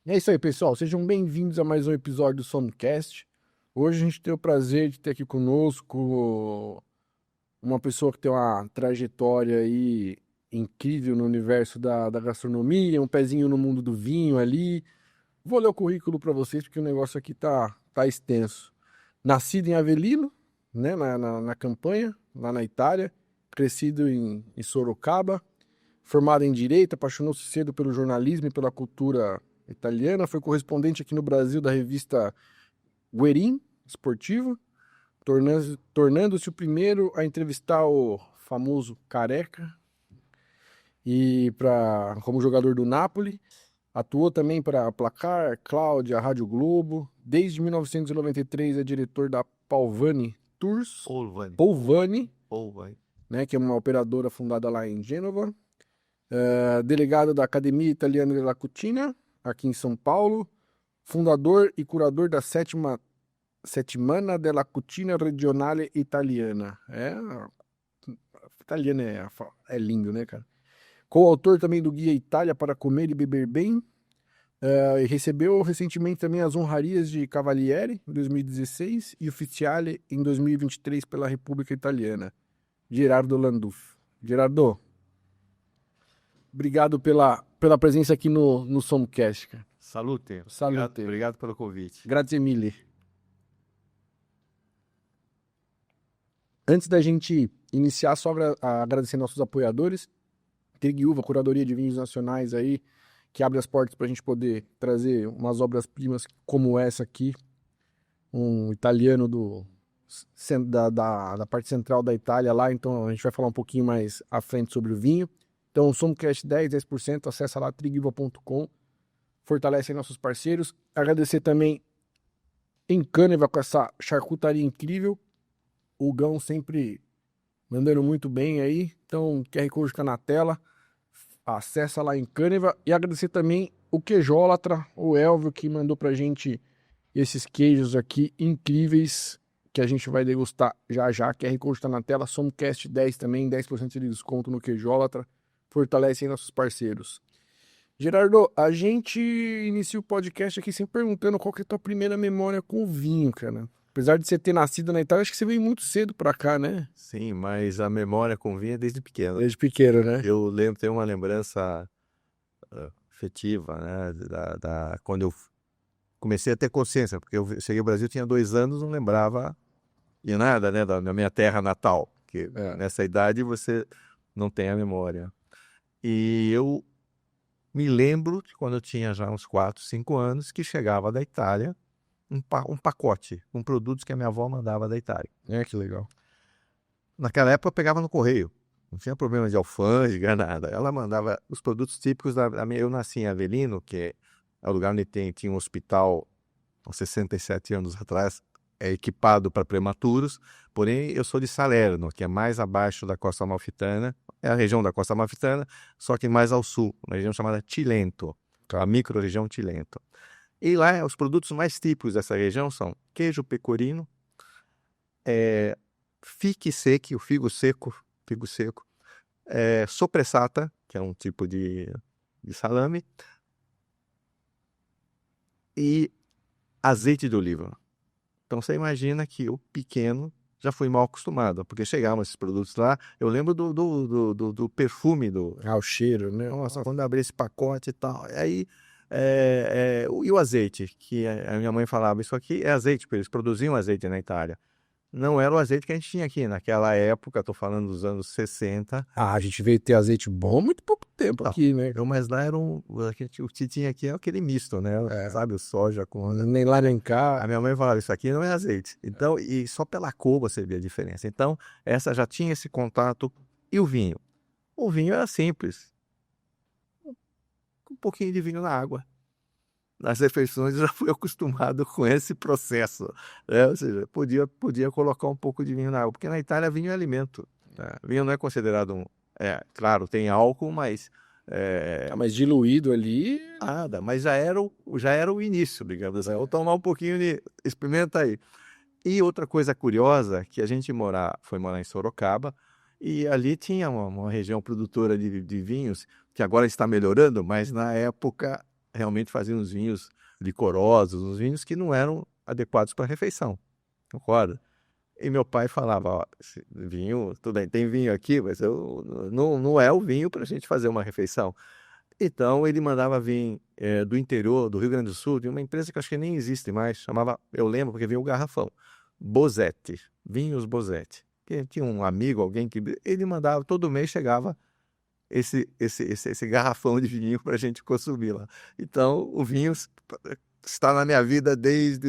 É isso aí, pessoal. Sejam bem-vindos a mais um episódio do Somcast. Hoje a gente tem o prazer de ter aqui conosco uma pessoa que tem uma trajetória aí incrível no universo da gastronomia, um pezinho no mundo do vinho ali. Vou ler o currículo para vocês porque o negócio aqui tá extenso. Nascido em Avellino, né, na Campanha, lá na Itália. Crescido em Sorocaba. Formado em Direito, apaixonou-se cedo pelo jornalismo e pela cultura italiana. Foi correspondente aqui no Brasil da revista Guerin, esportiva, tornando-se o primeiro a entrevistar o famoso Careca e como jogador do Napoli. Atuou também para Placar, Cláudia, Rádio Globo. Desde 1993 é diretor da Palvani Tours, Polvani. Polvani, Polvani. né, que é uma operadora fundada lá em Gênova. Delegado da Academia Italiana della Cucina, aqui em São Paulo, fundador e curador da Settimana della Cucina Regionale Italiana. Italiano é lindo, né, cara? Coautor também do Guia Itália para Comer e Beber Bem. E recebeu recentemente também as honrarias de Cavaliere, em 2016, e Ufficiale, em 2023, pela República Italiana. Gerardo Landulf. Gerardo, obrigado pela presença aqui no Somcast, cara. Salute. Salute. Obrigado pelo convite. Grazie mille. Antes da gente iniciar, só agradecer nossos apoiadores. Triguiúva, Curadoria de Vinhos Nacionais aí, que abre as portas para a gente poder trazer umas obras-primas como essa aqui. Um italiano da parte central da Itália lá, então a gente vai falar um pouquinho mais à frente sobre o vinho. Então, Somcast 10%, acessa lá triguiúva.com. Fortalece aí nossos parceiros. Agradecer também em Câneva com essa charcutaria incrível. O Gão sempre mandando muito bem aí. Então, o QR Code está na tela. Acessa lá em Câneva. E agradecer também o Queijólatra, o Elvio, que mandou pra gente esses queijos aqui incríveis que a gente vai degustar já já. QR Code está na tela. Somcast 10 também, 10% de desconto no Queijólatra. Fortalece aí nossos parceiros. Gerardo, a gente inicia o podcast aqui sempre perguntando qual que é a tua primeira memória com o vinho, cara. Apesar de você ter nascido na Itália, acho que você veio muito cedo pra cá, né? Sim, mas a memória com vinho é desde pequeno. Desde pequeno, né? Eu lembro, tenho uma lembrança afetiva, né? Quando eu comecei a ter consciência, porque eu cheguei ao Brasil, tinha 2 anos, não lembrava de nada, né? Da minha terra natal, porque nessa idade você não tem a memória. E eu me lembro de quando eu tinha já uns 4, 5 anos, que chegava da Itália um pacote com produtos que a minha avó mandava da Itália. Que legal. Naquela época eu pegava no correio, não tinha problema de alfândega, nada. Ela mandava os produtos típicos da minha. Eu nasci em Avellino, que é o lugar onde tinha um hospital há 67 anos atrás, equipado para prematuros, porém eu sou de Salerno, que é mais abaixo da Costa Amalfitana, é a região da Costa Amalfitana, só que mais ao sul, uma região chamada Cilento, a micro-região Cilento. E lá os produtos mais típicos dessa região são queijo pecorino, figue secco, figo seco, sopressata, que é um tipo de salame, e azeite de oliva. Então você imagina que o pequeno já fui mal acostumado, porque chegavam esses produtos lá, eu lembro do perfume O cheiro, né? Nossa, quando eu abri esse pacote e tal. Aí, e o azeite, que a minha mãe falava, isso aqui é azeite, porque eles produziam azeite na Itália. Não era o azeite que a gente tinha aqui. Naquela época, estou falando dos anos 60. A gente veio ter azeite bom há muito pouco tempo aqui, né? Mas lá era o que tinha aqui é aquele misto, né? Sabe, o soja com... Nem lá nem cá. A minha mãe falava, isso aqui não é azeite. Então, e só pela cor você vê a diferença. Então, essa já tinha esse contato. E o vinho? O vinho era simples. Um pouquinho de vinho na água. Nas refeições eu já fui acostumado com esse processo, né? Ou seja, podia colocar um pouco de vinho na água, porque na Itália vinho é alimento. Vinho não é considerado claro, tem álcool, mas... Mas diluído ali... Nada, mas já era o início, digamos assim. Vou tomar um pouquinho de... Experimenta aí. E outra coisa curiosa, que a gente foi morar em Sorocaba, e ali tinha uma região produtora de vinhos, que agora está melhorando, mas na época realmente faziam uns vinhos licorosos, uns vinhos que não eram adequados para refeição, concorda? E meu pai falava, ó, esse vinho, tudo bem, tem vinho aqui, mas não é o vinho para a gente fazer uma refeição. Então ele mandava vir do interior, do Rio Grande do Sul, de uma empresa que acho que nem existe mais, chamava, eu lembro porque veio o garrafão, Bosetti, Vinhos Bosetti. Que tinha um amigo, alguém que ele mandava, todo mês chegava esse garrafão de vinho para a gente consumir lá. Então o vinho está na minha vida desde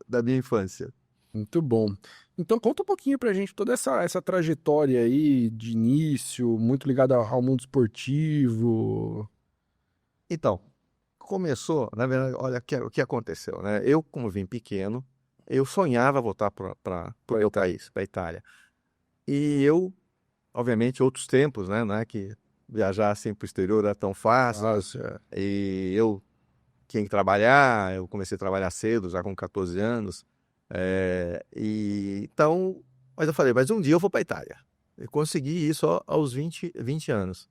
da minha infância. Muito bom. Então conta um pouquinho pra gente toda essa trajetória aí de início, muito ligada ao mundo esportivo. Então, começou, na verdade, olha o que aconteceu, né? Eu, como vim pequeno, eu sonhava voltar para o país, para a Itália. E eu, obviamente, outros tempos, né? Não é que viajar assim para o exterior era tão fácil. Nossa, E eu tinha que trabalhar, eu comecei a trabalhar cedo, já com 14 anos. Então, mas eu falei, mas um dia eu vou para a Itália. Eu consegui isso aos 20 anos.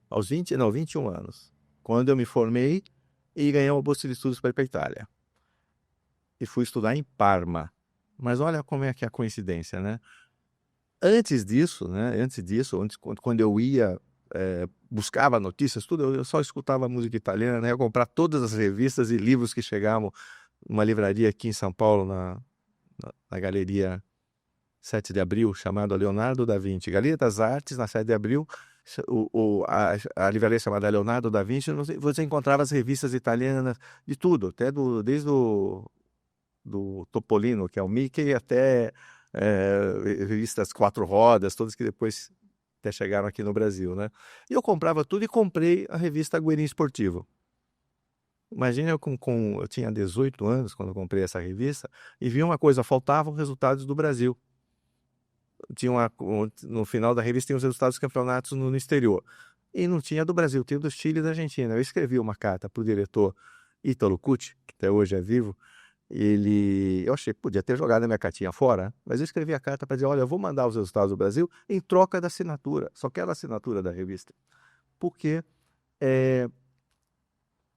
Aos 20, não, 21 anos. Quando eu me formei e ganhei uma bolsa de estudos para ir para a Itália. E fui estudar em Parma. Mas olha como é que é a coincidência, né? Antes disso, quando eu ia, buscava notícias, tudo, eu só escutava música italiana, né? Eu ia comprar todas as revistas e livros que chegavam numa livraria aqui em São Paulo, na Galeria 7 de Abril, chamada Leonardo da Vinci. Galeria das Artes, na 7 de Abril, a livraria chamada Leonardo da Vinci, você encontrava as revistas italianas de tudo, até desde do Topolino, que é o Mickey, até revistas quatro rodas, todas que depois até chegaram aqui no Brasil, né? E eu comprava tudo e comprei a revista Guerin Esportivo. Imagina eu eu tinha 18 anos quando eu comprei essa revista e vi uma coisa, faltavam resultados do Brasil. No final da revista tinha os resultados dos campeonatos no exterior. E não tinha do Brasil, tinha do Chile e da Argentina. Eu escrevi uma carta para o diretor Ítalo Cucci, que até hoje é vivo. Eu achei que podia ter jogado a minha cartinha fora, mas eu escrevi a carta para dizer, olha, eu vou mandar os resultados do Brasil em troca da assinatura. Só quero a assinatura da revista. Porque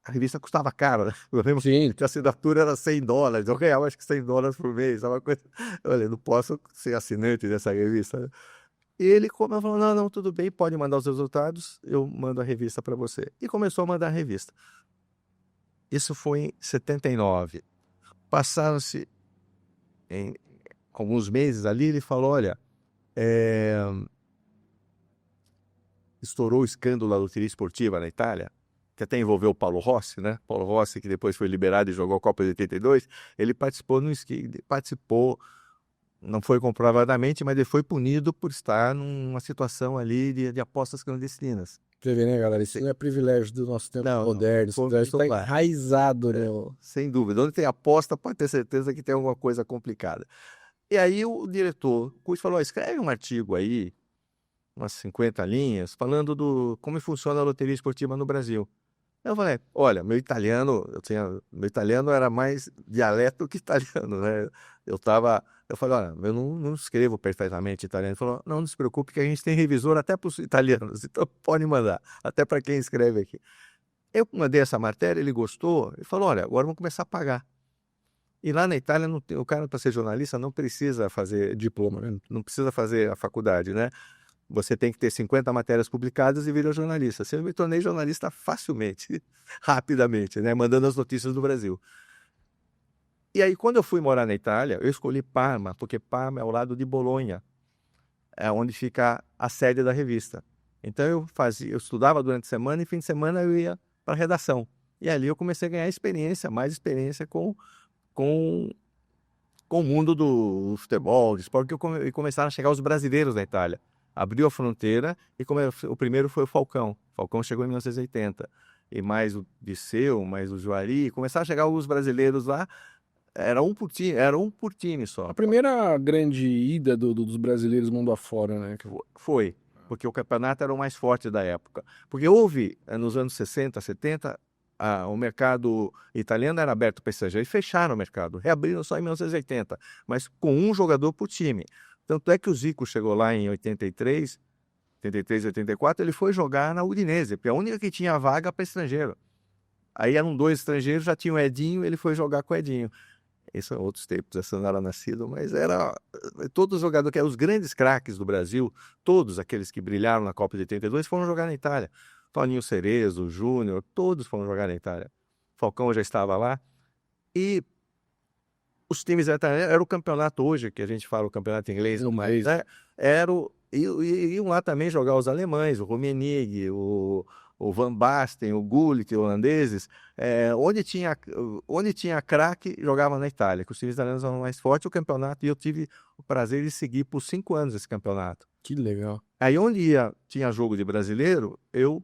a revista custava caro, né? Eu lembro sim. que a assinatura era $100. Eu ganhava acho que $100 por mês. Uma coisa... Olha, não posso ser assinante dessa revista. E ele falou, não, não, tudo bem, pode mandar os resultados, eu mando a revista para você. E começou a mandar a revista. Isso foi em 79. Passaram-se alguns meses ali, ele falou, olha, estourou o escândalo da loteria esportiva na Itália, que até envolveu o Paulo Rossi, né? Paulo Rossi, que depois foi liberado e jogou a Copa de 82, ele participou não foi comprovadamente, mas ele foi punido por estar numa situação ali de apostas clandestinas. Você vê, né, galera? Isso não é privilégio do nosso tempo moderno. Isso está enraizado, né? Sem dúvida. Onde tem aposta, pode ter certeza que tem alguma coisa complicada. E aí o diretor falou, escreve um artigo aí, umas 50 linhas, falando como funciona a loteria esportiva no Brasil. Eu falei, olha, meu italiano era mais dialeto que italiano, né? Eu falei, olha, eu não escrevo perfeitamente italiano. Ele falou, não se preocupe que a gente tem revisor até para os italianos, então pode mandar, até para quem escreve aqui. Eu mandei essa matéria, ele gostou, e falou, olha, agora vamos começar a pagar. E lá na Itália, o cara para ser jornalista não precisa fazer diploma, né? Não precisa fazer a faculdade, né? Você tem que ter 50 matérias publicadas e vira jornalista. Eu me tornei jornalista facilmente, rapidamente, né? Mandando as notícias do Brasil. E aí, quando eu fui morar na Itália, eu escolhi Parma, porque Parma é ao lado de Bolonha, é onde fica a sede da revista. Então eu estudava durante a semana e fim de semana eu ia para a redação. E ali eu comecei a ganhar mais experiência com o mundo do futebol, do esporte, e começaram a chegar os brasileiros na Itália. Abriu a fronteira e o primeiro foi o Falcão. O Falcão chegou em 1980. E mais o Disseu, mais o Juari. Começaram a chegar os brasileiros lá. Era um por time só. A primeira grande ida dos brasileiros mundo afora, né? Foi, porque o campeonato era o mais forte da época. Porque houve, nos anos 60, 70, o mercado italiano era aberto para estrangeiros. Fecharam o mercado, reabriram só em 1980, mas com um jogador por time. Tanto é que o Zico chegou lá em 83, 84, ele foi jogar na Udinese, porque é a única que tinha vaga para estrangeiro. Aí eram 2 estrangeiros, já tinha o Edinho, ele foi jogar com o Edinho. Esses são outros tempos, essa não era nascido, mas era todos os jogadores, que eram os grandes craques do Brasil, todos aqueles que brilharam na Copa de 82 foram jogar na Itália. Toninho Cerezo, Júnior, todos foram jogar na Itália. Falcão já estava lá. E os times italianos, era o campeonato hoje, que a gente fala o campeonato inglês, né? Iam lá também jogar os alemães, o Rummenigge, o Van Basten, o Gullit, holandeses, onde tinha craque, jogava na Itália, que os times italianos eram mais fortes, o campeonato, e eu tive o prazer de seguir por 5 anos esse campeonato. Que legal. Aí onde tinha jogo de brasileiro, eu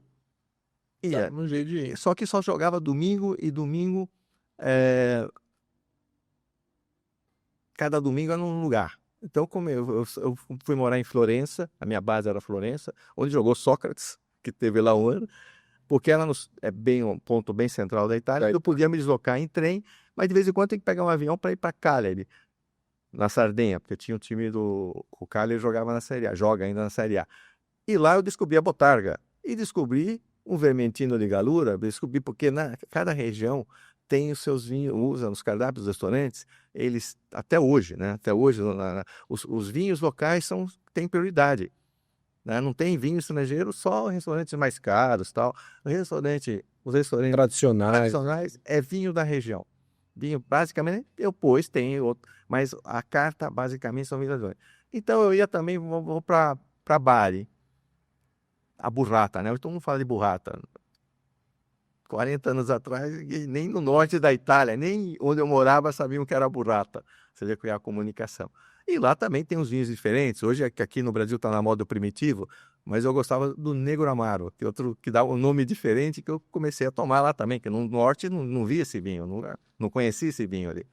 ia. Tá, um jeito de ir. Só que só jogava domingo, e domingo, cada domingo era num lugar. Então, como eu fui morar em Florença, a minha base era Florença, onde jogou Sócrates, que teve lá um ano, porque ela é bem um ponto bem central da Itália. Eu podia me deslocar em trem, mas de vez em quando tem que pegar um avião para ir para Cagliari, na Sardenha, porque tinha um time o Cagliari jogava na Série A, joga ainda na Série A. E lá eu descobri a botarga e descobri um Vermentino di Gallura, descobri porque cada região tem os seus vinhos, usa nos cardápios dos restaurantes, eles, até hoje, né? Até hoje, os vinhos locais têm prioridade. Né? Não tem vinho estrangeiro, só restaurantes mais caros, tal. Os restaurantes tradicionais é vinho da região. Vinho, basicamente, tem outro, mas a carta, basicamente, são vinhos da região. Então, eu ia também, vou para Bari, a burrata, né? Todo mundo fala de burrata. 40 anos atrás, nem no norte da Itália, nem onde eu morava, sabiam que era burrata. Você vê que é a comunicação. E lá também tem uns vinhos diferentes. Hoje, aqui no Brasil está na moda o primitivo, mas eu gostava do Negro Amaro, que outro que dá um nome diferente, que eu comecei a tomar lá também, que no norte não via esse vinho, não conhecia esse vinho ali.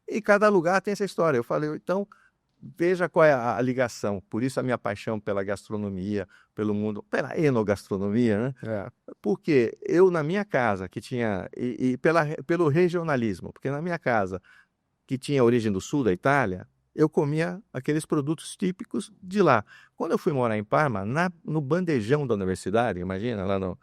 E cada lugar tem essa história. Eu falei, então, veja qual é a ligação. Por isso a minha paixão pela gastronomia, pelo mundo, pela enogastronomia, né? Porque eu, na minha casa, que tinha... pelo regionalismo, porque na minha casa, que tinha origem do sul da Itália, eu comia aqueles produtos típicos de lá. Quando eu fui morar em Parma, no bandejão da universidade, imagina, lá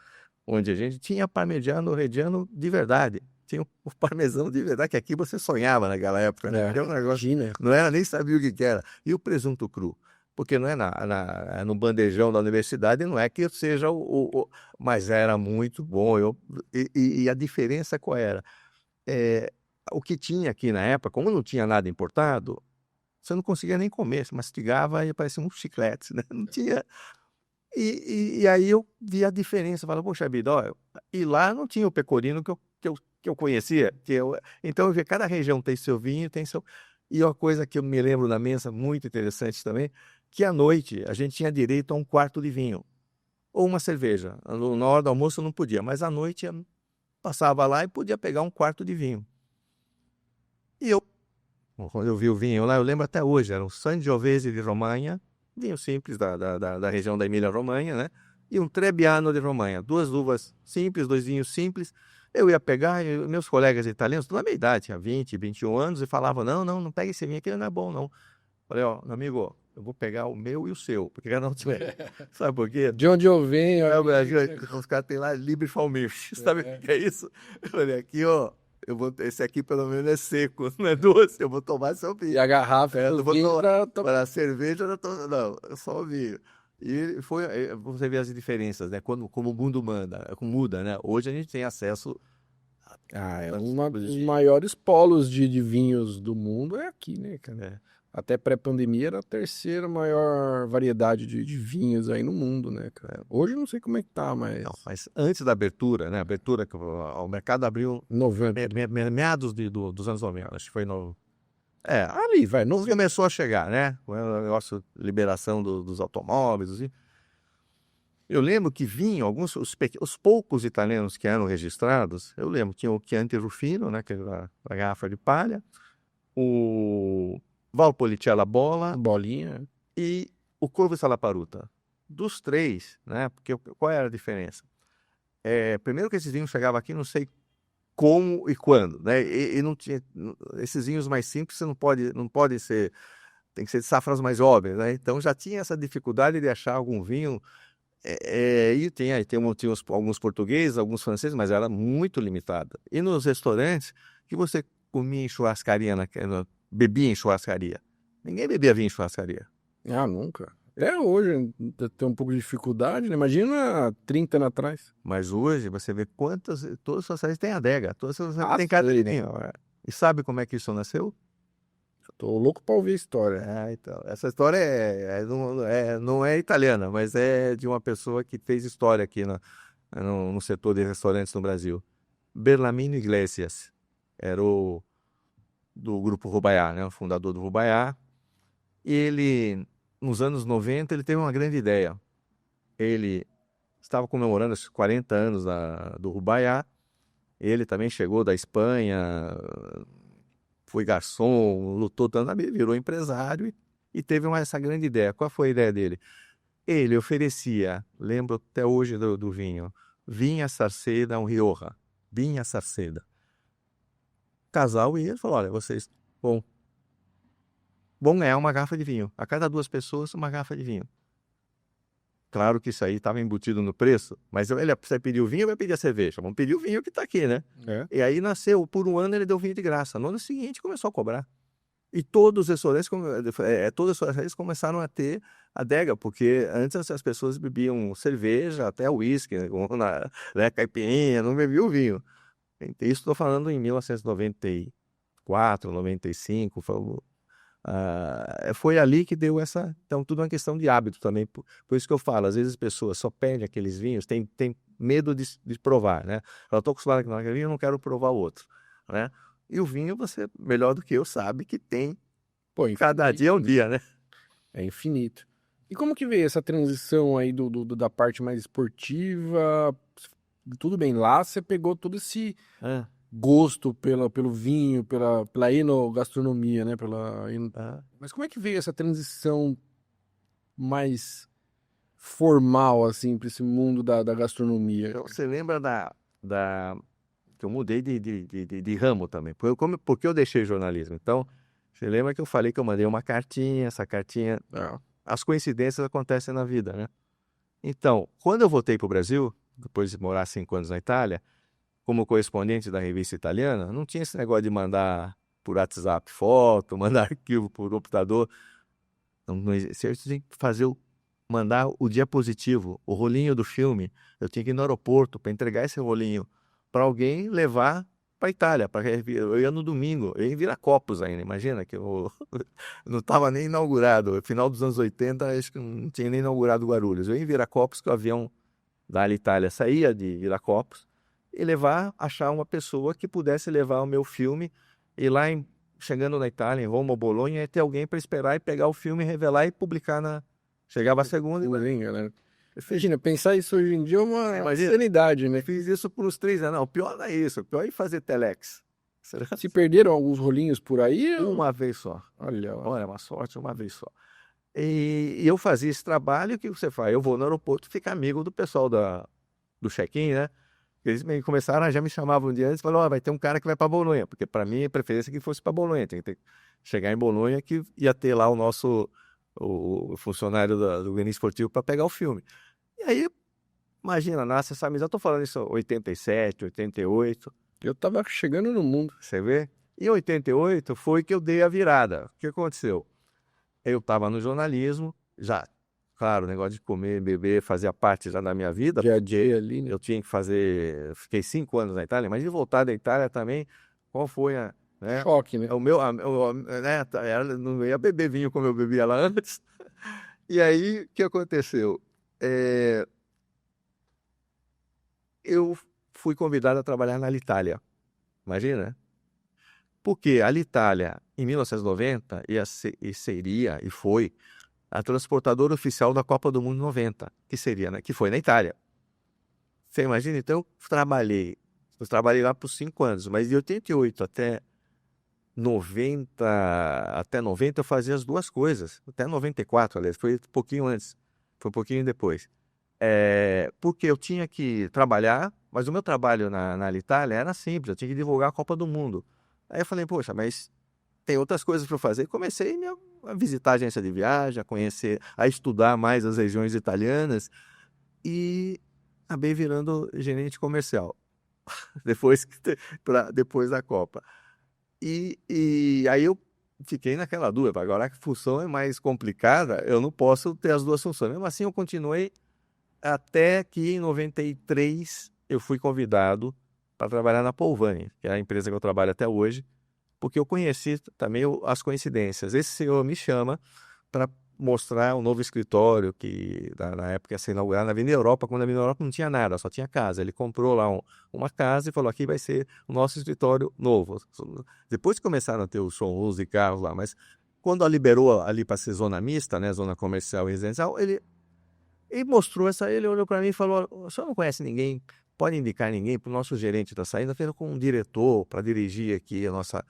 onde a gente tinha parmegiano reggiano de verdade. Tinha o parmesão de verdade, que aqui você sonhava naquela época, né? Era um negócio, não era, nem sabia o que era. E o presunto cru, porque não é no bandejão da universidade, não é que seja mas era muito bom. E a diferença qual era? O que tinha aqui na época, como não tinha nada importado, você não conseguia nem comer, você mastigava e parecia um chiclete, né? Não tinha... E aí eu vi a diferença, falava, poxa vida, ó, e lá não tinha o pecorino que eu conhecia, então eu vi, cada região tem seu vinho, tem seu... E uma coisa que eu me lembro na mesa, muito interessante também, que à noite a gente tinha direito a um quarto de vinho, ou uma cerveja. Na hora do almoço não podia, mas à noite eu passava lá e podia pegar um quarto de vinho. E quando eu vi o vinho lá, eu lembro até hoje, era um Sangiovese de Romanha, vinho simples da região da Emília-Romanha, né? E um Trebbiano de Romanha, 2 uvas simples, 2 vinhos simples. Eu ia pegar, meus colegas italianos, toda a minha idade, tinha 20, 21 anos, e falavam, não pega esse vinho aqui, não é bom, não. Falei, ó, meu amigo, eu vou pegar o meu e o seu, porque cada um tiver. Sabe por quê? De onde eu venho... Os caras têm lá Libre Falmich, sabe o que é isso? Eu falei, aqui, ó, esse aqui pelo menos é seco, não é doce, eu vou tomar seu vinho. E a garrafa eu vou tomar para a cerveja, não, só o vinho. E você vê as diferenças, né? Como o mundo muda, né? Hoje a gente tem acesso... é um dos maiores polos de vinhos do mundo é aqui, né, cara? Até pré-pandemia era a 3ª maior variedade de vinhos aí no mundo, né, cara? Hoje eu não sei como é que tá, mas... Não, mas antes da abertura, né? Abertura que o mercado abriu... 90. Meados dos anos 90, acho que foi no... ali, vai. Começou a chegar, né? O negócio de liberação dos automóveis, assim. Eu lembro que vinham os poucos italianos que eram registrados, eu lembro, tinha o Chianti Rufino, né? Que era a garrafa de palha, o Valpolicella Bolinha. E o Corvo Salaparuta. Dos 3, né? Porque qual era a diferença? Primeiro que esses vinhos chegavam aqui, não sei como e quando, né? E não tinha esses vinhos mais simples, você não pode ser, tem que ser de safras mais óbvias, né? Então já tinha essa dificuldade de achar algum vinho E tinha alguns portugueses, alguns franceses, mas era muito limitada. E nos restaurantes, que você comia em churrascaria, bebia em churrascaria. Ninguém bebia vinho em churrascaria. Ah, nunca. É, hoje tem um pouco de dificuldade, né? Imagina 30 anos atrás. Mas hoje você vê todas as sociedades têm adega, todas as sociedades Ah, têm casa de sei. vinho. E sabe como é que isso nasceu? Tô louco pra ouvir a história. Então, essa história não é italiana, mas é de uma pessoa que fez história aqui no setor de restaurantes no Brasil. Bellarmino Iglesias era do grupo Rubaiá, né? O fundador do Rubaiá. E ele, nos anos 90, ele teve uma grande ideia. Ele estava comemorando os 40 anos do Rubaiá. Ele também chegou da Espanha, foi garçom, lutou tanto, virou empresário e teve essa grande ideia. Qual foi a ideia dele? Ele oferecia, lembro até hoje do vinho, Vinha Sarceda, um Rioja. Vinha Sarceda. O casal ia e falou, olha, vocês vão ganhar uma garrafa de vinho. A cada 2 pessoas, uma garrafa de vinho. Claro que isso aí estava embutido no preço, mas você pediu o vinho ou vai pedir a cerveja? Vamos pedir o vinho que está aqui, né? É. E aí nasceu, por um ano ele deu vinho de graça. No ano seguinte começou a cobrar. E todos os restaurantes, todos os restaurantes começaram a ter adega, porque antes as pessoas bebiam cerveja, até uísque, né, caipirinha, não bebiam vinho. Isso estou falando em 1994, 95, foi ali que deu essa... Então, tudo é uma questão de hábito também. Por isso que eu falo, às vezes as pessoas só pedem aqueles vinhos, tem medo de provar, né? Eu estou acostumado com aquele vinho, eu não quero provar o outro, né? E o vinho, você, melhor do que eu, sabe que tem... Pô, Cada dia é um dia, né? é infinito. E como que veio essa transição aí da parte mais esportiva? Tudo bem, lá você pegou todo esse gosto pelo vinho, pela enogastronomia, né? Mas como é que veio essa transição mais formal, assim, para esse mundo da gastronomia? Você lembra que eu mudei de ramo também? Porque eu deixei jornalismo. Então, você lembra que eu falei que eu mandei uma cartinha, essa cartinha... As coincidências acontecem na vida, né? Então, quando eu voltei para o Brasil, depois de morar 5 anos na Itália, como correspondente da revista italiana, não tinha esse negócio de mandar por WhatsApp foto, mandar arquivo por computador. Não existia. Você tinha que mandar o diapositivo, o rolinho do filme. Eu tinha que ir no aeroporto para entregar esse rolinho para alguém levar para a Itália. Eu ia no domingo, eu ia em Viracopos ainda. Imagina que eu não estava nem inaugurado. No final dos anos 80, acho que não tinha nem inaugurado Guarulhos. Eu ia em Viracopos, que o avião da Itália saía de Viracopos, e achar uma pessoa que pudesse levar o meu filme, e lá chegando na Itália, em Roma ou Bolonha, ia ter alguém para esperar e pegar o filme, revelar e publicar Chegava a segunda Galera. Imagina, pensar isso hoje em dia é uma insanidade, né? Fiz isso por uns 3 anos. Não, o pior não é isso. O pior é fazer telex. Se perderam alguns rolinhos por aí? Uma vez só. Olha, uma sorte, uma vez só. E eu fazia esse trabalho, o que você faz? Eu vou no aeroporto ficar amigo do pessoal do check-in, né? Eles começaram, já me chamavam um dia antes e falaram, vai ter um cara que vai para Bolonha, porque para mim a preferência é que fosse para Bolonha. Tem que chegar em Bolonha que ia ter lá o funcionário do Guiné Esportivo para pegar o filme. E aí, imagina, nasce essa amizade. Eu tô falando isso em 87, 88. Eu tava chegando no mundo. Você vê? Em 88 foi que eu dei a virada. O que aconteceu? Eu estava no jornalismo, já, claro, o negócio de comer, beber, fazia parte já da minha vida. Dia a dia ali, né? Eu tinha que fazer... Fiquei 5 anos na Itália, mas de voltar da Itália também, qual foi né? Choque, né? Né? Não ia beber vinho como eu bebia lá antes. E aí, o que aconteceu? Eu fui convidado a trabalhar na Alitalia. Imagina? Porque a Alitalia, em 1990, seria e foi a transportadora oficial da Copa do Mundo 90, que foi na Itália. Você imagina? Então, eu trabalhei lá por 5 anos, mas de 88 até 90 eu fazia as duas coisas. Até 94, aliás, foi um pouquinho antes, foi um pouquinho depois. Porque eu tinha que trabalhar, mas o meu trabalho na Alitalia era simples, eu tinha que divulgar a Copa do Mundo. Aí eu falei, poxa, mas tem outras coisas para eu fazer. E comecei a visitar a agência de viagem, a estudar mais as regiões italianas. e acabei virando gerente comercial, depois da Copa. E aí eu fiquei naquela dúvida, agora que a função é mais complicada, eu não posso ter as duas funções. Mesmo assim, eu continuei até que em 93 eu fui convidado para trabalhar na Polvani, que é a empresa que eu trabalho até hoje, porque eu conheci também as coincidências. Esse senhor me chama para mostrar um novo escritório que na época ia ser inaugurado na Avenida Europa, quando a Avenida Europa não tinha nada, só tinha casa. Ele comprou lá uma casa e falou, aqui vai ser o nosso escritório novo. Depois que começaram a ter os showrooms e carros lá, mas quando liberou ali para ser zona mista, né, zona comercial e residencial, ele mostrou ele olhou para mim e falou, o senhor não conhece ninguém, pode indicar ninguém, para o nosso gerente está saindo, está com um diretor para dirigir aqui a nossa...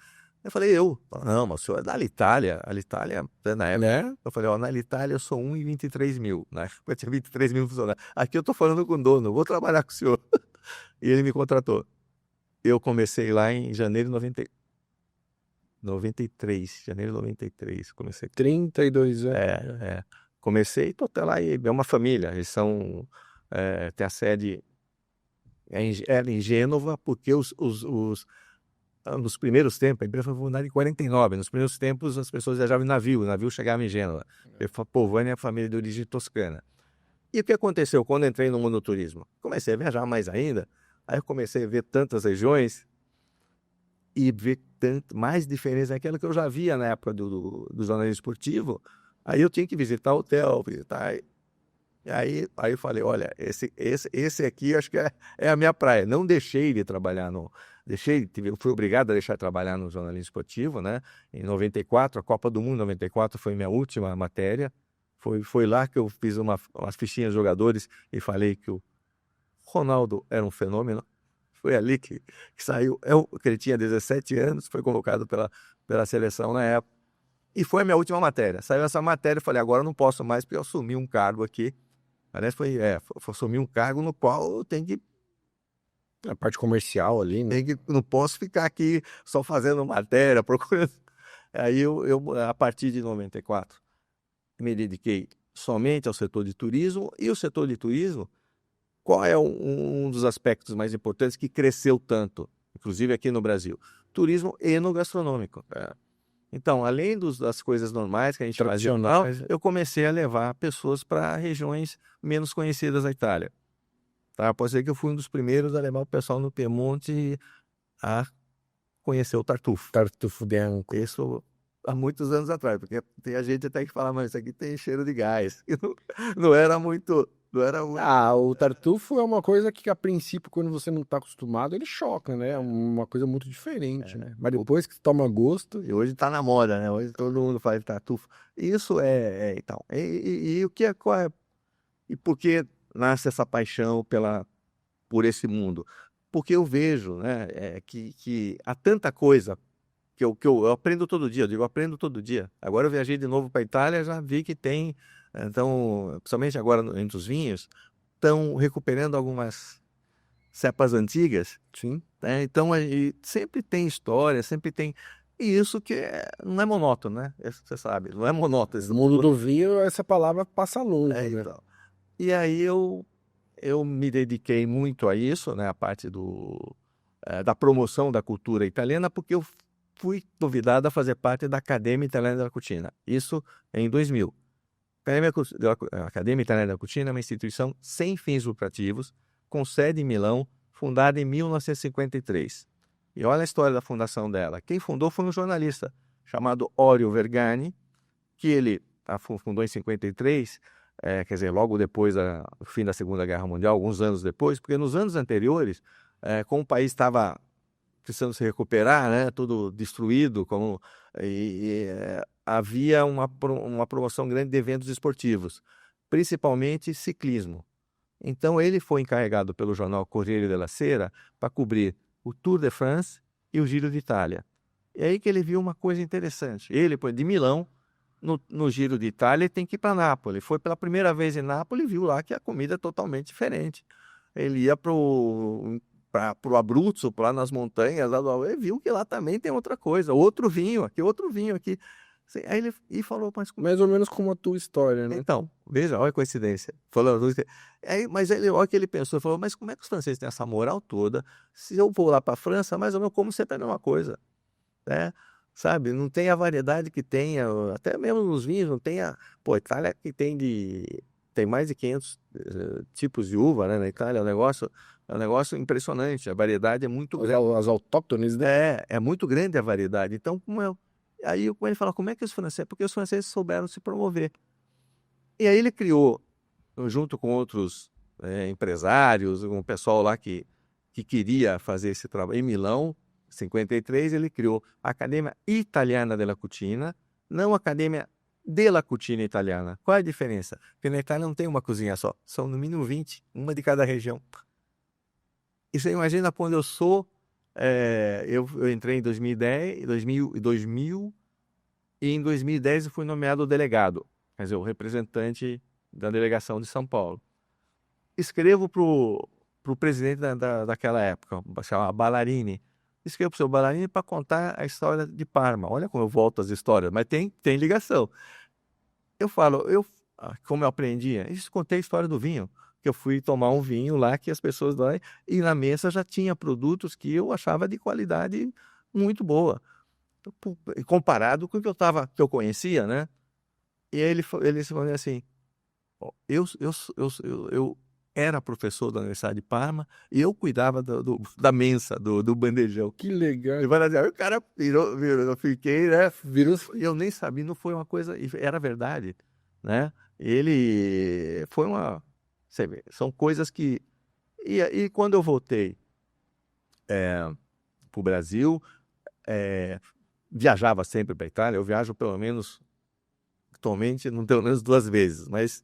Eu falei, não, mas o senhor é da Alitalia. Alitalia, na época, Né? eu falei, na Alitalia eu sou 1 em 23 mil, na época tinha 23 mil funcionários. Aqui eu tô falando com o dono, vou trabalhar com o senhor. E ele me contratou. Eu comecei lá em janeiro de 93, janeiro de 93, comecei. 32 anos. Comecei, tô até lá, e é uma família, eles tem a sede era em Gênova, porque nos primeiros tempos, a empresa foi fundada em 49. Nos primeiros tempos, as pessoas viajavam em navio, o navio chegava em Gênova. Polvani é a família de origem toscana. E o que aconteceu quando entrei no mundo do turismo? Comecei a viajar mais ainda, aí eu comecei a ver tantas regiões e ver mais diferença daquela que eu já via na época do jornalismo esportivo. Aí eu tinha que visitar hotel, visitar... E aí eu falei, olha, esse aqui acho que é a minha praia. Não deixei de trabalhar eu fui obrigado a deixar de trabalhar no jornalismo esportivo, né? Em 94, a Copa do Mundo 94 foi minha última matéria. Foi lá que eu fiz umas fichinhas de jogadores e falei que o Ronaldo era um fenômeno. Foi ali que saiu, que ele tinha 17 anos, foi convocado pela seleção na época. E foi a minha última matéria. Saiu essa matéria, eu falei, agora eu não posso mais, porque eu assumi um cargo aqui. Aliás, foi assumir um cargo no qual eu tenho que... A parte comercial ali, né? Não posso ficar aqui só fazendo matéria, procurando. Aí a partir de 94, me dediquei somente ao setor de turismo. E o setor de turismo, qual é um dos aspectos mais importantes que cresceu tanto, inclusive aqui no Brasil? Turismo enogastronômico. Então, além das coisas normais que a gente fazia, eu comecei a levar pessoas para regiões menos conhecidas da Itália. Tá? Pode ser que eu fui um dos primeiros a levar o pessoal no Piemonte a conhecer o tartufo. Tartufo bianco. Isso há muitos anos atrás, porque tem a gente até que fala, mas isso aqui tem cheiro de gás. E não era muito... O tartufo é uma coisa que, a princípio, quando você não está acostumado, ele choca, né? É uma coisa muito diferente, né? Mas depois que toma gosto... E hoje está na moda, né? Hoje todo mundo faz tartufo. Isso então... E o que é... E por que nasce essa paixão por esse mundo? Porque eu vejo, né, que há tanta coisa que eu aprendo todo dia. Eu digo, aprendo todo dia. Agora eu viajei de novo para a Itália, já vi que tem... Então, principalmente agora entre os vinhos, estão recuperando algumas cepas antigas. Sim. Né? Então, sempre tem história, sempre tem... E isso que não é monótono, né? Você sabe, não é monótono. No mundo do vinho, essa palavra passa longe, né? Então. E aí eu me dediquei muito a isso, né? A parte da promoção da cultura italiana, porque eu fui convidado a fazer parte da Academia Italiana da Cucina. Isso em 2000. A Academia Italiana da Cucina é uma instituição sem fins lucrativos, com sede em Milão, fundada em 1953. E olha a história da fundação dela. Quem fundou foi um jornalista chamado Orio Vergani, que ele fundou em 53, quer dizer, logo depois do fim da Segunda Guerra Mundial, alguns anos depois, porque nos anos anteriores, como o país estava precisando se recuperar, né, tudo destruído, havia uma promoção grande de eventos esportivos, principalmente ciclismo. Então ele foi encarregado pelo jornal Corriere della Sera para cobrir o Tour de France e o Giro de Itália. E aí que ele viu uma coisa interessante. Ele, de Milão, no Giro de Itália, ele tem que ir para Nápoles. Foi pela primeira vez em Nápoles e viu lá que a comida é totalmente diferente. Ele ia para o Abruzzo, lá nas montanhas, e viu que lá também tem outra coisa, outro vinho aqui. Aí ele e falou, mas Mais ou menos como a tua história, né? então, veja, olha a coincidência. Mas olha o que ele pensou, ele falou, mas como é que os franceses têm essa moral toda? Se eu vou lá para a França, mais ou menos como sempre é a mesma coisa, né? Sabe, não tem a variedade que tem, até mesmo nos vinhos, não tem a... Pô, Itália que tem mais de 500 tipos de uva, né? Na Itália é um negócio impressionante, a variedade é muito grande. As autóctones, né? É muito grande a variedade. Então, aí ele fala, como é que os franceses... Porque os franceses souberam se promover. E aí ele criou, junto com outros empresários, um pessoal lá que queria fazer esse trabalho. Em Milão, em 53, ele criou a Academia Italiana della Cucina, não a Academia della Cucina Italiana. Qual é a diferença? Porque na Itália não tem uma cozinha só, são no mínimo 20, uma de cada região. E você imagina quando eu sou... eu entrei em 2010, 2000, e em 2010 eu fui nomeado delegado, quer dizer, o representante da delegação de São Paulo. Escrevo para o presidente daquela época, chamava Ballarini. Escrevo para o seu Ballarini para contar a história de Parma. Olha como eu volto às histórias, mas tem ligação. Eu falo, como eu aprendia, contei a história do vinho, que eu fui tomar um vinho lá que as pessoas lá, e na mesa já tinha produtos que eu achava de qualidade muito boa, comparado com o que eu conhecia, né? E aí ele falou assim, eu era professor da Universidade de Parma e eu cuidava da mensa, do bandejão. Que legal. Ele vai dizer, aí o cara virou, eu fiquei, né? Eu nem sabia, não foi uma coisa, era verdade, né? Ele foi você vê, são coisas que... E quando eu voltei para o Brasil, viajava sempre para a Itália, eu viajo pelo menos, atualmente, não pelo menos 2 vezes, mas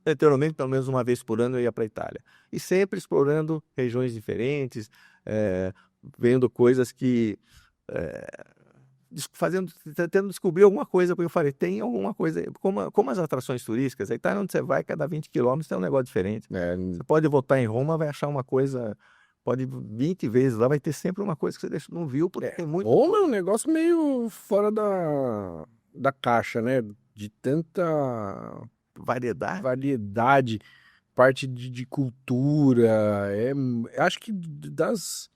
anteriormente, pelo menos uma vez por ano, eu ia para a Itália. E sempre explorando regiões diferentes, vendo coisas que... tentando descobrir alguma coisa, porque eu falei, tem alguma coisa, como as atrações turísticas, a Itália, onde você vai, cada 20 quilômetros tem um negócio diferente. Você pode voltar em Roma, vai achar uma coisa, pode 20 vezes lá, vai ter sempre uma coisa que você não viu, porque tem muito... Roma é um negócio meio fora da caixa, né? De tanta variedade, parte de cultura. Acho que das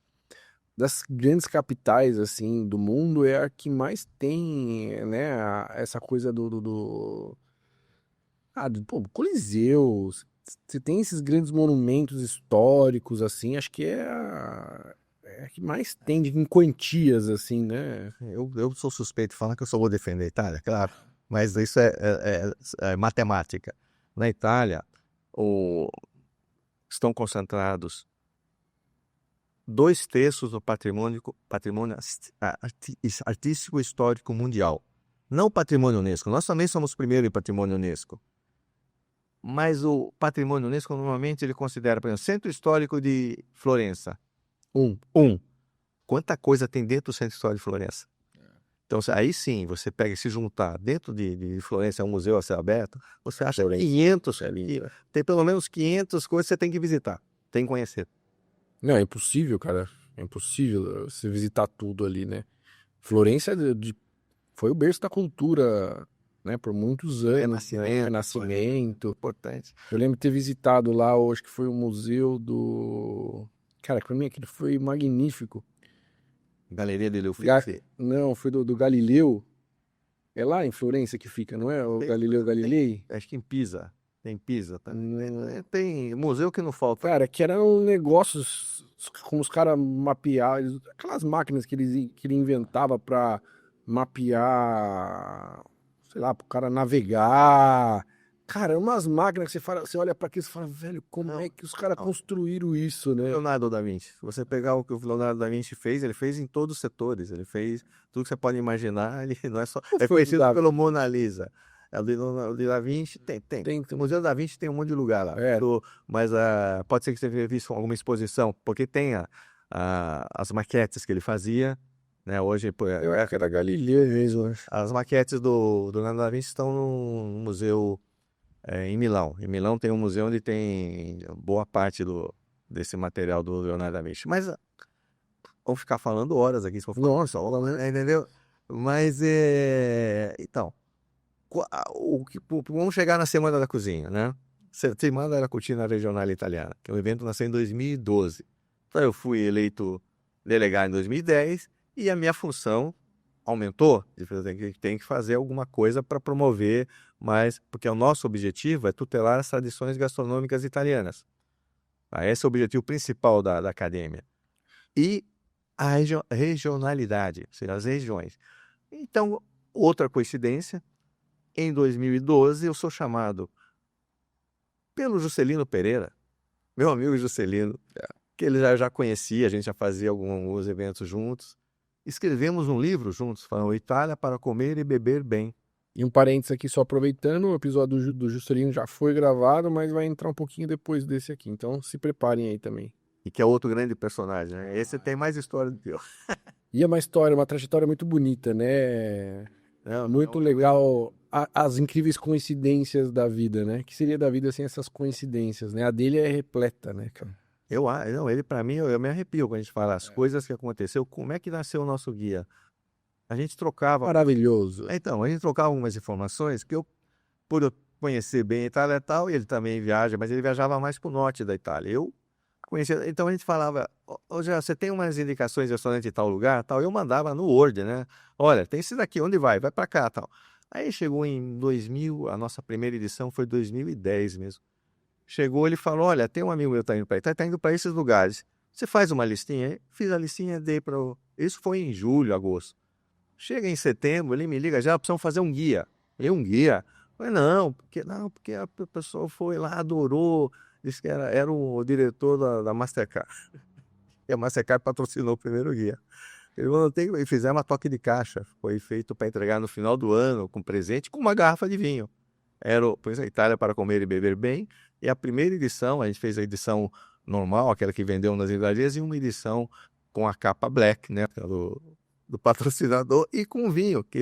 grandes capitais assim do mundo é a que mais tem, né, essa coisa pô, Coliseu. Você tem esses grandes monumentos históricos assim, acho que é a que mais tem em quantias assim, né? Eu sou suspeito de falar que eu só vou defender a Itália, claro, mas isso é matemática. Na Itália, estão concentrados 2/3 do patrimônio artístico e histórico mundial. Não patrimônio Unesco. Nós também somos primeiro em patrimônio Unesco. Mas o patrimônio Unesco, normalmente, ele considera, por exemplo, Centro Histórico de Florença. Quanta coisa tem dentro do Centro Histórico de Florença? Então, aí sim, você pega e se juntar dentro de Florença, é um museu a céu aberto, você acha 500, tem pelo menos 500 coisas que você tem que visitar, tem que conhecer. Não, é impossível, cara. É impossível você visitar tudo ali, né? Florença foi o berço da cultura, né? Por muitos anos. Renascimento. Importante. Eu lembro de ter visitado lá, acho que foi o museu do... Cara, pra mim aquilo foi magnífico. Galeria dele Uffizi. Não, foi do Galileu. É lá em Florença que fica, não é? O Galileu Galilei? Acho que em Pisa. Tem Pisa, tá? Tem museu que não falta. Cara, que eram negócios como os caras mapeavam, aquelas máquinas que ele inventava pra mapear, sei lá, pro cara navegar. Cara, umas máquinas que você olha pra aquilo e fala, velho, como é que os caras construíram isso, né? Leonardo da Vinci. Se você pegar o que o Leonardo da Vinci fez, ele fez em todos os setores. Ele fez tudo que você pode imaginar. Ele não é só... É conhecido pelo Mona Lisa. O de Da Vinci tem. O Museu da Vinci tem um monte de lugar lá. Mas pode ser que você tenha visto alguma exposição, porque tem as maquetes que ele fazia, né? Hoje, eu acho que era Galileu mesmo. As maquetes do Leonardo da Vinci estão no museu em Milão. Em Milão tem um museu onde tem boa parte desse material do Leonardo da Vinci. Mas vamos ficar falando horas aqui. Nossa, entendeu? Mas, então, vamos chegar na Semana da Cozinha, né? Semana da Cucina Regional Italiana, que o evento nasceu em 2012. Então, eu fui eleito delegado em 2010 e a minha função aumentou. Tem que fazer alguma coisa para promover mais, porque o nosso objetivo é tutelar as tradições gastronômicas italianas. Tá? Esse é o objetivo principal da academia. E a regionalidade, ou seja, as regiões. Então, outra coincidência, em 2012 eu sou chamado pelo Juscelino Pereira, meu amigo Juscelino, que ele já conhecia, a gente já fazia alguns eventos juntos. Escrevemos um livro juntos, falando Itália para comer e beber bem. E um parênteses aqui, só aproveitando, o episódio do Juscelino já foi gravado, mas vai entrar um pouquinho depois desse aqui. Então se preparem aí também. E que é outro grande personagem, né? Esse tem mais história do que eu. E é uma história, uma trajetória muito bonita, né? Muito legal as incríveis coincidências da vida, né? Que seria da vida sem essas coincidências, né? A dele é repleta, né, cara? Não, ele para mim, eu me arrepio quando a gente fala as coisas que aconteceu, como é que nasceu o nosso guia. A gente trocava. Maravilhoso. Então, a gente trocava algumas informações que por eu conhecer bem a Itália e tal, e ele também viaja, mas ele viajava mais para o norte da Itália. Eu conhecia, então a gente falava, já você tem umas indicações de restaurante em tal lugar, tal, eu mandava no Word, né? Olha, tem esse daqui, onde vai? Vai para cá, tal. Aí chegou em 2000, a nossa primeira edição foi 2010 mesmo. Chegou, ele falou, olha, tem um amigo meu que tá indo para Itália, tá indo para esses lugares. Você faz uma listinha? Aí, fiz a listinha, dei para isso foi em julho, agosto. Chega em setembro, ele me liga, já precisamos fazer um guia. Um guia? Eu falei, não, porque a pessoa foi lá, adorou, disse que era o diretor da Mastercard. E a Mastercard patrocinou o primeiro guia. Ele falou, e fizemos uma toque de caixa. Foi feito para entregar no final do ano, com presente, com uma garrafa de vinho. Pois a Itália para comer e beber bem. E a primeira edição, a gente fez a edição normal, aquela que vendeu nas livrarias, e uma edição com a capa black, né? Do patrocinador, e com vinho, que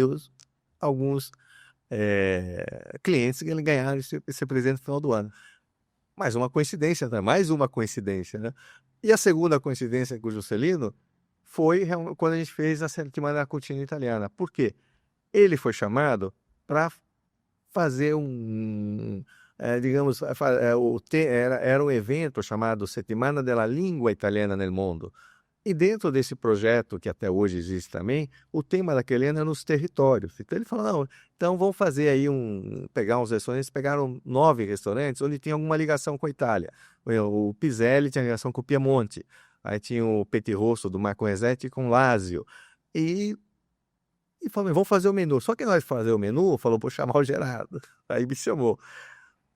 alguns clientes ganharam esse presente no final do ano. Mais uma coincidência, né? Mais uma coincidência, né? E a segunda coincidência com o Juscelino foi quando a gente fez a Semana da Cucina Italiana. Por quê? Ele foi chamado para fazer digamos, era um evento chamado Settimana della Lingua Italiana nel Mondo. E dentro desse projeto, que até hoje existe também, o tema daquele ano é nos territórios. Então ele falou, não, então vamos fazer aí pegar uns restaurantes, pegaram 9 restaurantes onde tinha alguma ligação com a Itália. O Piselli tinha ligação com o Piemonte, aí tinha o Pettirosso do Marco Resetti com Lazio. E falou, vamos fazer o menu. Só que nós fazer o menu, falou, vou chamar o Gerardo. Aí me chamou.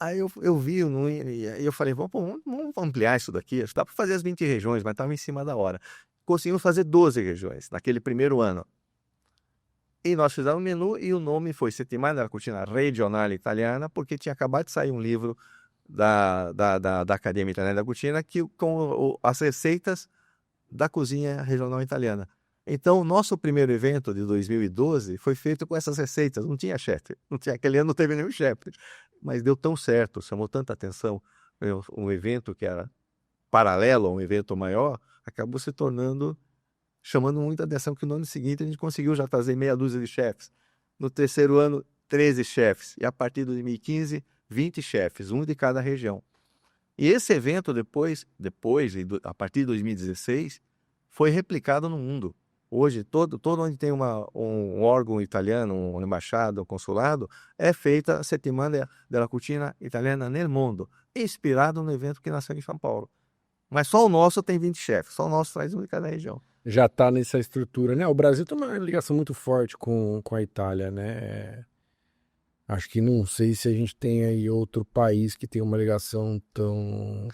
Aí eu vi, e eu falei, vamos ampliar isso daqui, dá para fazer as 20 regiões, mas estava em cima da hora. Conseguimos fazer 12 regiões, naquele primeiro ano. E nós fizemos o menu e o nome foi Settimana della Cucina Regionale Italiana, porque tinha acabado de sair um livro da Academia Italiana da Cucina com as receitas da cozinha regional italiana. Então, o nosso primeiro evento de 2012 foi feito com essas receitas. Não tinha chefe. Aquele ano não teve nenhum chefe. Mas deu tão certo, chamou tanta atenção. Um evento que era paralelo a um evento maior, acabou se chamando muita atenção, que no ano seguinte a gente conseguiu já trazer meia dúzia de chefes. No terceiro ano, 13 chefes. E a partir de 2015, 20 chefes, um de cada região. E esse evento depois, a partir de 2016, foi replicado no mundo. Hoje, todo onde tem um órgão italiano, uma embaixada, um consulado, é feita a Settimana della Cucina Italiana nel Mondo, inspirado no evento que nasceu em São Paulo. Mas só o nosso tem 20 chefes, só o nosso traz um de cada região. Já está nessa estrutura, né? O Brasil tem uma ligação muito forte com a Itália, né? Acho que não sei se a gente tem aí outro país que tem uma ligação tão...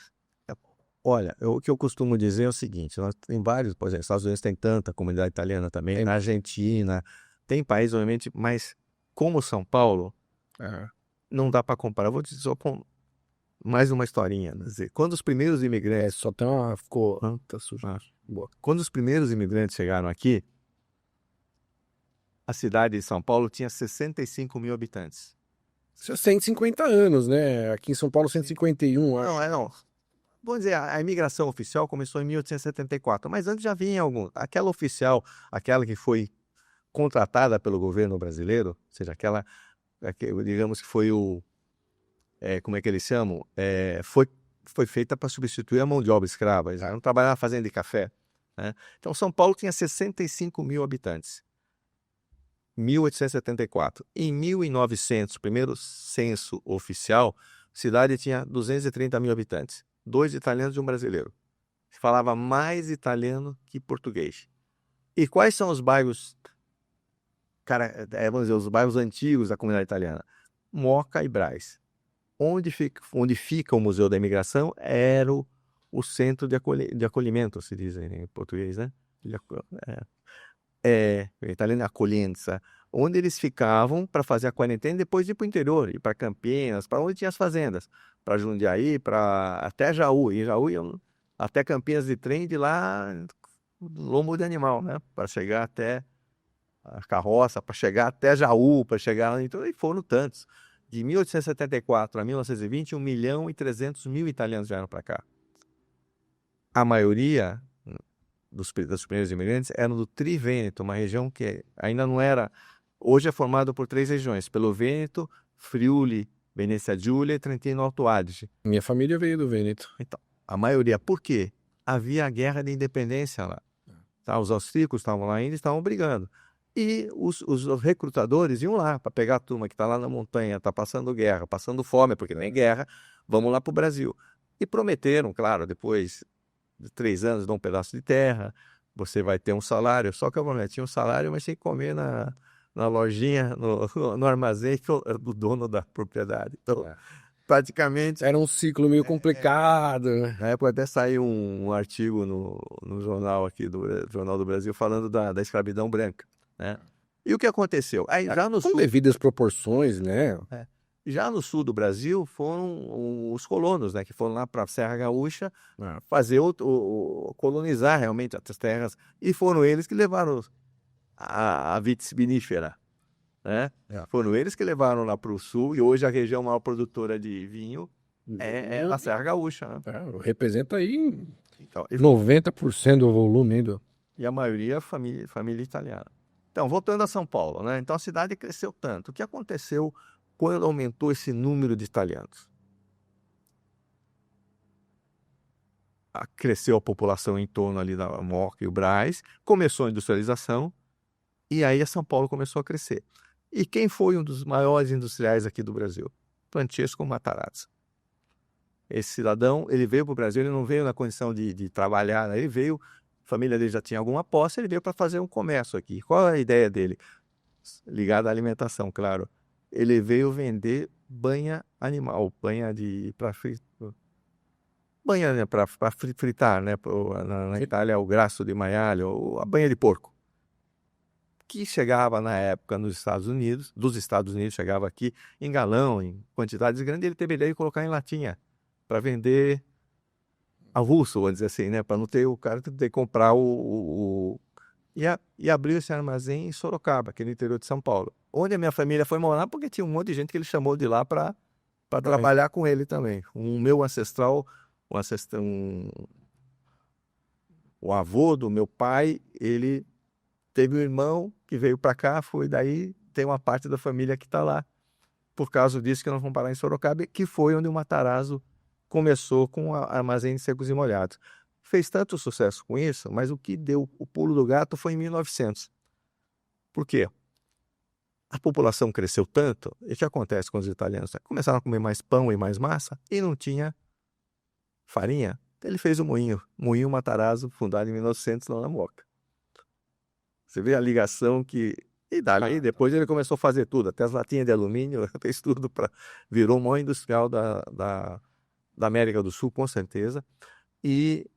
Olha, o que eu costumo dizer é o seguinte, nós tem vários, por exemplo, nos Estados Unidos tem tanta comunidade italiana também, na Argentina, tem países, obviamente, mas como São Paulo, não dá para comparar. Eu vou dizer só com mais uma historinha. Dizer, quando os primeiros imigrantes... só tem uma... ficou... tá sujo. Boa. Quando os primeiros imigrantes chegaram aqui, a cidade de São Paulo tinha 65 mil habitantes. Isso é 150 anos, né? Aqui em São Paulo, 151, acho. Não. Vamos dizer, a imigração oficial começou em 1874, mas antes já vinha algum. Aquela oficial, aquela que foi contratada pelo governo brasileiro, ou seja, digamos que foi como é que eles chamam? Foi feita para substituir a mão de obra escrava. Eles não trabalhavam na fazenda de café, né? Então, São Paulo tinha 65 mil habitantes. 1874. Em 1900, primeiro censo oficial, a cidade tinha 230 mil habitantes. 2 italianos e um brasileiro. Se falava mais italiano que português. E quais são os bairros, vamos dizer, os bairros antigos da comunidade italiana? Moca e Brás. Onde fica o Museu da Imigração era o centro de acolhimento, se diz em português, né? Em italiano é accoglienza, onde eles ficavam para fazer a quarentena e depois ir para o interior, ir para Campinas, para onde tinha as fazendas, para Jundiaí, até Jaú. E Jaú iam até Campinas de trem, de lá, lombo de animal, né? Para chegar até a carroça, para chegar até Jaú, para chegar... Então, e foram tantos. De 1874 a 1920, 1.300.000 italianos vieram para cá. A maioria dos primeiros imigrantes eram do Trivêneto, uma região que ainda não era... Hoje é formada por 3 regiões, pelo Vêneto, Friuli, Venezia Giulia e Trentino Alto Adige. Minha família veio do Vêneto. Então, a maioria. Por quê? Havia a guerra de independência lá. Tá? Os austríacos estavam lá ainda e estavam brigando. E os recrutadores iam lá para pegar a turma que está lá na montanha, está passando guerra, passando fome, porque não é guerra, vamos lá para o Brasil. E prometeram, claro, depois de 3 anos, dão um pedaço de terra, você vai ter um salário, só que eu prometi um salário, mas tem que comer na lojinha, no armazém do dono da propriedade. Então, praticamente... Era um ciclo meio complicado. Na época até saiu um artigo no jornal aqui, do Jornal do Brasil, falando da escravidão branca, né? E o que aconteceu? Aí, já no Com sul, devidas proporções, né? já no sul do Brasil foram os colonos, né, que foram lá para a Serra Gaúcha fazer colonizar realmente as terras, e foram eles que levaram a vitis vinífera, né? Foram eles que levaram lá para o sul, e hoje a região maior produtora de vinho é a Serra Gaúcha, né? Representa aí Então, 90% do volume e a maioria família italiana. Então, voltando a São Paulo, né? Então a cidade cresceu tanto. O que aconteceu quando aumentou esse número de italianos? Cresceu a população em torno ali da Moca e o Brás, começou a industrialização, e aí a São Paulo começou a crescer. E quem foi um dos maiores industriais aqui do Brasil? Francesco Matarazzo. Esse cidadão, ele veio para o Brasil, ele não veio na condição de trabalhar, né? Ele veio, a família dele já tinha alguma posse, ele veio para fazer um comércio aqui. Qual é a ideia dele? Ligada à alimentação, claro. Ele veio vender banha animal, banha para fritar, né? Na Itália, o grasso de maialho, ou a banha de porco, que chegava na época dos Estados Unidos, chegava aqui em galão, em quantidades grandes, ele teve a ideia de colocar em latinha para vender avulso, vamos dizer assim, né? Para não ter o cara ter que comprar e abriu esse armazém em Sorocaba, aqui no interior de São Paulo, onde a minha família foi morar, porque tinha um monte de gente que ele chamou de lá para trabalhar com ele também. O avô do meu pai, ele teve um irmão que veio para cá, foi daí, tem uma parte da família que está lá, por causa disso que nós vamos parar em Sorocaba, que foi onde o Matarazzo começou com o armazém de secos e molhados. Fez tanto sucesso com isso, mas o que deu o pulo do gato foi em 1900. Por quê? A população cresceu tanto, e o que acontece com os italianos? Começaram a comer mais pão e mais massa, e não tinha farinha. Ele fez o Moinho Matarazzo, fundado em 1900 lá na Moca. Você vê a ligação que... E daí depois ele começou a fazer tudo, até as latinhas de alumínio, fez tudo, virou o maior industrial da América do Sul, com certeza. E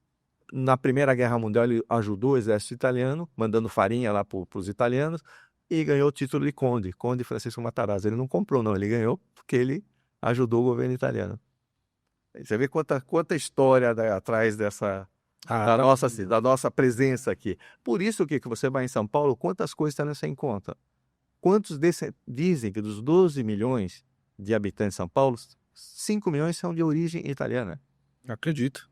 na Primeira Guerra Mundial ele ajudou o exército italiano, mandando farinha lá para os italianos, e ganhou o título de Conde Francisco Matarazzo. Ele não comprou, não, ele ganhou porque ele ajudou o governo italiano. Você vê quanta história atrás da nossa presença aqui. Por isso que você vai em São Paulo, quantas coisas estão nessa em conta? Quantos dizem que dos 12 milhões de habitantes de São Paulo, 5 milhões são de origem italiana? Acredito.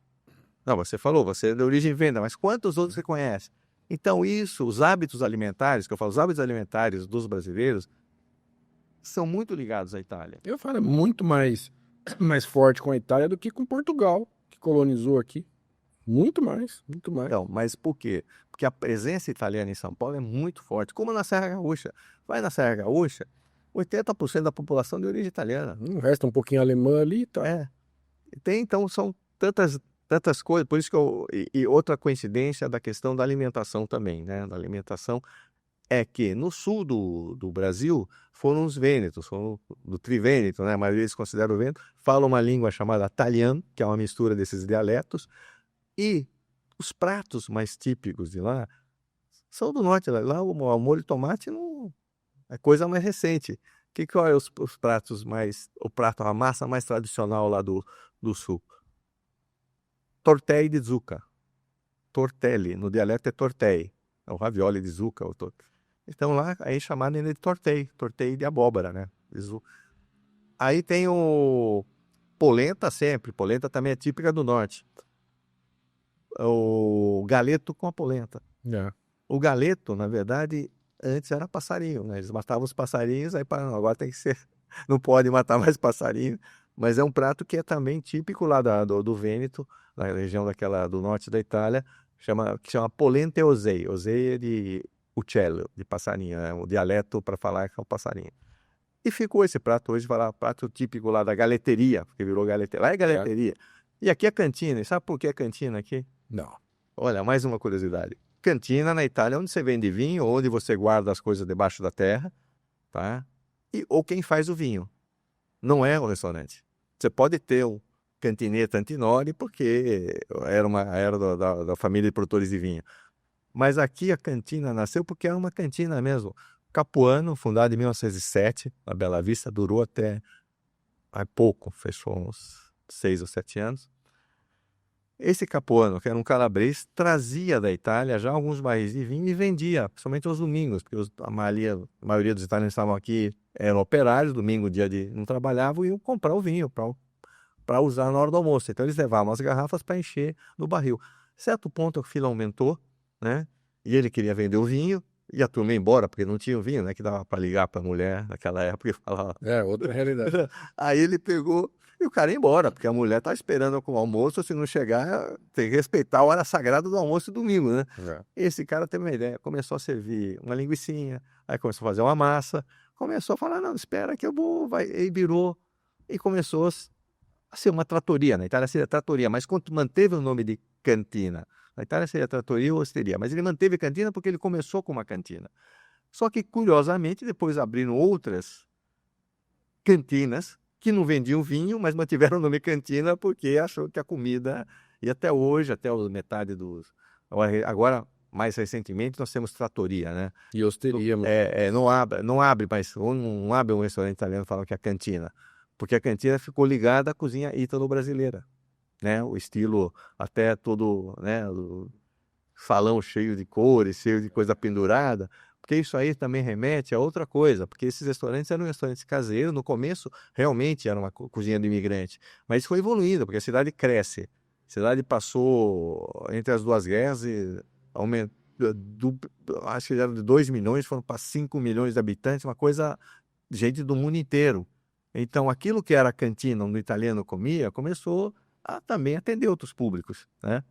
Não, você falou, você é de origem venda, mas quantos outros você conhece? Então os hábitos alimentares, que eu falo, os hábitos alimentares dos brasileiros são muito ligados à Itália. Eu falo, é muito mais forte com a Itália do que com Portugal, que colonizou aqui. Muito mais, muito mais. Então, mas por quê? Porque a presença italiana em São Paulo é muito forte, como na Serra Gaúcha. Vai na Serra Gaúcha, 80% da população de origem italiana. Resta um pouquinho alemã ali e tal. Então, são tantas coisas, por isso que e outra coincidência da questão da alimentação também, né? Da alimentação é que no sul do Brasil foram os vênetos, foram do trivêneto, né? A maioria deles considera o vêneto, falam uma língua chamada italiano, que é uma mistura desses dialetos, e os pratos mais típicos de lá são do norte. Lá o molho de tomate não é coisa mais recente. Qual é os pratos mais, a massa mais tradicional lá do sul? Tortelli de zucca. Tortelli, no dialeto é tortei. É o ravioli de zucca. Então lá, aí chamaram ele de tortei de abóbora, né? Aí tem o polenta sempre. Polenta também é típica do norte. O galeto com a polenta. O galeto, na verdade, antes era passarinho, né? Eles matavam os passarinhos, aí agora tem que ser, não pode matar mais passarinho, mas é um prato que é também típico lá do Vêneto, na região do norte da Itália, que chama polenta e osei. Osei é de uccello, de passarinho, é o dialeto para falar que é o passarinho. E ficou esse prato hoje, falar prato típico lá da galeteria, porque virou galeteria. Lá é galeteria. E aqui é cantina. E sabe por que é cantina aqui? Não. Olha, mais uma curiosidade. Cantina na Itália é onde você vende vinho, onde você guarda as coisas debaixo da terra, tá? Ou quem faz o vinho. Não é o restaurante. Você pode ter um cantineta Antinori, porque era da família de produtores de vinho. Mas aqui a cantina nasceu porque era uma cantina mesmo. Capuano, fundado em 1907, na Bela Vista, durou até pouco, fechou uns 6 ou 7 anos. Esse Capuano, que era um calabrês, trazia da Itália já alguns barris de vinho e vendia, principalmente aos domingos, porque a maioria dos italianos estavam aqui, eram operários, domingo, dia de não trabalhavam, e iam comprar o vinho para usar na hora do almoço. Então eles levavam as garrafas para encher no barril. Certo ponto a fila aumentou, né? E ele queria vender o vinho, e a turma ia embora, porque não tinha o vinho, né? Que dava para ligar para a mulher naquela época e falar. Outra realidade. Aí ele pegou. E o cara ia embora, porque a mulher tá esperando com o almoço, se não chegar, tem que respeitar a hora sagrada do almoço domingo, né? Esse cara teve uma ideia, começou a servir uma linguicinha, aí começou a fazer uma massa, começou a falar, não, espera que eu vou, vai, e virou, e começou a ser uma tratoria. Na Itália seria tratoria, mas quando manteve o nome de cantina, na Itália seria tratoria ou osteria, mas ele manteve cantina porque ele começou com uma cantina. Só que, curiosamente, depois abriram outras cantinas, que não vendiam vinho, mas mantiveram o nome cantina porque achou que a comida, e até hoje, até metade dos... Agora, mais recentemente, nós temos tratoria, né? E osteria. Não abre, mas não abre um restaurante italiano falando que é cantina, porque a cantina ficou ligada à cozinha ítalo-brasileira, né? O estilo até todo, né? O salão cheio de cores, cheio de coisa pendurada, porque isso aí também remete a outra coisa, porque esses restaurantes eram restaurantes caseiros, no começo realmente era uma cozinha de imigrante, mas isso foi evoluindo, porque a cidade cresce, a cidade passou entre as duas guerras e aumentou, acho que era de 2 milhões, foram para 5 milhões de habitantes, uma coisa, gente do mundo inteiro. Então aquilo que era a cantina onde o italiano comia, começou a também atender outros públicos, né?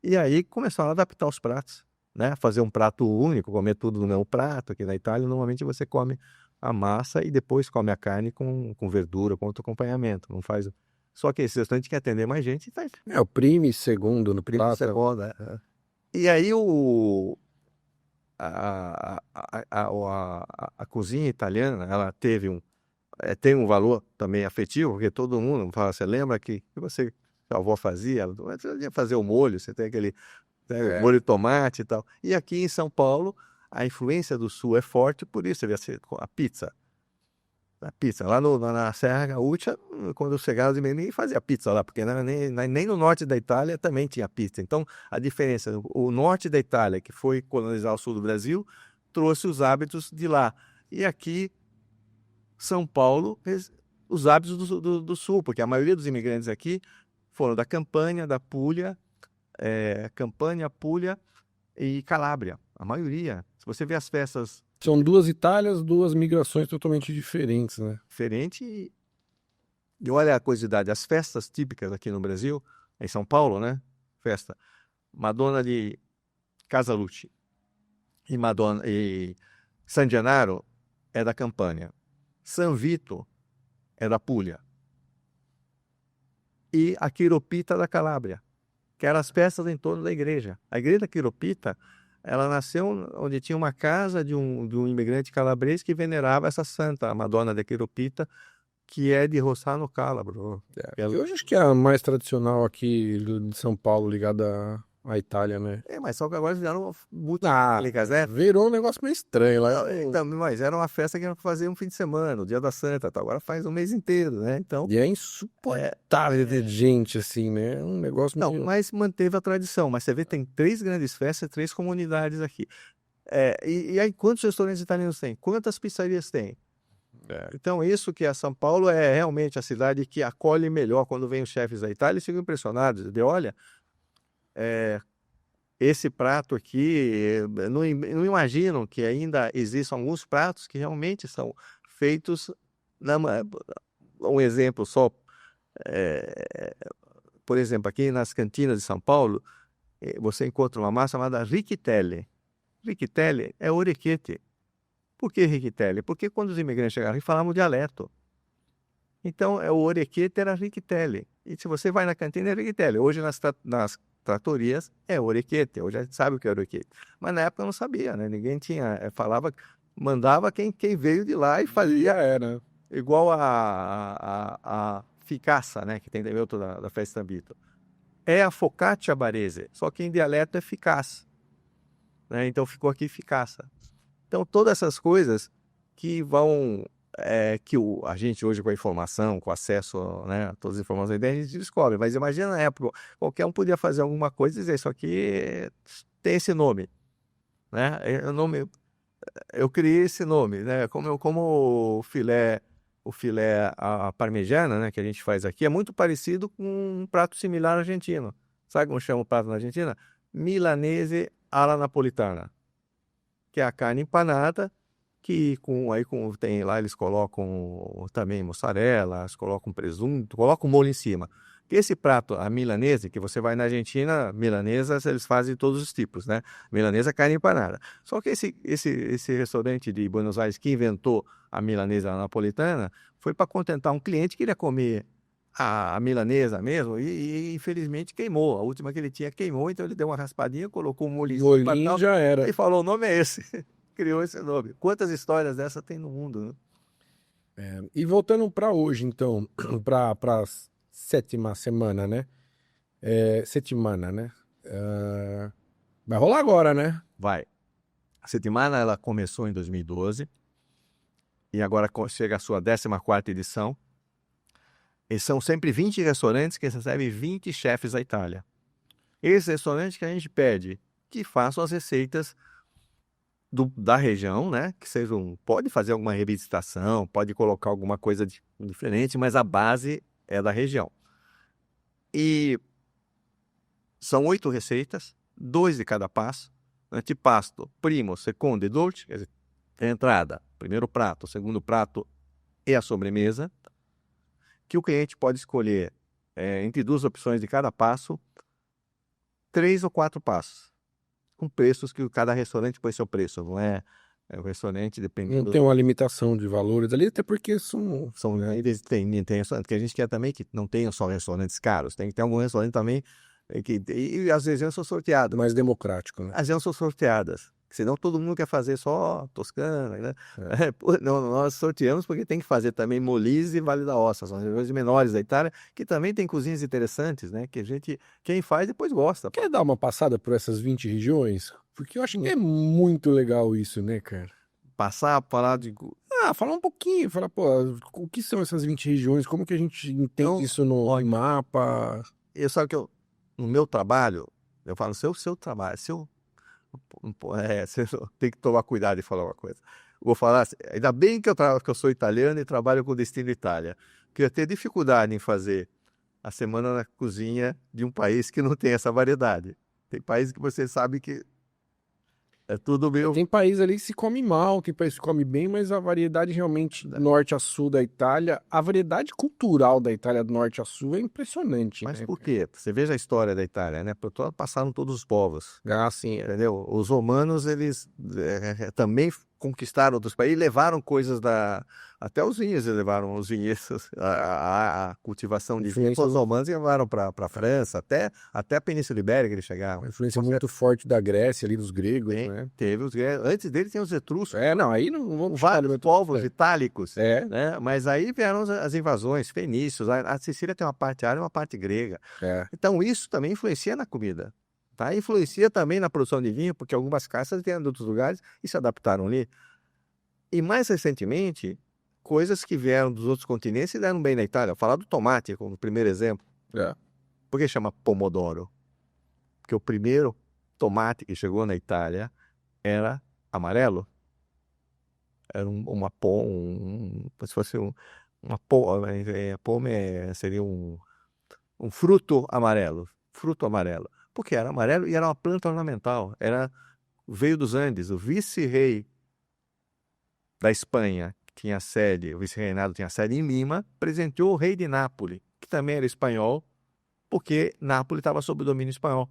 E aí começaram a adaptar os pratos, né? Fazer um prato único, comer tudo no mesmo prato. Aqui na Itália, normalmente você come a massa e depois come a carne com verdura, com outro acompanhamento. Não faz... Só que esse restaurante quer atender mais gente e tá... O prime segundo no Primo prato. segundo, E aí a cozinha italiana, ela tem um valor também afetivo, porque todo mundo fala, você lembra que você... a avó fazia, você ia fazer o molho, você tem aquele molho de tomate e tal. E aqui em São Paulo, a influência do Sul é forte, por isso você vê a pizza. A pizza. Lá na Serra Gaúcha, quando chegaram, ninguém fazia pizza lá, porque nem no norte da Itália também tinha pizza. Então, a diferença, o norte da Itália, que foi colonizar o sul do Brasil, trouxe os hábitos de lá. E aqui, São Paulo, os hábitos do sul, porque a maioria dos imigrantes aqui foram da Campania, da Puglia, Campania, Puglia e Calábria. A maioria. Se você vê as festas São duas Itálias, duas migrações totalmente diferentes, né? diferentes, e olha a curiosidade, as festas típicas aqui no Brasil, em São Paulo, né? Festa Madonna de Casallucci e Madonna e San Gennaro é da Campania. San Vito é da Puglia. E a Chiropita da Calábria, que eram as festas em torno da igreja. A igreja da Chiropita, ela nasceu onde tinha uma casa de um imigrante calabrês que venerava essa santa, a Madonna de Chiropita, que é de Rossano Calabro. Eu acho que é a mais tradicional aqui de São Paulo, ligada à Itália, né? Mas só que agora fizeram muito Ah, né? virou um negócio meio estranho lá. Mas era uma festa que era pra fazer um fim de semana, o dia da Santa, tá? Agora faz um mês inteiro, né? Então, E é insuportável ter gente assim, né? É um negócio não, meio... mas manteve a tradição. Mas você vê, tem 3 grandes festas, 3 comunidades aqui. E aí, quantos restaurantes italianos tem? Quantas pizzarias tem? Então, isso que é São Paulo é realmente a cidade que acolhe melhor quando vem os chefes da Itália, eles ficam impressionados. Olha, esse prato aqui, não imaginam que ainda existam alguns pratos que realmente são feitos, um exemplo só, por exemplo, aqui nas cantinas de São Paulo, você encontra uma massa chamada Riccitelli. Riccitelli é orecchiette. Por que Riccitelli? Porque quando os imigrantes chegaram aqui, falavam dialeto. Então, o orecchiette era Riccitelli. E se você vai na cantina, é Riccitelli. Hoje, nas tratorias, é orecchiette. Hoje a gente sabe o que é orecchiette. Mas na época eu não sabia, né? Ninguém tinha... mandava quem veio de lá e fazia... era. Igual a ficaça, né? Que tem também outro da festa Bito. É a focaccia barese, só que em dialeto é eficaz. Né? Então ficou aqui ficaça. Então todas essas coisas que vão... que a gente hoje com a informação, com acesso, né, a todas as informações, a gente descobre. Mas imagina na época, qualquer um podia fazer alguma coisa e dizer, isso aqui tem esse nome. Né? Eu criei esse nome, né? Como o filé a parmegiana, né, que a gente faz aqui, é muito parecido com um prato similar argentino. Sabe como chama o prato na Argentina? Milanese alla napolitana, que é a carne empanada, que tem lá, eles colocam também mussarela, eles colocam presunto, colocam molho em cima. Esse prato, a milanese, que você vai na Argentina, milanesas, eles fazem todos os tipos, né? Milanesa, carne empanada. Só que esse restaurante de Buenos Aires que inventou a milanesa napolitana foi para contentar um cliente que queria comer a milanesa mesmo e infelizmente queimou. A última que ele tinha queimou, então ele deu uma raspadinha, colocou um molho em cima Olhinho já era. e falou, o nome é esse. Criou esse nome. Quantas histórias dessa tem no mundo, né? E voltando para hoje, então, para sétima semana, né? Setimana, né? Vai rolar agora, né? Vai. A Settimana, ela começou em 2012 e agora chega a sua 14ª edição. E são sempre 20 restaurantes que recebem 20 chefes da Itália. Esses restaurantes que a gente pede que façam as receitas da região, né? Que pode fazer alguma revisitação, pode colocar alguma coisa diferente, mas a base é da região. E são 8 receitas, 2 de cada passo. Antipasto, primo, secondo e dolce, quer dizer, entrada, primeiro prato, segundo prato e a sobremesa, que o cliente pode escolher entre 2 opções de cada passo, 3 ou 4 passos, com preços que cada restaurante põe seu preço, não é? O restaurante dependendo... Não tem uma limitação de valores ali, até porque Eles têm restaurante, que a gente quer também que não tenham só restaurantes caros, tem que ter algum restaurante também e às vezes são sorteados. mais democrático, né? As vezes são sorteadas, senão todo mundo quer fazer só Toscana, né? Não, nós sorteamos porque tem que fazer também Molise e Vale d'Aosta, são regiões menores da Itália, que também tem cozinhas interessantes, né? Que quem faz depois gosta. Quer dar uma passada por essas 20 regiões? Porque eu acho que é muito legal isso, né, cara? Passar, falar de... Falar um pouquinho, falar, pô, o que são essas 20 regiões? Como que a gente entende Então, isso no mapa? Sabe que no meu trabalho, eu falo, seu trabalho, você tem que tomar cuidado de falar uma coisa. Vou falar, ainda bem que eu sou italiano e trabalho com Destino Itália, porque eu tenho dificuldade em fazer a semana na cozinha de um país que não tem essa variedade. Tem países que você sabe que É tudo meio... Tem país ali que se come mal, tem país que se come bem, mas a variedade realmente do norte a sul da Itália, a variedade cultural da Itália do norte a sul é impressionante, Mas né? por quê? Você veja a história da Itália, né? Passaram todos os povos, Ah, sim, entendeu? Os romanos, eles também conquistaram outros países e levaram coisas da... Até os vinhos, eles levaram os vinhedos, a cultivação de vinhos. influência, Os romanos levaram para a França, até a Península Ibérica eles chegaram. uma influência muito forte da Grécia ali, dos gregos, Tem, né? teve os gregos. Antes deles tem os etruscos, Não, aí não vamos vários povos É. itálicos, É, né? Mas aí vieram as invasões, fenícios. A Sicília tem uma parte árabe e uma parte grega. é. Então isso também influencia na comida, tá? Influencia também na produção de vinho, porque algumas castas vieram de outros lugares e se adaptaram ali. E mais recentemente, coisas que vieram dos outros continentes e deram bem na Itália. Vou falar do tomate como primeiro exemplo. É. Por que chama pomodoro? Porque o primeiro tomate que chegou na Itália era amarelo. Era como se fosse uma pome, seria um fruto amarelo. Fruto amarelo. Porque era amarelo e era uma planta ornamental. Veio dos Andes. O vice-rei da Espanha, que tinha sede, o vice-reinado tinha sede em Lima, presenteou o rei de Nápoles, que também era espanhol, porque Nápoles estava sob o domínio espanhol.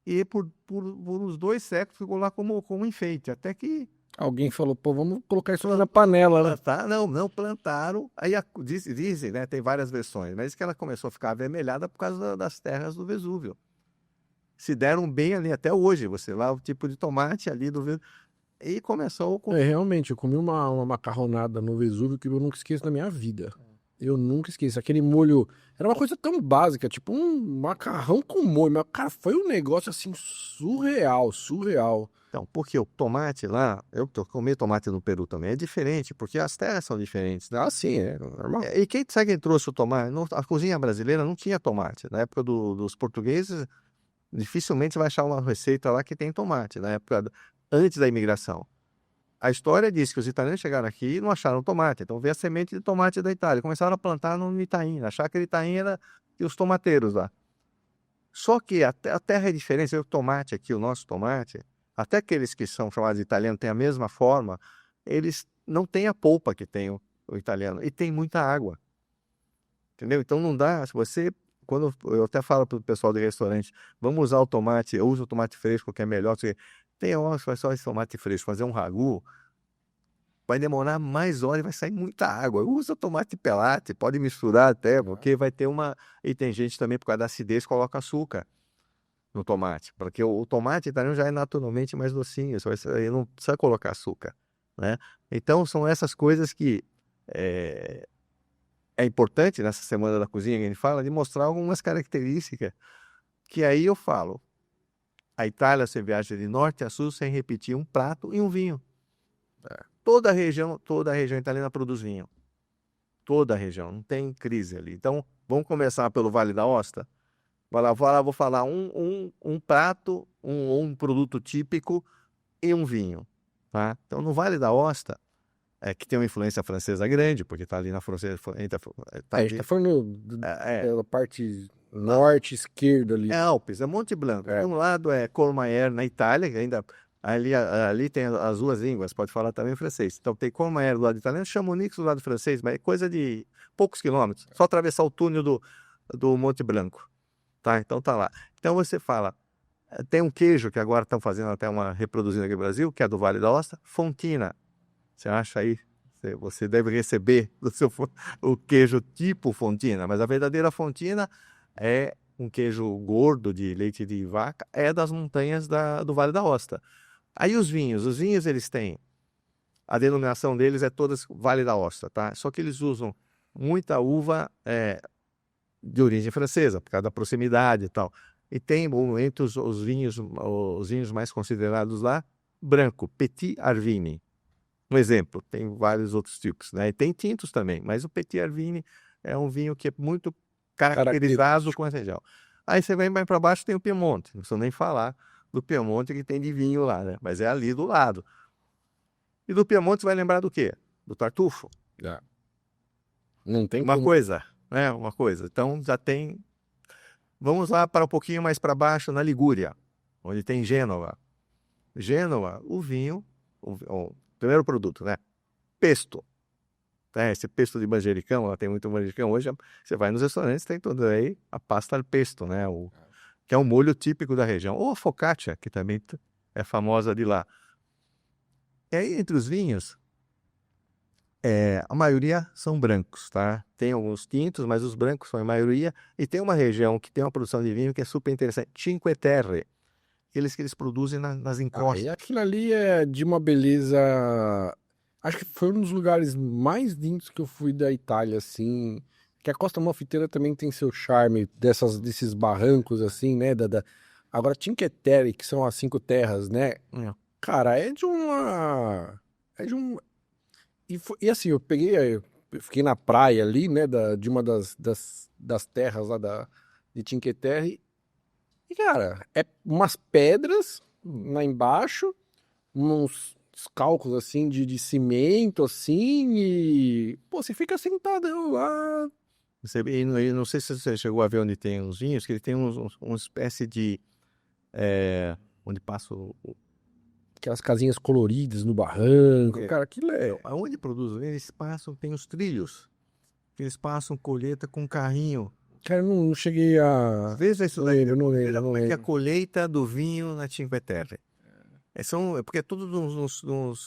E por uns 2 séculos ficou lá como enfeite, até que Alguém falou, pô, vamos colocar isso lá na panela, né? não plantaram. Aí dizem, né, tem várias versões, mas diz que ela começou a ficar avermelhada por causa das terras do Vesúvio. Se deram bem ali até hoje, você lá, o tipo de tomate ali do Vesúvio. E começou com... Realmente, eu comi uma macarronada no Vesúvio que eu nunca esqueço na minha vida. Eu nunca esqueço. Aquele molho era uma coisa tão básica, tipo um macarrão com molho. Mas, cara, foi um negócio assim surreal, surreal. Então, porque o tomate lá, eu comi tomate no Peru também, é diferente, porque as terras são diferentes, né? Ah, sim, é normal. E sabe quem trouxe o tomate? A cozinha brasileira não tinha tomate. Na época dos portugueses, dificilmente você vai achar uma receita lá que tem tomate, na época antes da imigração. A história diz que os italianos chegaram aqui e não acharam tomate, então veio a semente de tomate da Itália. Começaram a plantar no Itaim, achar que Itaim era os tomateiros lá. Só que a terra é diferente, o tomate aqui, o nosso tomate, até aqueles que são chamados de italiano têm a mesma forma, eles não têm a polpa que tem o italiano, e tem muita água. Entendeu? Então não dá, se você, quando eu até falo para o pessoal do restaurante, vamos usar o tomate, eu uso o tomate fresco que é melhor, tem hora que faz só esse tomate fresco, fazer um ragu, vai demorar mais horas e vai sair muita água. Usa tomate pelate, pode misturar até, porque vai ter uma... E tem gente também, por causa da acidez, coloca açúcar no tomate, porque o tomate italiano já é naturalmente mais docinho, aí não precisa colocar açúcar, né? Então são essas coisas que é importante nessa semana da cozinha que a gente fala, de mostrar algumas características que aí eu falo. A Itália, você viaja de norte a sul sem repetir um prato e um vinho. Toda a região italiana produz vinho. Toda a região, não tem crise ali. Então, vamos começar pelo Vale d'Aosta. Vou falar um prato, um produto típico e um vinho. Tá? Então, no Vale d'Aosta, que tem uma influência francesa grande, porque está ali na fronteira. A gente tá falando pela parte norte, esquerda ali. É Alpes, é Monte Blanco. É. De um lado é Courmayeur, na Itália, que ainda ali tem as duas línguas, pode falar também francês. Então tem Courmayeur do lado italiano, Chamonix do lado francês, mas é coisa de poucos quilômetros. Só atravessar o túnel do Monte Blanco. Tá? Então tá lá. Então você fala, tem um queijo que agora estão fazendo até uma reproduzindo aqui no Brasil, que é do Vale d'Aosta, Fontina. Você acha aí? Você deve receber o queijo tipo Fontina, mas a verdadeira Fontina é um queijo gordo de leite de vaca, é das montanhas do Vale d'Aosta. Aí os vinhos eles têm, a denominação deles é todas Vale d'Aosta, tá? Só que eles usam muita uva de origem francesa, por causa da proximidade e tal. E tem, entre os vinhos mais considerados lá, branco, Petit Arvini. Um exemplo, tem vários outros tipos, né? E tem tintos também, mas o Petit Arvini é um vinho que é muito caracterizado com essa região. Aí você vem mais para baixo, tem o Piemonte. Não preciso nem falar do Piemonte que tem de vinho lá, né? Mas é ali do lado. E do Piemonte você vai lembrar do quê? Do Tartufo. Não tem Uma como. coisa, né? Uma coisa. Então já tem... Vamos lá para um pouquinho mais para baixo, na Ligúria, onde tem Gênova. Gênova, o vinho, o primeiro produto, né? Pesto. Esse pesto de manjericão, lá tem muito manjericão. Hoje você vai nos restaurantes, tem tudo aí a pasta al pesto, né? Que é um molho típico da região. Ou a focaccia, que também é famosa de lá. E aí, entre os vinhos, a maioria são brancos, tá? Tem alguns tintos, mas os brancos são a maioria. E tem uma região que tem uma produção de vinho que é super interessante, Cinque Terre. Aqueles que eles produzem nas encostas. E aquilo ali é de uma beleza. Acho que foi um dos lugares mais lindos que eu fui da Itália, assim. Que a Costa Amalfitana também tem seu charme desses barrancos, assim, né? Agora, Cinque Terre, que são as cinco terras, né? É. Cara, é de uma. É de um. E assim, eu fiquei na praia ali, né? De uma das terras lá de Cinque Terre. E, cara, é umas pedras lá embaixo, uns cálculos assim de cimento, assim, e. Pô, você fica sentadão lá. E não sei se você chegou a ver onde tem os vinhos, que ele tem uma espécie de. Onde passa Aquelas casinhas coloridas no barranco. É. Cara, aquilo é. Aonde produz o vinho, eles passam, tem os trilhos. Eles passam colheita com carrinho. Cara, eu não cheguei a. Veja isso Não daí. lembro, não lembro, Veja não como é que é a lembro. colheita do vinho na Cinque Terre. Porque é tudo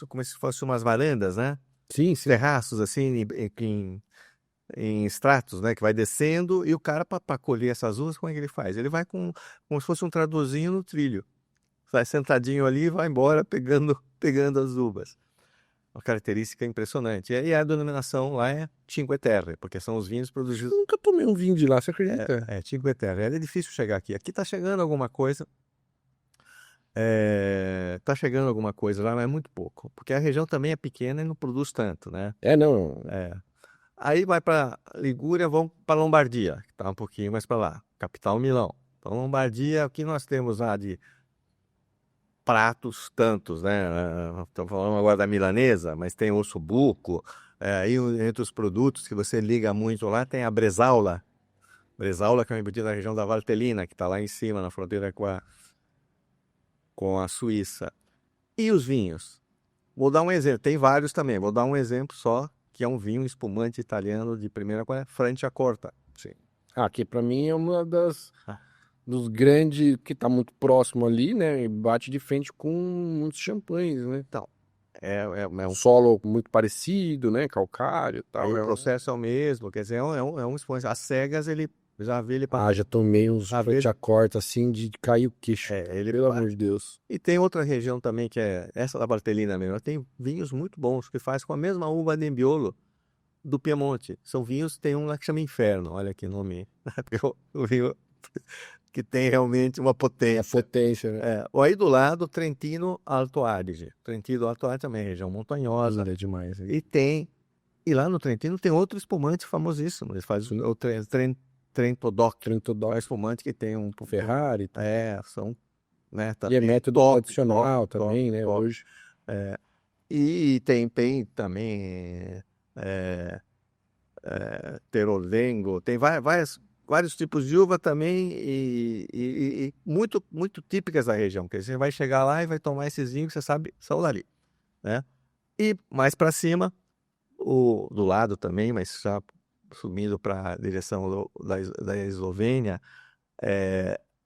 como se fossem umas varandas, né? Sim, sim. Terraços, assim, em estratos, né? Que vai descendo. E o cara, para colher essas uvas, como é que ele faz? Ele vai como se fosse um tradorzinho no trilho. Vai sentadinho ali e vai embora pegando as uvas. Uma característica impressionante. E a denominação lá é Cinque Terre, porque são os vinhos produzidos. Nunca tomei um vinho de lá, você acredita? Cinque Terre. É difícil chegar aqui. Aqui está chegando alguma coisa. Tá chegando alguma coisa lá, mas é muito pouco. Porque a região também é pequena e não produz tanto, né? É, não. É. Aí vai para Ligúria, vamos para Lombardia, que está um pouquinho mais para lá. Capital Milão. Então, Lombardia, o que nós temos lá de pratos tantos, né? Estou falando agora da milanesa, mas tem ossobuco. Aí entre os produtos que você liga muito lá tem a bresaola. Bresaola, que é um embutido da região da Valtellina, que está lá em cima, na fronteira com a Suíça. E os vinhos? Vou dar um exemplo, tem vários também. Vou dar um exemplo só, que é um vinho espumante italiano de primeira qualidade, Franciacorta. Sim. Aqui pra mim é uma Ah. dos grandes, que tá muito próximo ali, né? E bate de frente com muitos champanhes, né? Então, é um Solo muito parecido, né? Calcário e tal. o processo é o mesmo, quer dizer, é um espumante. Às cegas, ele já vê ele para. Já tomei uns frente a corta assim de cair o queixo. Pelo amor de Deus. E tem outra região também, que é essa da Valtellina mesmo. Tem vinhos muito bons, que faz com a mesma uva Nebbiolo do Piemonte. São vinhos, tem um lá que chama Inferno, olha que nome. O vinho que tem realmente uma É potência. potência, né? Aí do lado, Trentino Alto Adige. Trentino Alto Adige também é região montanhosa. É demais. Hein? E lá no Trentino tem outro espumante famosíssimo. Eles fazem o Trento Doc. Trento É um Doc, espumante que tem um Ferrari. são, né, E é também método tradicional também, né? top. Hoje. E tem também Terolengo, tem vários tipos de uva também e muito, muito típicas da região, porque você vai chegar lá e vai tomar esses vinhos que você sabe são dali, né? E mais para cima, do lado também, mas já subindo para a direção da Eslovênia,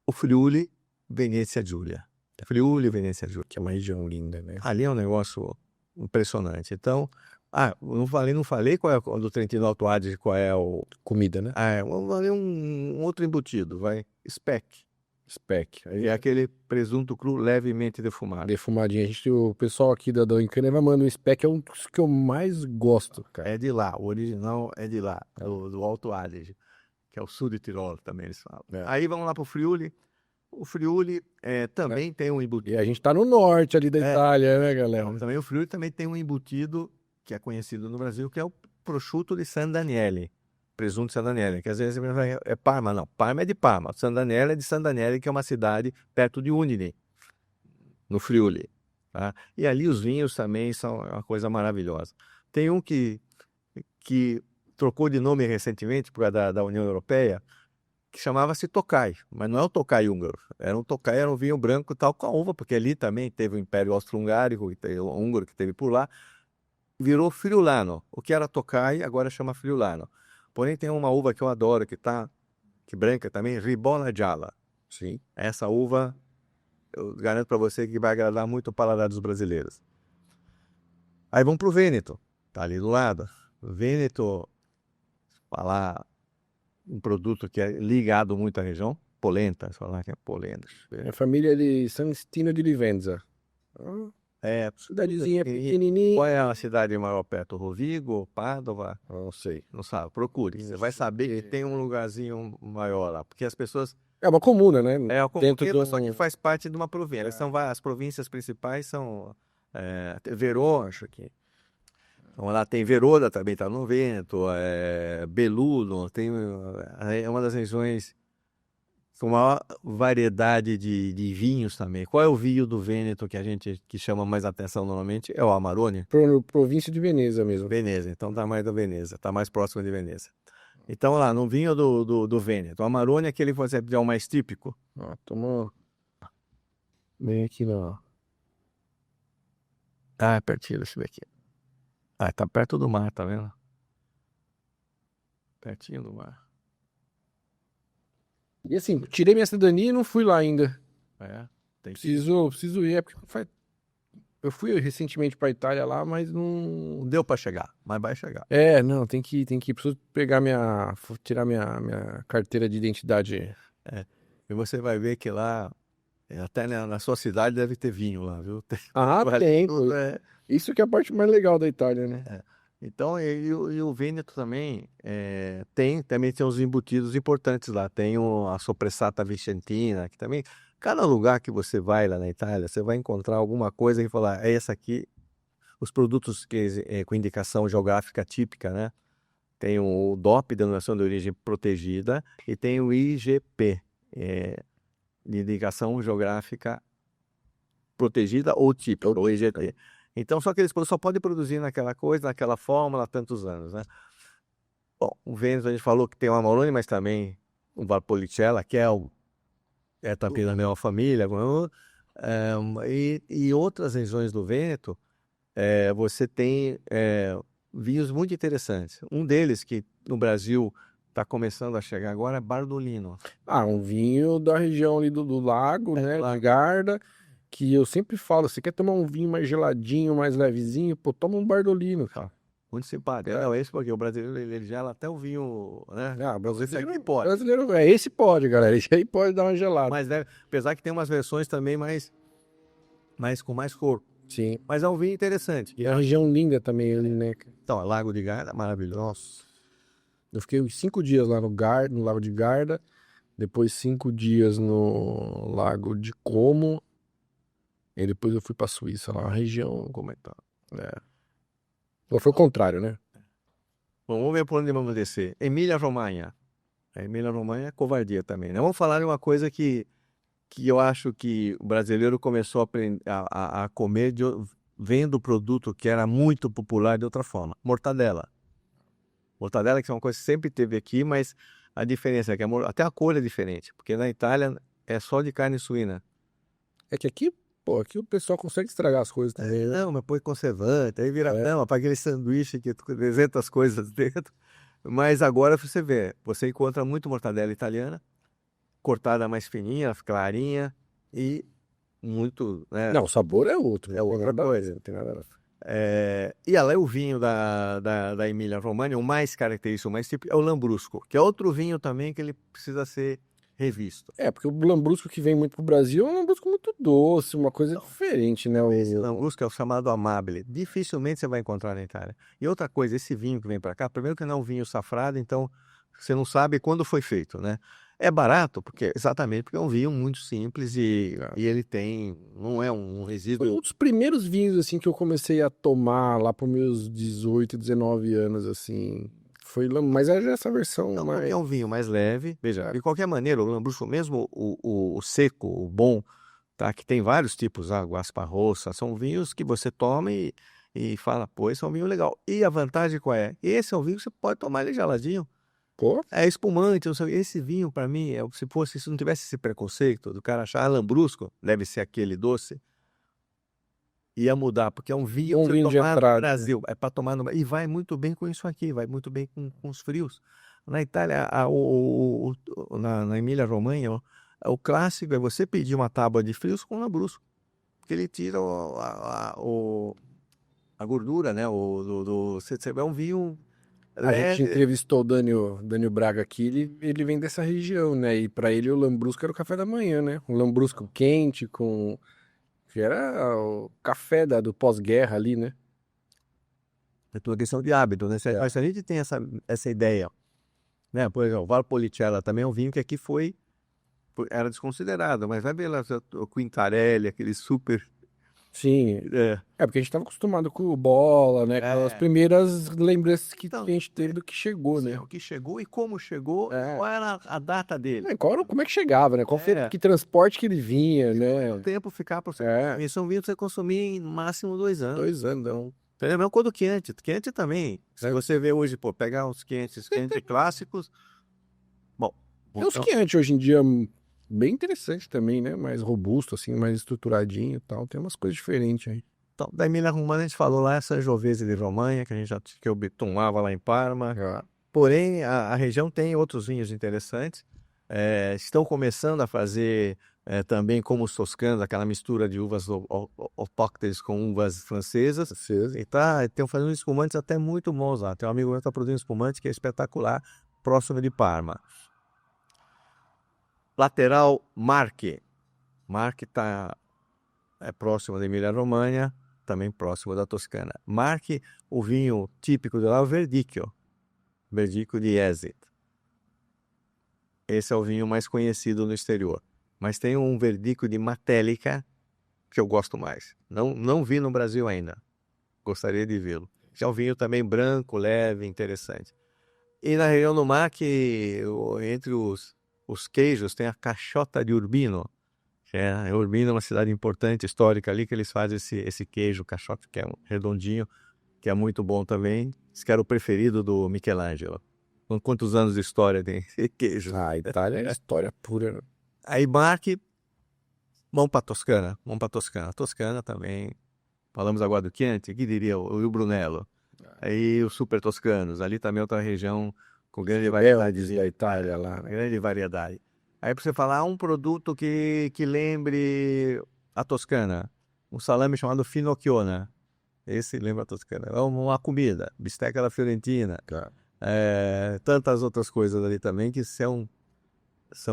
o Friuli Venezia Giulia. Friuli Venezia Giulia. Que é uma região linda, né? Ali é um negócio impressionante. Então, não falei qual é o do Trentino Alto Adige, qual é o... Comida, né? Vamos fazer um outro embutido, vai. Speck. Speck. É aquele presunto cru levemente defumado. Defumadinho. O pessoal aqui da Uncânia vai mandar um Speck, é um dos que eu mais gosto, cara. É de lá, o original é de lá, é do Alto Adige, que é o sul de Tirol também, eles falam. Aí vamos lá pro Friuli. O Friuli também tem um embutido. E a gente tá no norte ali da Itália, né, galera? Também o Friuli também tem um embutido que é conhecido no Brasil, que é o prosciutto di San Daniele. Presunto de San Daniele, que às vezes você vai, é Parma, não. Parma é de Parma. San Daniele é de San Daniele, que é uma cidade perto de Udine, no Friuli. Tá? E ali os vinhos também são uma coisa maravilhosa. Tem um que trocou de nome recentemente por causa da União Europeia, que chamava-se Tokaj, mas não é o Tokaj húngaro. Era um Tokaj, era um vinho branco tal com a uva, porque ali também teve o Império Austro-Húngaro, o húngaro que teve por lá, virou Friulano. O que era Tokaj, agora chama Friulano. Porém, tem uma uva que eu adoro, que branca também, Ribolla Gialla. Sim. Essa uva, eu garanto para você que vai agradar muito o paladar dos brasileiros. Aí vamos pro Vêneto, tá ali do lado. O Vêneto, falar um produto que é ligado muito à região, polenta, falar que é polenta. É a família de San Stino de Livenza. É, Cidadezinha e pequenininha. qual é a cidade maior perto? Rovigo, Pádua? Não sei. Não sabe, procure. Você vai saber que tem um lugarzinho maior lá, porque as pessoas É uma comuna, né? é a Dentro comuna, do... só que faz parte de uma província. As províncias principais são Verona, acho que. Então, lá tem Verona, também está no Vêneto, Belluno, é uma das regiões com maior variedade de vinhos também. Qual é o vinho do Vêneto que chama mais atenção normalmente? É o Amarone, Província de Veneza mesmo. Veneza. Então tá mais da Veneza, tá mais próximo de Veneza. Então lá, no vinho do Vêneto, o Amarone é aquele que você é o mais típico. Ó, toma... Bem aqui, não. Ah, é pertinho, deixa eu ver aqui. Ah, tá perto do mar, tá vendo? Pertinho do mar. E assim, tirei minha cidadania e não fui lá ainda. É, tem que Preciso ir, é porque eu fui recentemente pra Itália lá, mas não... Não deu pra chegar, mas vai chegar. Não, tem que ir. Preciso pegar tirar minha carteira de identidade. E você vai ver que lá, até na sua cidade deve ter vinho lá, viu? Ah, tem. Isso que é a parte mais legal da Itália, né? Então, e o Vêneto também também tem uns embutidos importantes lá. Tem a Sopressata Vicentina, que também, cada lugar que você vai lá na Itália, você vai encontrar alguma coisa que falar, é essa aqui, os produtos com indicação geográfica típica, né? Tem o DOP, Denominação de Origem Protegida, e tem o IGP, de indicação geográfica protegida ou típica, ou IGP. Então, só que eles só podem produzir naquela coisa, naquela fórmula há tantos anos, né? Bom, o Vêneto a gente falou que tem o Amarone, mas também o Valpolicella, que é também da mesma família. E outras regiões do Vêneto, você tem vinhos muito interessantes. Um deles, que no Brasil está começando a chegar agora, é Bardolino. Um vinho da região ali do lago, né? De Garda. Que eu sempre falo, você quer tomar um vinho mais geladinho, mais levezinho, pô, toma um Bardolino, cara. Muito simpático. Não, esse porque o brasileiro, ele gela até o vinho, né? Brasileiro, esse aqui pode. Esse pode, galera. Esse aí pode dar uma gelada. Mas apesar que tem umas versões também com mais cor. Sim. Mas é um vinho interessante. E é uma região linda também ali, né? Então, Lago de Garda, maravilhoso. Nossa. Eu fiquei uns 5 dias lá no Lago de Garda, depois 5 dias no Lago de Como. E depois eu fui pra Suíça, lá, a região, como é que tá? Ou foi o contrário, né? Bom, vamos ver por onde vamos descer. Emília-Romanha. Emília-Romanha é covardia também, né? Vamos falar de uma coisa que eu acho que o brasileiro começou a comer vendo o produto que era muito popular de outra forma. Mortadela. Mortadela, que é uma coisa que sempre teve aqui, mas a diferença é que até a cor é diferente, porque na Itália é só de carne suína. É que aqui o pessoal consegue estragar as coisas também, né? Não, mas põe conservante, aí vira para aquele sanduíche que tem 300 coisas dentro. Mas agora você encontra muito mortadela italiana, cortada mais fininha, clarinha e muito, né? Não, o sabor é outro. É outra coisa. Não tem nada a ver. E ela é o vinho da Emília-Romanha, o mais característico, o mais típico, é o Lambrusco, que é outro vinho também que ele precisa ser revisto. Porque o Lambrusco que vem muito pro Brasil é um Lambrusco muito doce, uma coisa diferente, né? Esse Lambrusco é o chamado Amabile. Dificilmente você vai encontrar na Itália. E outra coisa, esse vinho que vem para cá, primeiro que não é um vinho safrado, então você não sabe quando foi feito, né? É barato, exatamente porque é um vinho muito simples e ele não é um resíduo. Foi um dos primeiros vinhos, assim, que eu comecei a tomar lá por meus 18, 19 anos, assim. Mas é essa versão. Não, é um vinho mais leve. Veja, de qualquer maneira, o Lambrusco, mesmo o seco, o bom, tá? Que tem vários tipos, Guaspa Rossa, são vinhos que você toma e fala, pô, esse é um vinho legal. E a vantagem qual é? Esse é um vinho que você pode tomar ele geladinho. Pô, É espumante, não sei o quê. Esse vinho, para mim, se não tivesse esse preconceito do cara achar lambrusco, deve ser aquele doce, ia mudar, porque é um vinho um para você vinho de tomar no entrada. Brasil. É para tomar no. E vai muito bem com isso aqui, vai muito bem com os frios. Na Itália, na Emília-Romanha, o clássico é você pedir uma tábua de frios com lambrusco, porque ele tira a gordura, né? Você vê um vinho A gente leve. entrevistou o Dânio Braga aqui, ele vem dessa região, né? E pra ele o lambrusco era o café da manhã, né? Um lambrusco quente com... que era o café do pós-guerra ali, né? É tudo questão de hábito, né? É. Mas se a gente tem essa ideia, né? Por exemplo, o Valpolicella também é um vinho que aqui era desconsiderado, mas vai ver lá o Quintarelli, aquele super. Sim. É, É porque a gente tava acostumado com o bola, né? Com as é, primeiras lembranças que então, a gente teve do que chegou, né? o que chegou e como chegou e É. qual era a data dele. Como é que chegava, né? É, Que transporte que ele vinha, o né? tempo ficar para você É, consumir. São vinhos para você consumir em no máximo 2 anos. 2 anos, não. Entendeu? Mesmo quando quente. Quente também. Se você vê hoje, pô, pegar uns quentes clássicos. Bom, Tem uns então, Chianti hoje em dia bem interessante também, né? Mais robusto, assim, mais estruturadinho e tal. Tem umas coisas diferentes aí. então, da Emília Romana a gente falou lá essa Sangiovese de Romanha, que eu tomava lá em Parma. Ah, Porém, a região tem outros vinhos interessantes. Estão começando a fazer também como os toscanos, aquela mistura de uvas autóctones com uvas francesas. acesa. E estão fazendo espumantes até muito bons lá. Tem um amigo meu que está produzindo espumante que é espetacular, próximo de Parma. Lateral Marche. Marche é próximo da Emília-Romanha, também próximo da Toscana. Marche, o vinho típico de lá é o Verdicchio. Verdicchio de Esit. Esse é o vinho mais conhecido no exterior. Mas tem um Verdicchio de Matelica que eu gosto mais. Não vi no Brasil ainda. Gostaria de vê-lo. É um vinho também branco, leve, interessante. E na região do Marche, entre os queijos, tem a Cachota de Urbino. Urbino é uma cidade importante, histórica ali, que eles fazem esse queijo cachota, que é um redondinho, que é muito bom também. Esse que era o preferido do Michelangelo. Quantos anos de história tem esse queijo? Ah, Itália é história pura, né? Aí Marque, vamos para Toscana. Vamos para Toscana. Toscana também. Falamos agora do Chianti, que diria o Brunello. Aí os super toscanos. Ali também é outra região com grande variedade. Dizia a Itália lá, né? Grande variedade. Aí para você falar um produto que lembre a Toscana. Um salame chamado Finocchiona. Esse lembra a Toscana. É uma comida. Bisteca da Fiorentina. Cara. Tantas outras coisas ali também que são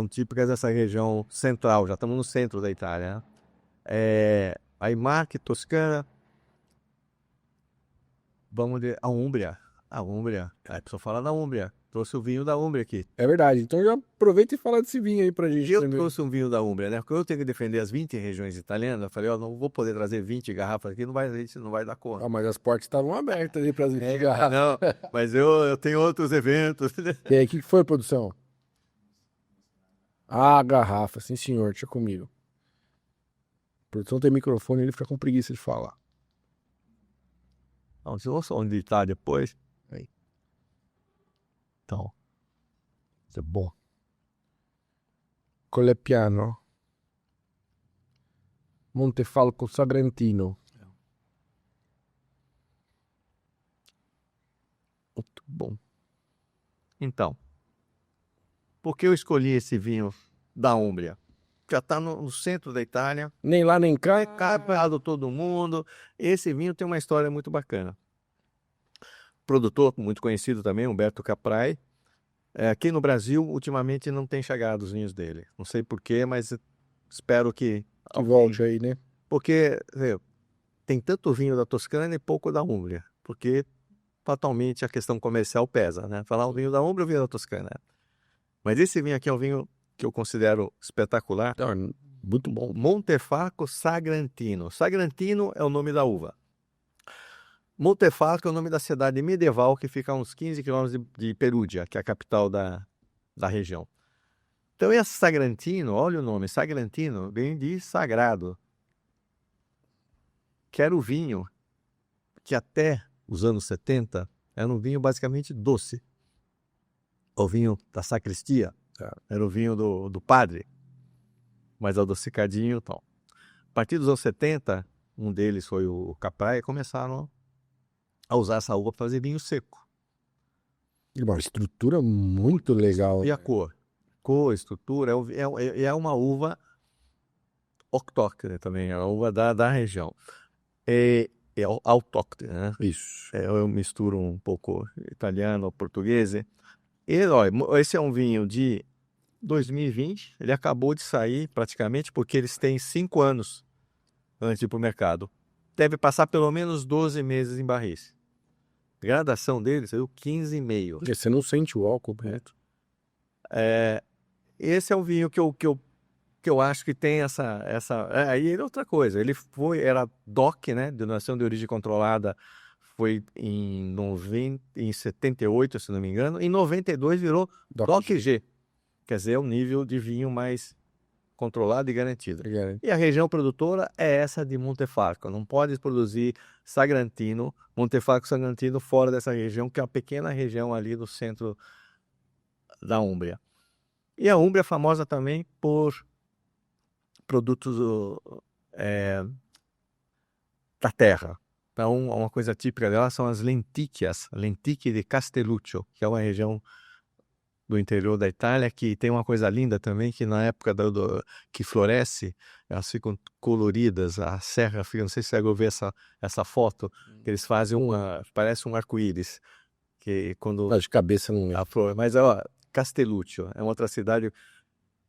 típicas dessa região central. Já estamos no centro da Itália, né? Aí Marche, Toscana. Vamos de a Úmbria. A Úmbria. Aí a pessoa fala da Úmbria. Trouxe o vinho da Úmbria aqui. É verdade. Então já aproveita e fala desse vinho aí pra gente. Eu também. trouxe um vinho da Úmbria, né? Porque eu tenho que defender as 20 regiões italianas. Eu falei, ó, não vou poder trazer 20 garrafas aqui, a gente não vai dar conta. Ah, mas as portas estavam abertas ali para as garrafas. Não, mas eu tenho outros eventos. E aí, o que foi, produção? Ah, garrafa, sim senhor, deixa comigo. A produção tem microfone, ele fica com preguiça de falar. Não, se eu sou onde está depois. Aí. Então, Isso é bom. Colepiano. Montefalco Sagrantino. muito bom. Então, por que eu escolhi esse vinho da Úmbria? Já está no centro da Itália, Nem lá nem cá. capado todo mundo. Esse vinho tem uma história muito bacana. Produtor muito conhecido também, Umberto Caprai. Aqui no Brasil, ultimamente, não tem chegado os vinhos dele. Não sei porquê, mas espero que Volte aí, né? Porque tem tanto vinho da Toscana e pouco da Úmbria. Porque fatalmente a questão comercial pesa, né? Falar o vinho da Úmbria ou o vinho da Toscana. Mas esse vinho aqui é um vinho que eu considero espetacular. Muito bom. Montefalco Sagrantino. Sagrantino é o nome da uva. Montefalco é o nome da cidade medieval que fica a uns 15 quilômetros de Perugia, que é a capital da região. Então esse Sagrantino, olha o nome, Sagrantino, vem de sagrado. Que era o vinho que até os anos 70 era um vinho basicamente doce. o vinho da sacristia, era o vinho do padre, mais adocicadinho e tal. A partir dos anos 70, um deles foi o Capraia, e começaram a usar essa uva para fazer vinho seco. E uma estrutura muito legal. E a cor? Cor, estrutura, é uma uva autóctone também, é uma uva da região. É autóctone, né? Isso. Eu misturo um pouco italiano, português. E, ó, esse é um vinho de 2020, ele acabou de sair praticamente porque eles têm 5 anos antes de ir para o mercado. Deve passar pelo menos 12 meses em barris. A gradação dele saiu 15,5. Porque você não sente o álcool, Beto. Esse é um vinho que eu acho que tem essa aí é outra coisa. Ele era DOC, né, denominação de origem controlada, foi em 78, se não me engano. Em 92 virou DOC G. Quer dizer, é um nível de vinho mais controlado e garantido. E a região produtora é essa de Montefalco. Não pode produzir Sagrantino, Montefalco Sagrantino fora dessa região, que é uma pequena região ali do centro da Úmbria. E a Úmbria é famosa também por produtos da terra. Então, uma coisa típica dela são as lenticchias, lenticchie de Castelluccio, que é uma região do interior da Itália, que tem uma coisa linda também, que na época que floresce, elas ficam coloridas, a serra fica, não sei se você vai ver essa foto, que eles fazem parece um arco-íris, que quando... De cabeça não é. A flor, mas ó, Castelluccio é uma outra cidade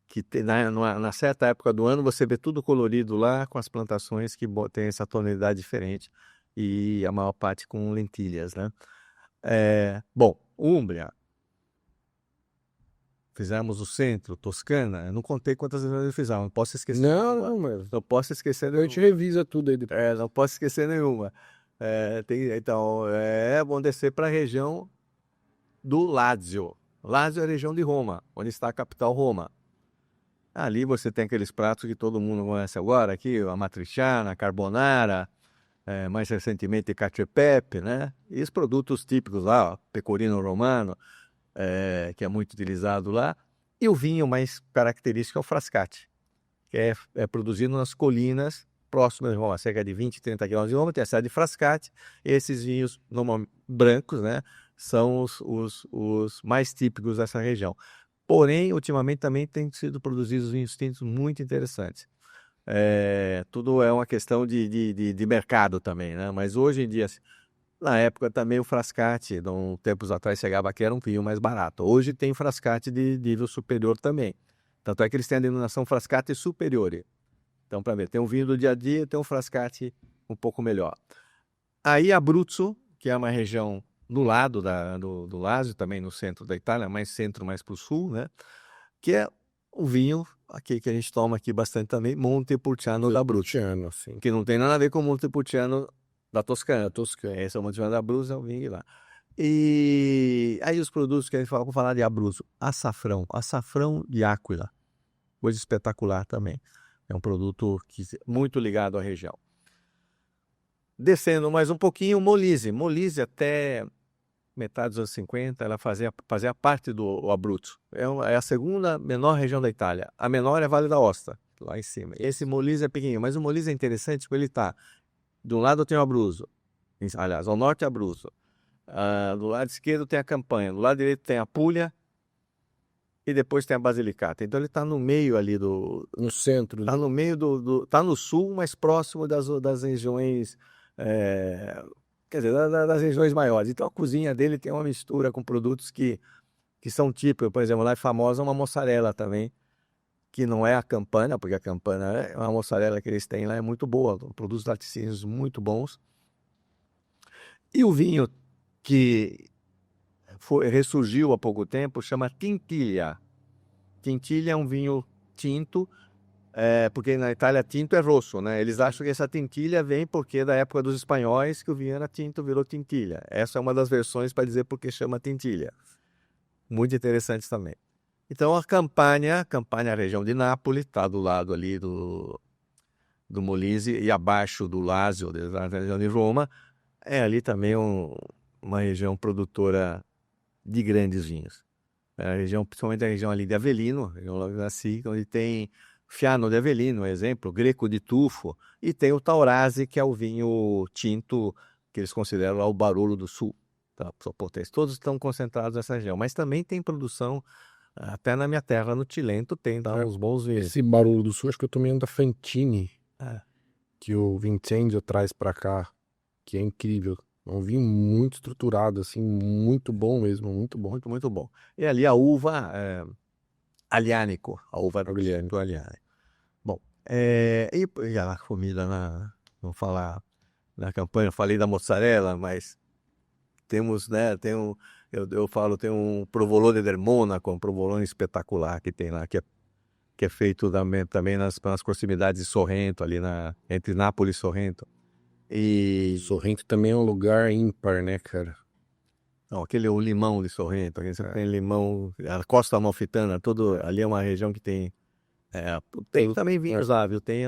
que na certa época do ano você vê tudo colorido lá, com as plantações que tem essa tonalidade diferente, e a maior parte com lentilhas, né? Bom, Úmbria. Fizemos o centro, Toscana. Eu não contei quantas vezes fizemos. Não posso esquecer. Não posso esquecer nenhuma. A gente revisa tudo aí depois. Não posso esquecer nenhuma. Então, vamos descer para a região do Lácio. Lácio é a região de Roma, onde está a capital Roma. Ali você tem aqueles pratos que todo mundo conhece agora, aqui, a matriciana, a carbonara, mais recentemente cacio e pepe, né? E os produtos típicos lá, ó, pecorino romano, que é muito utilizado lá, e o vinho mais característico é o frascati, que é produzido nas colinas próximas de Roma, cerca de 20, 30 quilômetros de Roma, tem a cidade de Frascati, e esses vinhos brancos, né, são os mais típicos dessa região. Porém, ultimamente também tem sido produzidos vinhos tintos muito interessantes. Tudo é uma questão de mercado também, né? Mas hoje em dia, na época também o Frascati, tempos atrás chegava aqui, era um vinho mais barato. Hoje tem Frascati de nível superior também. Tanto é que eles têm a denominação Frascati Superiore. Então, para ver, tem um vinho do dia a dia e tem um Frascati um pouco melhor. Aí Abruzzo, que é uma região do lado do Lácio, também no centro da Itália, mais centro, mais para o sul, né? Que é o vinho aqui que a gente toma aqui bastante também, Montepulciano d'Abruzzo. Sim. Que não tem nada a ver com o Montepulciano da Toscana. Esse é o Montepulciano d'Abruzzo, é o vinho lá. E aí os produtos que a gente fala, vou falar de Abruzzo. Açafrão de Áquila. Coisa espetacular também. É um produto muito ligado à região. Descendo mais um pouquinho, Molise. Molise até metade dos anos 50, ela fazia parte do Abruzzo. É a segunda menor região da Itália. A menor é Vale d'Aosta, lá em cima. Esse Molise é pequenininho, mas o Molise é interessante porque ele está... Do lado tem o Abruzzo. Aliás, ao norte é Abruzzo. Do lado esquerdo tem a Campanha. Do lado direito tem a Puglia. E depois tem a Basilicata. Então ele está no meio ali no centro. Está no meio está no sul, mas próximo das regiões... quer dizer, das regiões maiores. Então a cozinha dele tem uma mistura com produtos que são típicos. Por exemplo, lá é famosa uma mussarela também, que não é a Campana, porque a Campana é uma mussarela que eles têm lá, é muito boa, produtos laticínios muito bons. E o vinho que ressurgiu há pouco tempo chama Tintiglia. Tintiglia é um vinho tinto, porque na Itália tinto é rosso, né? Eles acham que essa Tintiglia vem porque da época dos espanhóis que o vinho era tinto, virou Tintiglia. Essa é uma das versões para dizer porque chama Tintiglia. Muito interessante também. Então a Campania, região de Nápoles, está do lado ali do Molise e abaixo do Lácio, da região de Roma, é ali também uma região produtora de grandes vinhos. Principalmente a região ali de Avelino, assim, onde tem Fiano de Avelino, exemplo, Greco de Tufo, e tem o Taurasi, que é o vinho tinto que eles consideram lá o Barolo do Sul, tá? Sua potência. Todos estão concentrados nessa região, mas também tem produção, até na minha terra, no Tilento, tem lá uns bons vinhos. Esse Barolo do Sul, acho que eu tomei um da Fantini, É. que o Vincenzo traz pra cá, que é incrível. É um vinho muito estruturado, assim, muito bom mesmo, muito bom. Muito, muito bom. E ali a uva Aglianico, a uva Agliani. do Agliani. Bom, e a comida, vamos falar na campanha, eu falei da mozzarella, mas temos, né, eu falo, tem um provolone del Monaco, um provolone espetacular que tem lá, que é feito também nas proximidades de Sorrento, ali entre Nápoles e Sorrento. E Sorrento também é um lugar ímpar, né, cara? não, o limão de Sorrento, aqui você tem limão, a Costa Amalfitana, ali é uma região que tem. Tem também vinhos lá, viu? Tem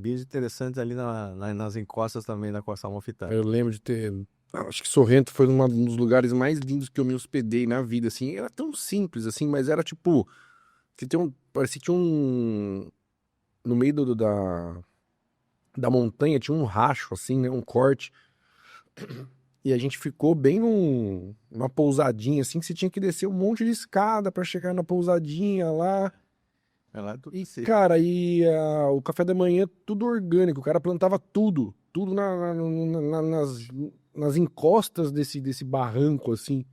vinhos interessantes ali nas encostas também da Costa Amalfitana. Eu lembro de ter. Acho que Sorrento foi um dos lugares mais lindos que eu me hospedei na vida, assim. Era tão simples, assim, mas era tipo. Parecia que tinha um. No meio da montanha tinha um racho, assim, né? Um corte. E a gente ficou bem numa pousadinha, assim, que você tinha que descer um monte de escada pra chegar na pousadinha lá. Lá é tudo E, assim. cara, o café da manhã, tudo orgânico. O cara plantava tudo. Tudo nas encostas desse barranco, assim.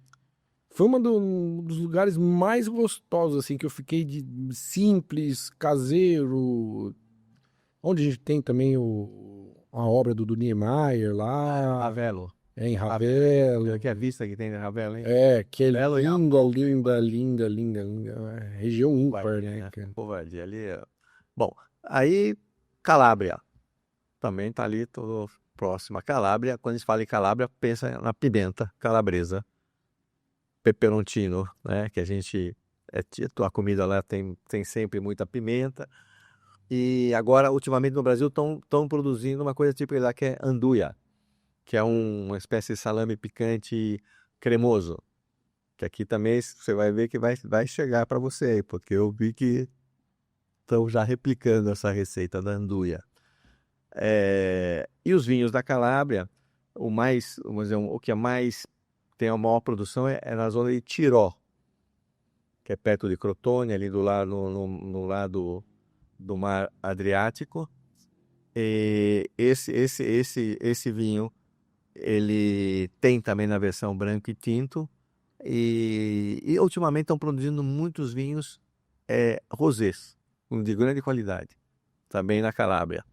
Foi um dos lugares mais gostosos, assim, que eu fiquei de simples, caseiro. Onde a gente tem também a obra do Niemeyer lá, Ravelo. em Ravelo. Que é a vista que tem de Ravelo, hein? Que é Belo e linda, linda, linda, linda, linda. É região ímpar, né, cara? Covardia ali. Bom, aí Calábria. Também tá ali, tudo próximo a Calábria. Quando a gente fala em Calábria, pensa na pimenta calabresa. Peperoncino, né? Que a gente. A comida lá tem sempre muita pimenta. E agora, ultimamente no Brasil, estão produzindo uma coisa típica lá que é anduia, que é uma espécie de salame picante cremoso. Que aqui também você vai ver que vai chegar para você aí, porque eu vi que estão já replicando essa receita da anduia. E os vinhos da Calábria, vamos dizer, o que é mais tem a maior produção é na zona de Tiró, que é perto de Crotone, ali do lado, no lado do Mar Adriático. E esse vinho, ele tem também na versão branco e tinto. E ultimamente estão produzindo muitos vinhos rosés, de grande qualidade, também na Calábria.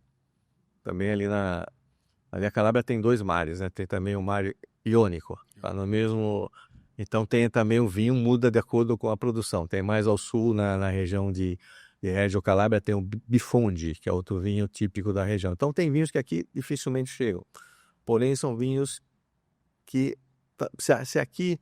Também ali a Calábria tem dois mares, né? Tem também o mar Iônico, tá no mesmo. Então tem também o vinho, muda de acordo com a produção. Tem mais ao sul, na região de Reggio Calabria, tem o Bifonde, que é outro vinho típico da região. Então tem vinhos que aqui dificilmente chegam. Porém, são vinhos que, se aqui,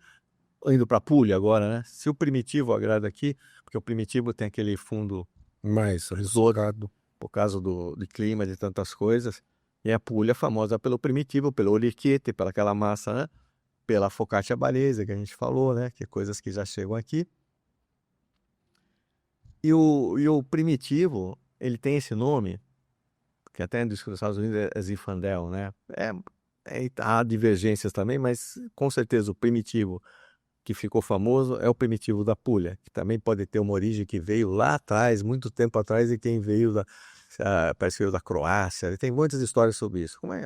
indo para Puglia agora, né? Se o Primitivo agrada aqui, porque o Primitivo tem aquele fundo Mais risoto, por causa de clima, de tantas coisas. E a Puglia é famosa pelo Primitivo, pelo orecchiette, pela aquela massa, né? Pela focaccia barese que a gente falou, né? Que é coisas que já chegam aqui. E o Primitivo, ele tem esse nome, que até nos Estados Unidos é Zinfandel, né? Há divergências também, mas com certeza o Primitivo que ficou famoso é o Primitivo da Puglia, que também pode ter uma origem que veio lá atrás, muito tempo atrás, e quem veio parece que veio da Croácia. Tem muitas histórias sobre isso. Como é?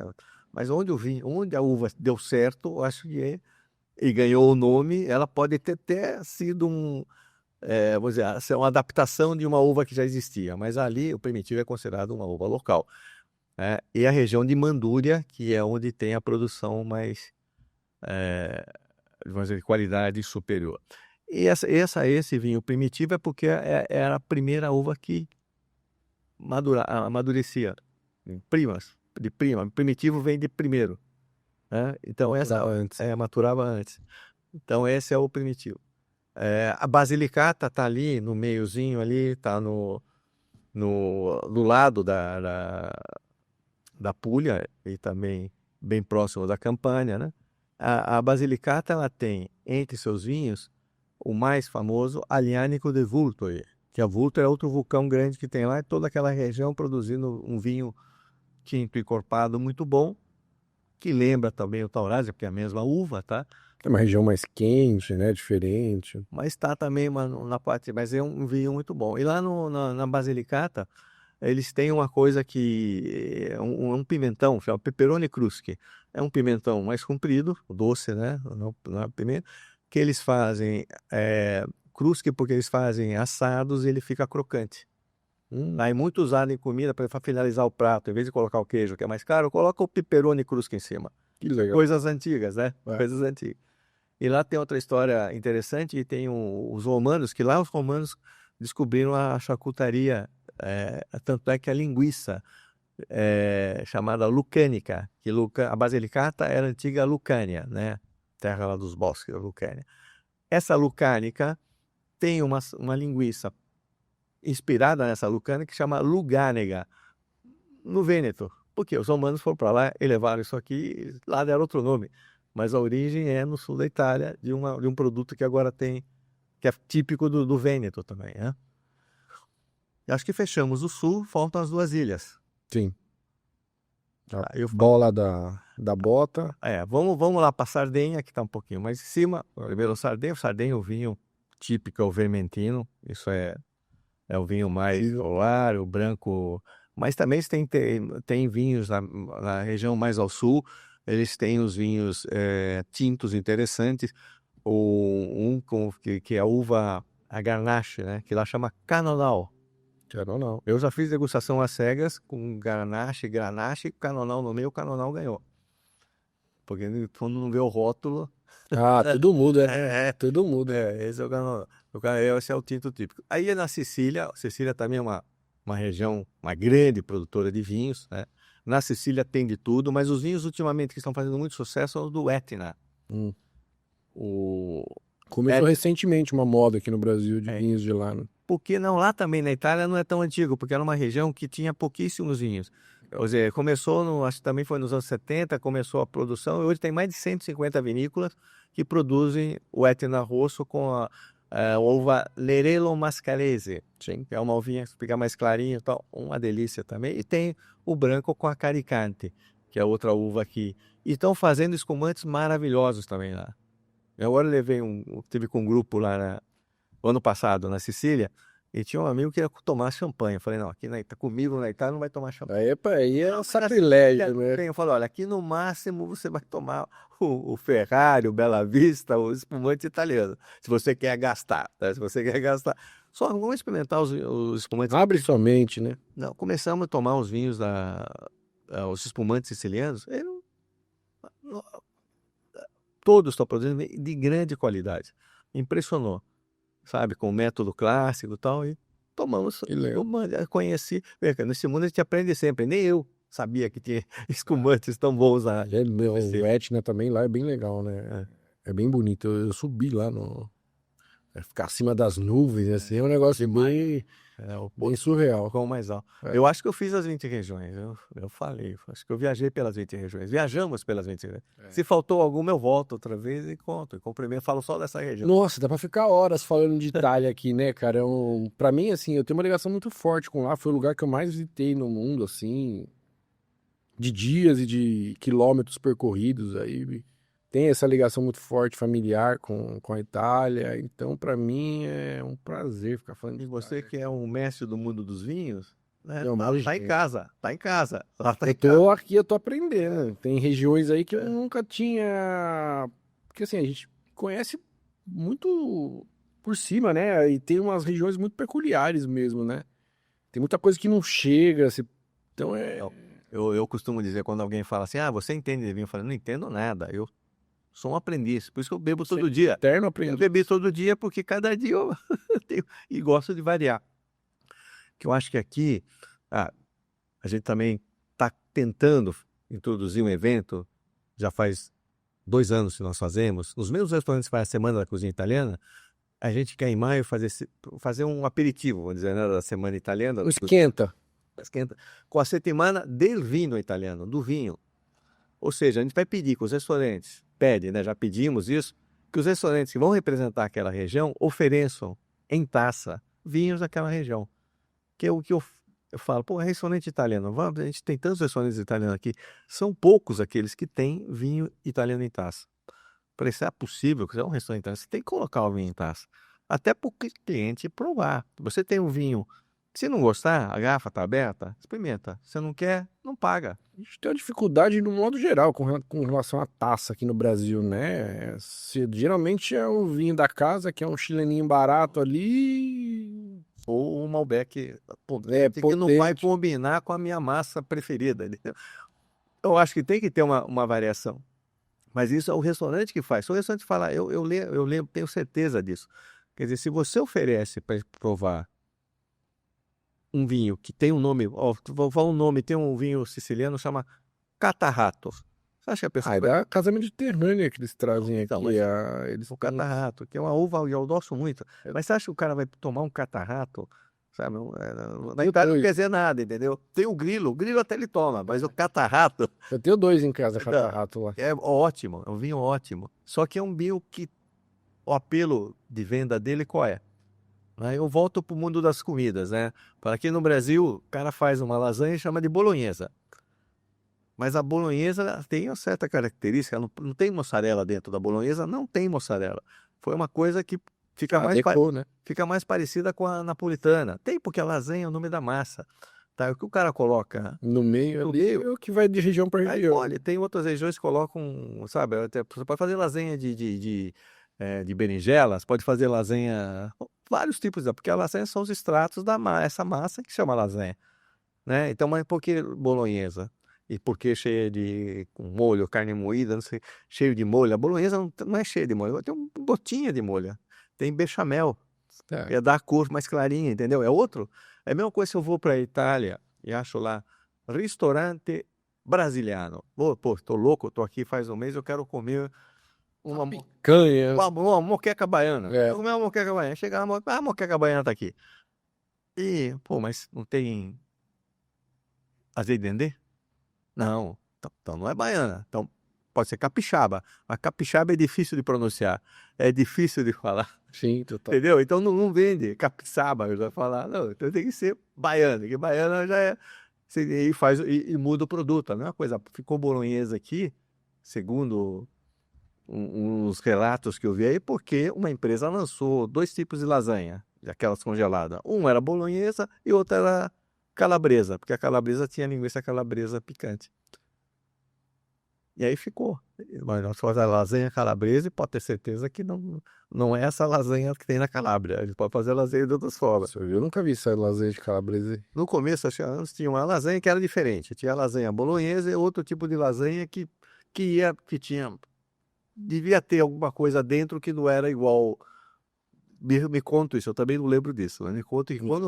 Mas onde a uva deu certo, eu acho que e ganhou o nome, ela pode ter até sido vamos dizer, ser uma adaptação de uma uva que já existia, mas ali o Primitivo é considerado uma uva local. E a região de Mandúria, que é onde tem a produção mais, vamos dizer, de qualidade superior. E esse vinho Primitivo é porque era a primeira uva que amadurecia. De prima. Primitivo vem de primeiro. Então maturava antes. Então esse é o Primitivo. A Basilicata está ali no meiozinho ali, está no lado da Puglia e também bem próximo da Campania, né? A Basilicata ela tem entre seus vinhos o mais famoso, Aglianico de Vulturi, que a Vulturi é outro vulcão grande que tem lá, e toda aquela região produzindo um vinho tinto encorpado muito bom, que lembra também o Taurásia, porque é a mesma uva, tá? É uma região mais quente, né? Diferente. Mas está também na parte, mas é um vinho muito bom. E lá na Basilicata, eles têm uma coisa que é um pimentão, chama Peperone Crusque. É um pimentão mais comprido, doce, né? Não é pimenta, que eles fazem crusque porque eles fazem assados e ele fica crocante. Aí muito usado em comida para finalizar o prato. Em vez de colocar o queijo, que é mais caro, coloca o Peperone Crusque em cima. Que legal. Coisas antigas, né? É. Coisas antigas. E lá tem outra história interessante, e tem os romanos, que lá os romanos descobriram a charcutaria, tanto é que a linguiça chamada lucânica, que a Basilicata era a antiga Lucânia, né? Terra lá dos bosques, a Lucânia. Essa lucânica tem uma linguiça inspirada nessa lucânica que chama Lugânega, no Vêneto. Porque os romanos foram para lá e levaram isso aqui, lá deram outro nome. Mas a origem é no sul da Itália, de um produto que agora tem, que é típico do Vêneto também, né? E acho que fechamos o sul, faltam as duas ilhas. Sim. A Eu bola da bota. vamos lá para Sardenha, que está um pouquinho mais em cima. Primeiro Sardenha, o vinho típico é o Vermentino. Isso é o vinho mais solar, o branco. Mas também tem vinhos na região mais ao sul. Eles têm os vinhos tintos interessantes. Que é a uva, a Grenache, né? Que lá chama Canonal. Não. Eu já fiz degustação às cegas com Grenache, Canonal no meio, o Canonal ganhou. Porque quando não vê o rótulo... Ah, tudo muda, tudo muda. Esse é o Canonal. Esse é o tinto típico. Aí na Sicília também é uma região, uma grande produtora de vinhos, né? Na Sicília tem de tudo, mas os vinhos ultimamente que estão fazendo muito sucesso são os do Etna. Começou recentemente uma moda aqui no Brasil de vinhos de lá, né? Porque não, lá também na Itália não é tão antigo, porque era uma região que tinha pouquíssimos vinhos. Quer dizer, começou, acho que também foi nos anos 70, começou a produção, e hoje tem mais de 150 vinícolas que produzem o Etna Rosso com a uva Lerelo Mascalese. Sim. Que é uma uvinha que fica mais clarinha e tal, uma delícia também. E tem o branco com a Caricante, que é outra uva aqui. E estão fazendo espumantes maravilhosos também lá. Eu agora tive com um grupo lá ano passado na Sicília, e tinha um amigo que ia tomar champanhe. Eu falei, não, aqui comigo na Itália não vai tomar champanhe. Aí é um sacrilégio, né? Eu falei, olha, aqui no máximo você vai tomar o Ferrari, o Bella Vista, o espumante italiano. Se você quer gastar, né? Se você quer gastar. Só vamos experimentar os espumantes. Abre sua mente, né? Não, começamos a tomar os vinhos os espumantes sicilianos. Todos estão produzindo de grande qualidade. Impressionou. Sabe, com o método clássico e tal, e tomamos. Conheci. Nesse mundo a gente aprende sempre. Nem eu sabia que tinha espumantes tão bons lá. O Etna também lá é bem legal, né? É bem bonito. Eu subi lá ficar acima das nuvens, assim, é um negócio bem surreal. Com mais alto. Eu acho que eu fiz as 20 regiões. Eu falei, acho que eu viajei pelas 20 regiões. Viajamos pelas 20 regiões. Se faltou alguma, eu volto outra vez e conto. Cumprimento, falo só dessa região. Nossa, dá pra ficar horas falando de Itália aqui, né, cara? Pra mim, assim, eu tenho uma ligação muito forte com lá. Foi o lugar que eu mais visitei no mundo, assim, de dias e de quilômetros percorridos aí. Tem essa ligação muito forte, familiar com a Itália. Então, pra mim, é um prazer ficar falando de Itália. Você que é um mestre do mundo dos vinhos, né? Não, tá em casa. Aqui, eu tô aprendendo. Tem regiões aí que eu nunca tinha... Porque, assim, a gente conhece muito por cima, né? E tem umas regiões muito peculiares mesmo, né? Tem muita coisa que não chega. Então, Eu costumo dizer, quando alguém fala assim, você entende de vinho? Eu falo, não entendo nada. Eu sou um aprendiz, por isso que eu bebo todo dia. Eterno aprendiz. Eu bebi todo dia porque cada dia eu tenho, e gosto de variar. Que eu acho que aqui a gente também está tentando introduzir um evento, já faz 2 anos que nós fazemos, nos mesmos restaurantes que faz a Semana da Cozinha Italiana, a gente quer em maio fazer um aperitivo, vamos dizer, né, da Semana Italiana. Esquenta. Com a Settimana del Vino Italiano, do vinho. Ou seja, a gente vai pedir com os restaurantes, né? Já pedimos isso, que os restaurantes que vão representar aquela região ofereçam em taça vinhos daquela região. Que é o que eu falo, pô, é restaurante italiano, vamos, a gente tem tantos restaurantes italianos aqui, são poucos aqueles que têm vinho italiano em taça. Falei, se é possível que você é um restaurante italiano, você tem que colocar o vinho em taça. Até para o cliente provar. Você tem um vinho, se não gostar, a garrafa está aberta, experimenta. Se não quer, não paga. A gente tem uma dificuldade no modo geral com relação à taça aqui no Brasil, né? Geralmente é o vinho da casa, que é um chileninho barato ali. Ou um Malbec, pô, É, que não vai potente. combinar com a minha massa preferida. Entendeu? Eu acho que tem que ter uma variação. Mas isso é o restaurante que faz. Se o restaurante falar, eu lembro, tenho certeza disso. Quer dizer, se você oferece para provar um vinho que tem um nome, ó, vou falar um nome, tem um vinho siciliano chama Catarrato. Você acha que a pessoa Ah, é da Casa Mediterrânea que eles trazem Então, aqui. mas Eles o têm. Catarrato, que é uma uva que eu gosto muito. Mas você acha que o cara vai tomar um Catarrato? Sabe? Na Eu Itália não tenho, quer dizer nada, entendeu? Tem o grilo até ele toma, mas o Catarrato eu tenho dois em casa, não, Catarato lá. é ótimo, é um vinho ótimo. Só que é um vinho que o apelo de venda dele qual é? Aí eu volto para o mundo das comidas, né? Para aqui no Brasil, o cara faz uma lasanha e chama de bolonhesa. Mas a bolonhesa ela tem uma certa característica, não tem mussarela dentro da bolonhesa, não tem mussarela. Foi uma coisa que fica mais, Adequou, né? fica mais parecida com a napolitana. Tem porque a lasanha é o nome da massa. Tá? O que o cara coloca No meio no ali meio, é o que vai de região para aí região. pode. Tem outras regiões que colocam, sabe? Você pode fazer lasanha de berinjelas, pode fazer lasanha, vários tipos, porque a lasanha são os extratos da massa, essa massa que chama lasanha, né? Então, mas por que bolonhesa? E por que cheia com molho, carne moída, não sei, cheio de molho? A bolonhesa não é cheia de molho, tem um gotinha de molho. Tem bechamel, Tá. que é dar a cor mais clarinha, entendeu? É outro. É a mesma coisa se eu vou para a Itália e acho lá, restaurante brasiliano. Pô, tô louco, tô aqui faz um mês, eu quero comer uma, Picanha. uma moqueca baiana. É. Eu comi uma moqueca baiana. Chega lá, a moqueca baiana tá aqui. E, pô, mas não tem azeite de dendê? Não. Então não é baiana. Então pode ser capixaba. Mas capixaba é difícil de pronunciar. É difícil de falar. Sim, total. Entendeu? Então não vende capixaba. Eu já falar, não, então tem que ser baiana. Que baiana já é. E faz e muda o produto. A mesma coisa. Ficou bolonhesa aqui, segundo uns relatos que eu vi aí, porque uma empresa lançou dois tipos de lasanha, aquelas congeladas. Um era bolonhesa e outro era calabresa, porque a calabresa tinha linguiça calabresa picante. E aí ficou. Mas nós fazemos a lasanha calabresa e pode ter certeza que não é essa lasanha que tem na Calábria. A gente pode fazer lasanha de outras formas. Nossa, eu nunca vi essa lasanha de calabresa aí. No começo, acho que antes tinha uma lasanha que era diferente. Tinha a lasanha bolonhesa e outro tipo de lasanha que tinha devia ter alguma coisa dentro que não era igual. Me conto isso, eu também não lembro disso. Mas me conto que quando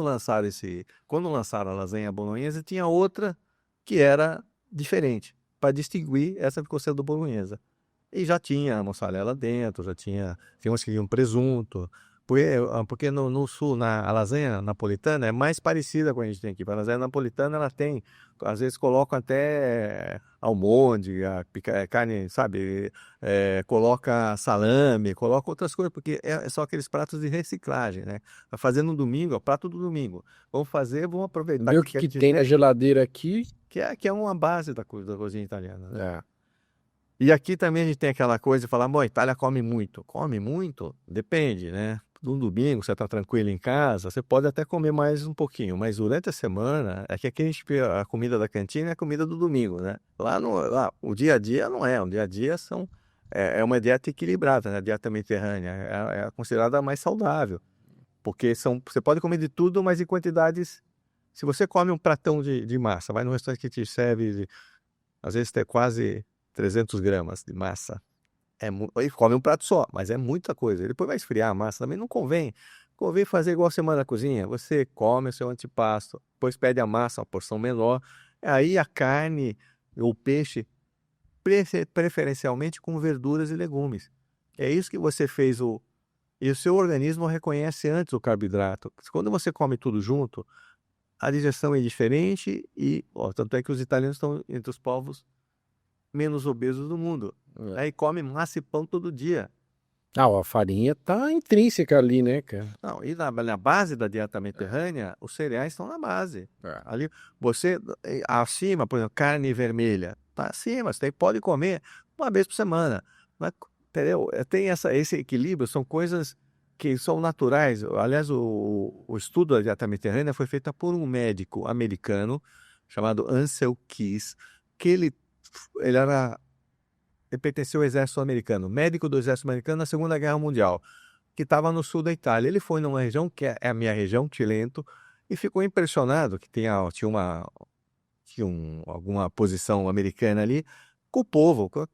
lançaram a lasanha bolonhesa, tinha outra que era diferente. Para distinguir, essa ficou sendo bolonhesa. E já tinha mussarela dentro, tinha uns que tinham presunto. Porque no sul, a lasanha napolitana é mais parecida com a gente tem aqui. A lasanha napolitana, ela tem, às vezes colocam até almôndega, carne, sabe? Coloca salame, coloca outras coisas, porque são aqueles pratos de reciclagem, né? Vai fazer no domingo, é o prato do domingo. Vamos aproveitar Ver o que, que a que gente tem na tem, geladeira aqui. que é uma base da cozinha italiana, né? É. E aqui também a gente tem aquela coisa de falar, bom, a Itália come muito. Come muito? Depende, né? No domingo, você está tranquilo em casa, você pode até comer mais um pouquinho, mas durante a semana, é que aqui a comida da cantina é a comida do domingo, né? Lá, o dia a dia não é, o dia a dia é uma dieta equilibrada, né? A dieta mediterrânea é considerada mais saudável, porque você pode comer de tudo, mas em quantidades. Se você come um pratão de massa, vai no restaurante que te serve, às vezes tem quase 300 gramas de massa. E come um prato só, mas é muita coisa. Depois vai esfriar a massa, também não convém. Convém fazer igual você manda na cozinha. Você come o seu antipasto, depois pede a massa, uma porção menor. Aí a carne, o peixe, preferencialmente com verduras e legumes. É isso que você fez. E o seu organismo reconhece antes o carboidrato. Quando você come tudo junto, a digestão é diferente tanto é que os italianos estão entre os povos menos obesos do mundo. É. Aí come massa e pão todo dia. Ah, a farinha tá intrínseca ali, né, cara? Não, e na base da dieta mediterrânea, os cereais estão na base. É. Ali, você, acima, por exemplo, carne vermelha, tá acima, você pode comer uma vez por semana. Mas, entendeu? Tem esse equilíbrio, são coisas que são naturais. Aliás, o estudo da dieta mediterrânea foi feito por um médico americano chamado Ansel Keys, que ele era, ele pertenceu ao exército americano, médico do exército americano na Segunda Guerra Mundial, que estava no sul da Itália. Ele foi numa região que é a minha região, Tilento, e ficou impressionado que alguma posição americana ali, com o povo, com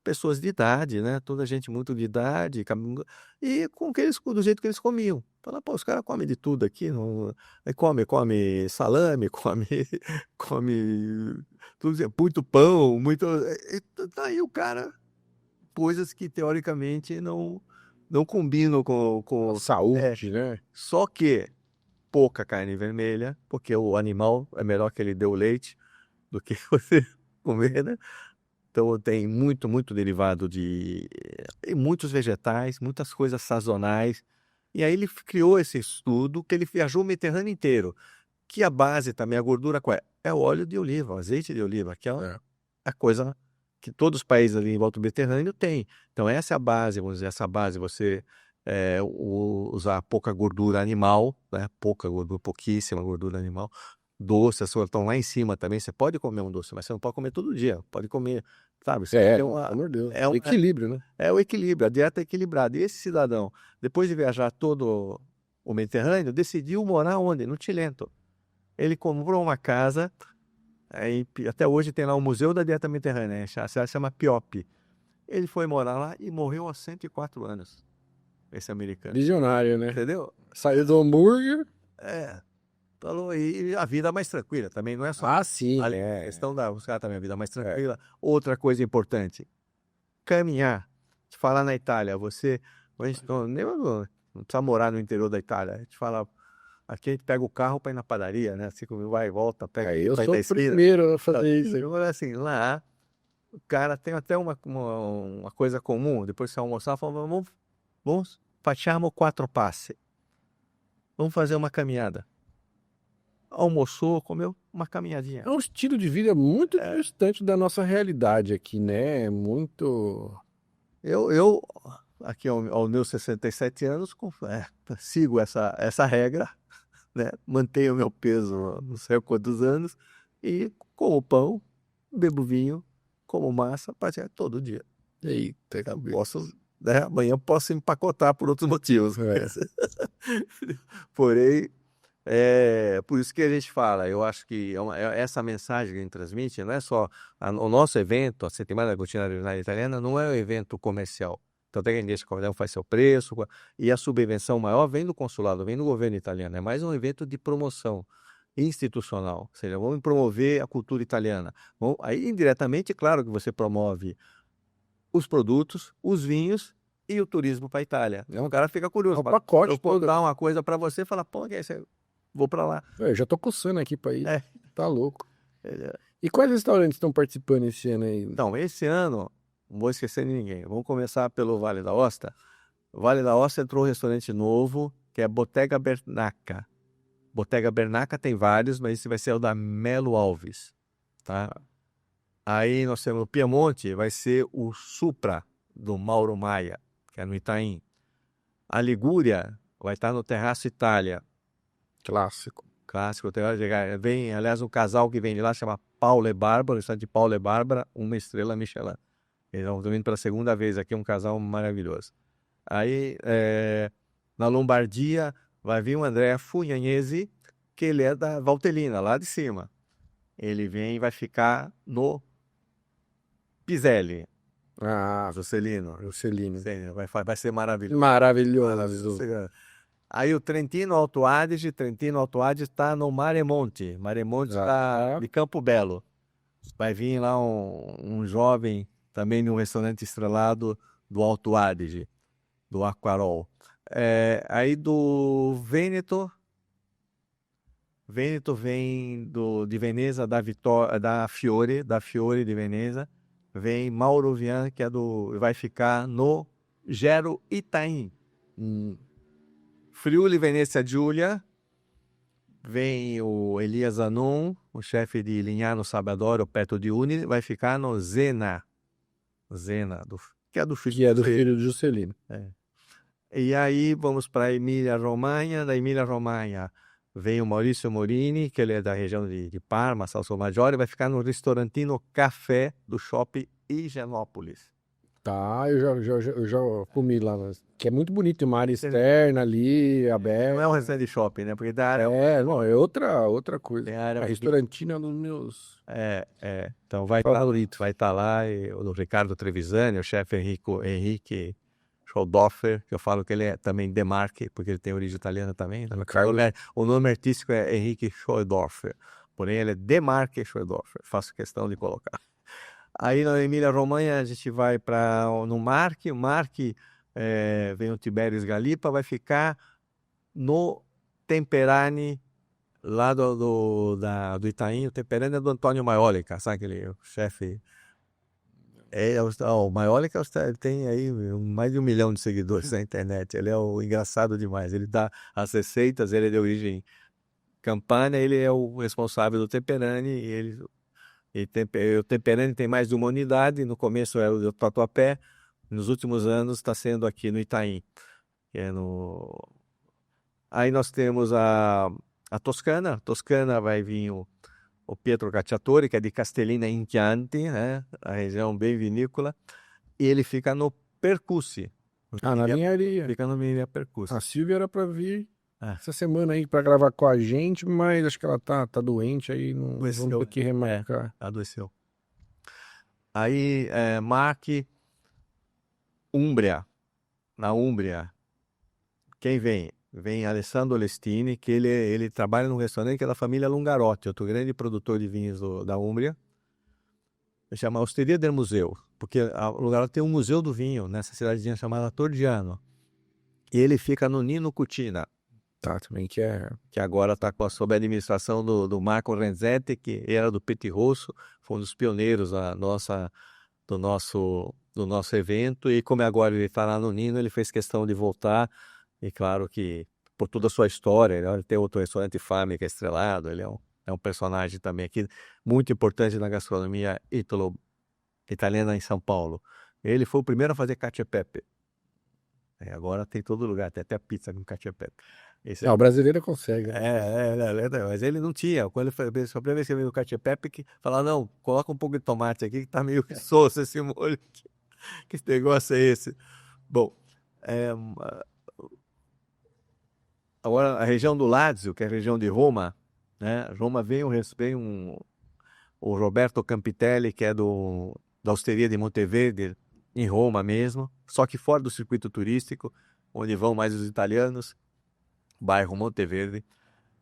pessoas de idade, né? Toda gente muito de idade, e do jeito que eles comiam. Fala, pô, os caras comem de tudo aqui, não, aí come salame, come tudo, muito pão, muito. Tá aí o cara, coisas que teoricamente não combinam com. É, Saúde, né? só que pouca carne vermelha, porque o animal é melhor que ele dê o leite do que você comer, né? Então tem muito derivado e muitos vegetais, muitas coisas sazonais. E aí ele criou esse estudo que ele viajou o Mediterrâneo inteiro, que a base também, a gordura qual é? É o óleo de oliva, o azeite de oliva, que é É. a coisa que todos os países ali em volta do Mediterrâneo têm. Então essa é a base, vamos dizer, essa base você usar pouca gordura animal, né? Pouca gordura, pouquíssima gordura animal. Doce, as coisas estão lá em cima também. Você pode comer um doce, mas você não pode comer todo dia. Pode comer, sabe? Você tem Pelo amor de Deus. é, um- é, Equilíbrio, né? é o equilíbrio, a dieta é equilibrada. E esse cidadão, depois de viajar todo o Mediterrâneo, decidiu morar onde? No Cilento. Ele comprou uma casa, até hoje tem lá o Museu da Dieta Mediterrânea, a cidade se chama Piop. Ele foi morar lá e morreu aos 104 anos, esse americano. Visionário, né? Entendeu? Saiu do hambúrguer. É, falou, e a vida mais tranquila também, não é só Ah, sim. a questão da buscar também a vida mais tranquila. Outra coisa importante, caminhar. Te falar na Itália, a gente não precisa morar no interior da Itália. A gente fala, aqui a gente pega o carro para ir na padaria, né? 5 mil vai e volta, pega, Aí eu vai sou da o esquina. primeiro a fazer isso. Eu falei assim, lá, o cara tem até uma coisa comum. Depois que você almoçar, fala, vamos, facciamo quattro passi. Vamos fazer uma caminhada. Almoçou, comeu uma caminhadinha. É um estilo de vida muito É, distante da nossa realidade aqui, né? Muito. eu aqui aos meus 67 anos, sigo essa regra, né? Mantenho o meu peso não sei há quantos anos e como pão, bebo vinho, como massa, todo dia. Eita, Eu posso, né? Amanhã posso empacotar por outros motivos. É. Porém, por isso que a gente fala, eu acho que essa mensagem que a gente transmite não é só o nosso evento, a Settimana da Cucina Regionale Italiana, não é um evento comercial. Então, tem gente que cada um faz seu preço, e a subvenção maior vem do consulado, vem do governo italiano. É mais um evento de promoção institucional, ou seja, vamos promover a cultura italiana. Bom, aí, indiretamente, claro que você promove os produtos, os vinhos e o turismo para a Itália. É um- O cara fica É curioso. o pacote Eu todo. dar uma coisa para você e falar, pô, que é isso? Vou para lá. Eu já tô coçando aqui pra ir. É. Tá louco. E quais restaurantes estão participando esse ano aí? Então, esse ano, não vou esquecer de ninguém. Vamos começar pelo Vale da Osta. O Vale da Osta entrou um restaurante novo, que é Bottega Bernaca. Bottega Bernaca tem vários, mas esse vai ser o da Melo Alves, tá? Aí nós temos o Piemonte, vai ser o Supra, do Mauro Maia, que é no Itaim. A Ligúria vai estar no Terraço Itália, Clássico. clássico. Vem, aliás, um casal que vem de lá chama Paulo e Bárbara, o restaurante de Paulo e Bárbara, 1 estrela Michelin. Eles estão vindo pela segunda vez aqui, um casal maravilhoso. Aí, na Lombardia, vai vir o André Fugnanesi, que ele é da Valtellina, lá de cima. Ele vem e vai ficar no Piselli, Ah, Juscelino. Juscelino. Vai ser maravilhoso. Maravilhoso. Aí o Trentino Alto Adige está no Maremonte. Maremonte está de Campo Belo. Vai vir lá um jovem, também num restaurante estrelado do Alto Adige, do Aquarol. Aí do Vêneto vem de Veneza, da Fiore de Veneza. Vem Mauro Vian, vai ficar no Gero Itaim. Hum. Friuli Venezia Giulia, vem o Elias Zanon, o chefe de Lignano Sabadoro, perto de Udine, vai ficar no Zena. Zena, que é do filho Que é do dele. filho do Juscelino. E aí vamos para a Emília-Romanha. Da Emília-Romanha vem o Maurício Morini, que ele é da região de Parma, Salso Maggiore, vai ficar no Restaurantino Café do Shopping Higienópolis. Tá, eu já comi lá, que é muito bonito, tem uma área externa ali, aberta. Não é um restaurante de shopping, né? Porque da área Não, é outra coisa. tem área A restaurantina é um dos meus... Então vai estar lá o Ricardo Trevisani, o chefe Henrique Scholdorfer, que eu falo que ele é também Demarque, porque ele tem origem italiana também. O nome artístico é Henrique Scholdorfer, porém ele é Demarque Scholdorfer, faço questão de colocar. Aí na Emília-Romanha a gente vai no Marque, vem o Tiberius Galipa, vai ficar no Temperani, lá do Itaim. O Temperani é do Antônio Maiolica, sabe aquele chefe? O Maiolica tem aí mais de 1 milhão de seguidores na internet. Ele é engraçado demais. Ele dá as receitas, ele é de origem Campania, ele é o responsável do Temperani. O Temperani tem mais de uma unidade. No começo era o Tatuapé, nos últimos anos está sendo aqui no Itaim. Aí nós temos a Toscana. A Toscana vai vir o Pietro Cacciatore, que é de Castellina in Chianti, né? A região bem vinícola. E ele fica no Percussi. na linharia. Fica no Vinharia Percussi. A Silvia era pra vir essa semana aí pra gravar com a gente, mas acho que ela tá doente aí, não vamos ter que remarcar. Adoeceu. Aí, Marque, Umbria. Na Umbria, quem vem? Vem Alessandro Lestini, que ele trabalha num restaurante que é da família Lungarotti, outro grande produtor de vinhos da Umbria. Chama Osteria del Museu, porque o Lungarotti tem um museu do vinho nessa cidadezinha chamada Tordiano. E ele fica no Nino Cucina. Tá, também que agora está sob a administração do Marco Renzetti, que era do Petit Rosso, foi um dos pioneiros do nosso evento. E como agora ele está lá no Nino, ele fez questão de voltar. E claro que, por toda a sua história, ele tem outro restaurante Fame que é estrelado, ele é um personagem também aqui muito importante na gastronomia italiana em São Paulo. Ele foi o primeiro a fazer cacio e pepe. Agora tem todo lugar, tem até a pizza com cacio e pepe. O brasileiro consegue. Mas ele não tinha. Quando ele fez a primeira vez que ele veio no cacio e pepe, que falava, não, coloca um pouco de tomate aqui, que tá meio soço esse molho. Que negócio é esse? Bom, agora a região do Lazio, que é a região de Roma, né? Roma vem o Roberto Campitelli, que é da Osteria de Monteverde, em Roma mesmo, só que fora do circuito turístico, onde vão mais os italianos, bairro Monteverde.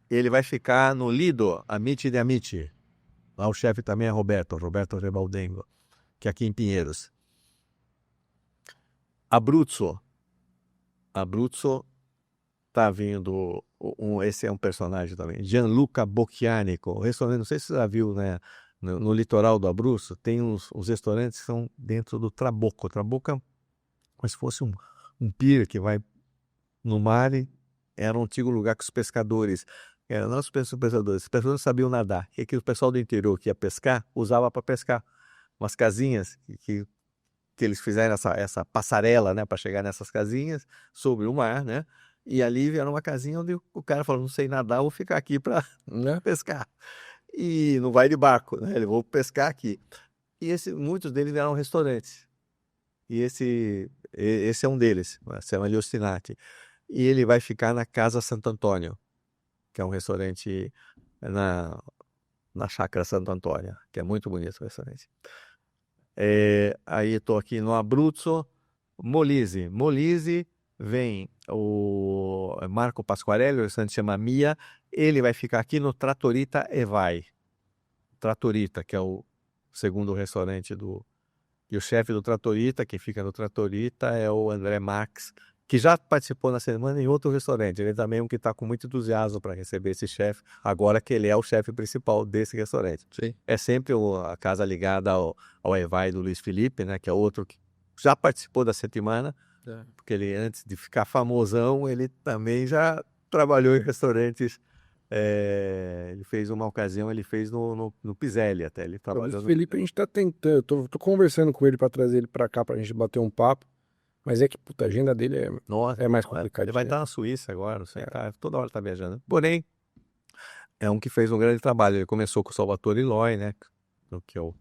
Ele vai ficar no Lido, Amici de Amici. Lá o chefe também é Roberto Rebaldengo, que é aqui em Pinheiros. Abruzzo tá vindo, esse é um personagem também, Gianluca Bocchianico, restaurante, não sei se você já viu, né? No litoral do Abruzzo, tem uns restaurantes que são dentro do Trabocco. Trabocco é como se fosse um pier que vai no mar. Era um antigo lugar que os pescadores, não os pescadores sabiam nadar. E que o pessoal do interior que ia pescar, usava para pescar. Umas casinhas que eles fizeram essa passarela, né, para chegar nessas casinhas sobre o mar, né? E ali era uma casinha onde o cara falou, não sei nadar, vou ficar aqui para pescar. E não vai de barco, né? Ele vou pescar aqui. E muitos deles eram restaurantes. E esse é um deles, chama Gli Ostinati. E ele vai ficar na Casa Santo Antônio, que é um restaurante na Chácara Santo Antônio, que é muito bonito o restaurante. Aí estou aqui no Abruzzo. Molise vem o Marco Pasquarelli, o restaurante chama Mia. Ele vai ficar aqui no Trattorita Evai. Trattorita, que é o segundo restaurante e o chefe do Trattorita, que fica no Trattorita, é o André Max, que já participou na semana em outro restaurante. Ele também é um que está com muito entusiasmo para receber esse chefe, agora que ele é o chefe principal desse restaurante. Sim. É sempre a casa ligada ao Evai do Luiz Felipe, né, que é outro que já participou da semana, Porque ele, antes de ficar famosão, ele também já trabalhou em restaurantes. Ele fez uma ocasião, ele fez no Piselli até. Ele O trabalhou Felipe, a gente tá tentando, tô conversando com ele pra trazer ele pra cá pra gente bater um papo, mas é que, puta, a agenda dele Nossa, é mais ele complicadinha. vai estar na Suíça agora, não sei, toda hora tá viajando. Porém, é um que fez um grande trabalho. Ele começou com o Salvatore Illoy, né? Que é o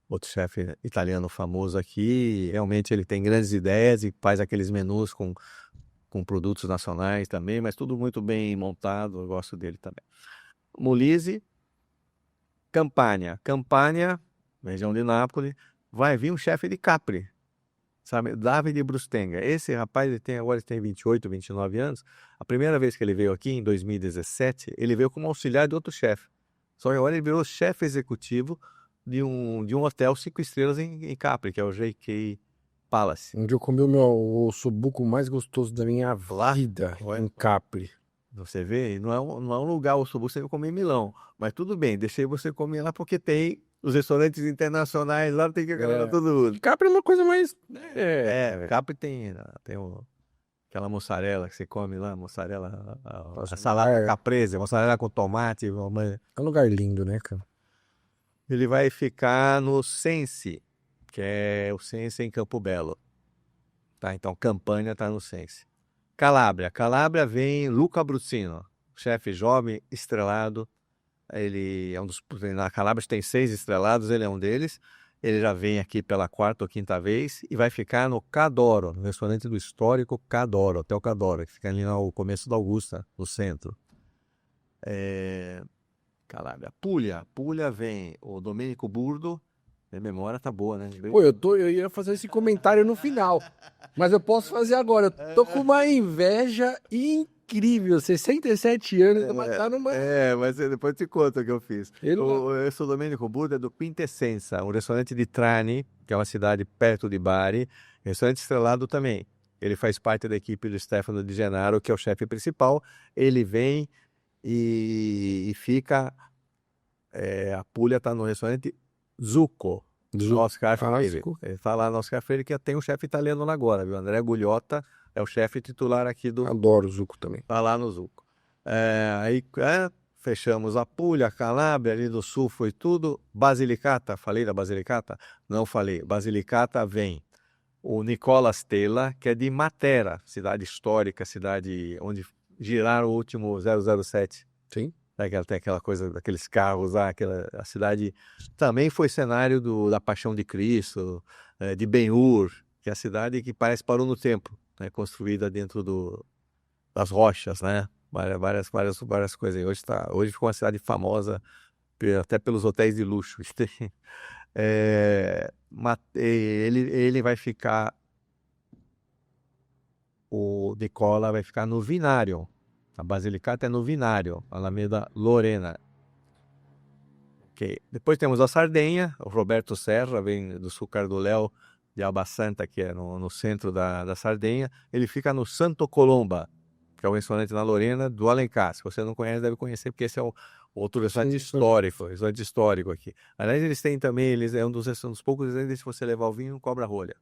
outro chefe italiano famoso aqui. Realmente ele tem grandes ideias e faz aqueles menus com produtos nacionais também, mas tudo muito bem montado. Eu gosto dele também. Molise, Campania. Campania, região de Nápoles, vai vir um chefe de Capri, sabe? Davide Brustenga. Esse rapaz, agora ele tem 28, 29 anos. A primeira vez que ele veio aqui, em 2017, ele veio como auxiliar de outro chefe. Só que agora ele virou chefe executivo de um hotel 5 estrelas em Capri, que é o JK Palace. Onde eu comi o ossobuco mais gostoso da minha vida, em Capri. Você vê, não é um lugar, o ossobuco você vai comer em Milão. Mas tudo bem, deixei você comer lá porque tem os restaurantes internacionais lá, tem que agradar todo mundo. Capri é uma coisa mais... Capri tem aquela mussarela que você come lá, mussarela, Nossa, a salada é caprese, mussarela com tomate. um lugar lindo, né, cara? Ele vai ficar no Sensi, que é o Sensi em Campo Belo. Tá, então Campania tá no Sensi. Calabria vem Luca Bruzzino, chefe jovem, estrelado. Ele é um dos... Na Calabria tem 6 estrelados, ele é um deles. Ele já vem aqui pela 4ª ou 5ª vez e vai ficar no Cadoro, no restaurante do histórico Cadoro, Hotel Cadoro, que fica ali no começo da Augusta, no centro. Calabria. Puglia vem o Domenico Burdo. Minha memória tá boa, né? Pô, eu ia fazer esse comentário no final, mas eu posso fazer agora. Eu tô com uma inveja incrível, 67 anos, mas tá numa... mas depois eu te conto o que eu fiz. Ele... Esse Domenico Burdo é do Quintessenza, um restaurante de Trani, que é uma cidade perto de Bari, restaurante estrelado também. Ele faz parte da equipe do Stefano Di Gennaro, que é o chefe principal. Ele vem e fica... a Puglia tá no restaurante Zucco, do Oscar Freire. Ele tá lá no Oscar Freire, que tem um chefe italiano lá agora, viu? André Gugliotta é o chefe titular aqui do... Adoro o Zucco também. Tá lá no Zucco. Aí fechamos a Puglia, a Calabria, ali do sul foi tudo. Basilicata, falei da Basilicata? Não falei. Basilicata vem o Nicola Stella, que é de Matera, cidade histórica, cidade onde giraram o último 007. Sim. Tem aquela coisa daqueles carros lá, a cidade também foi cenário da Paixão de Cristo, de Ben-Hur, que é a cidade que parece parou no tempo, né, construída dentro das rochas, né, várias coisas. Hoje ficou uma cidade famosa até pelos hotéis de luxo. Ele vai ficar, o Nicola vai ficar no Vinário. A Basilicata é no Vinário, Alameda Lorena. Okay. Depois temos a Sardenha, o Roberto Serra, vem do Sucar do Léo, de Alba Santa, que é no centro da Sardenha. Ele fica no Santo Colomba, que é um restaurante na Lorena do Alencar. Se você não conhece, deve conhecer, porque esse é outro restaurante histórico aqui. Aliás, eles têm também, é um dos poucos restaurantes, se você levar o vinho, cobra rolha.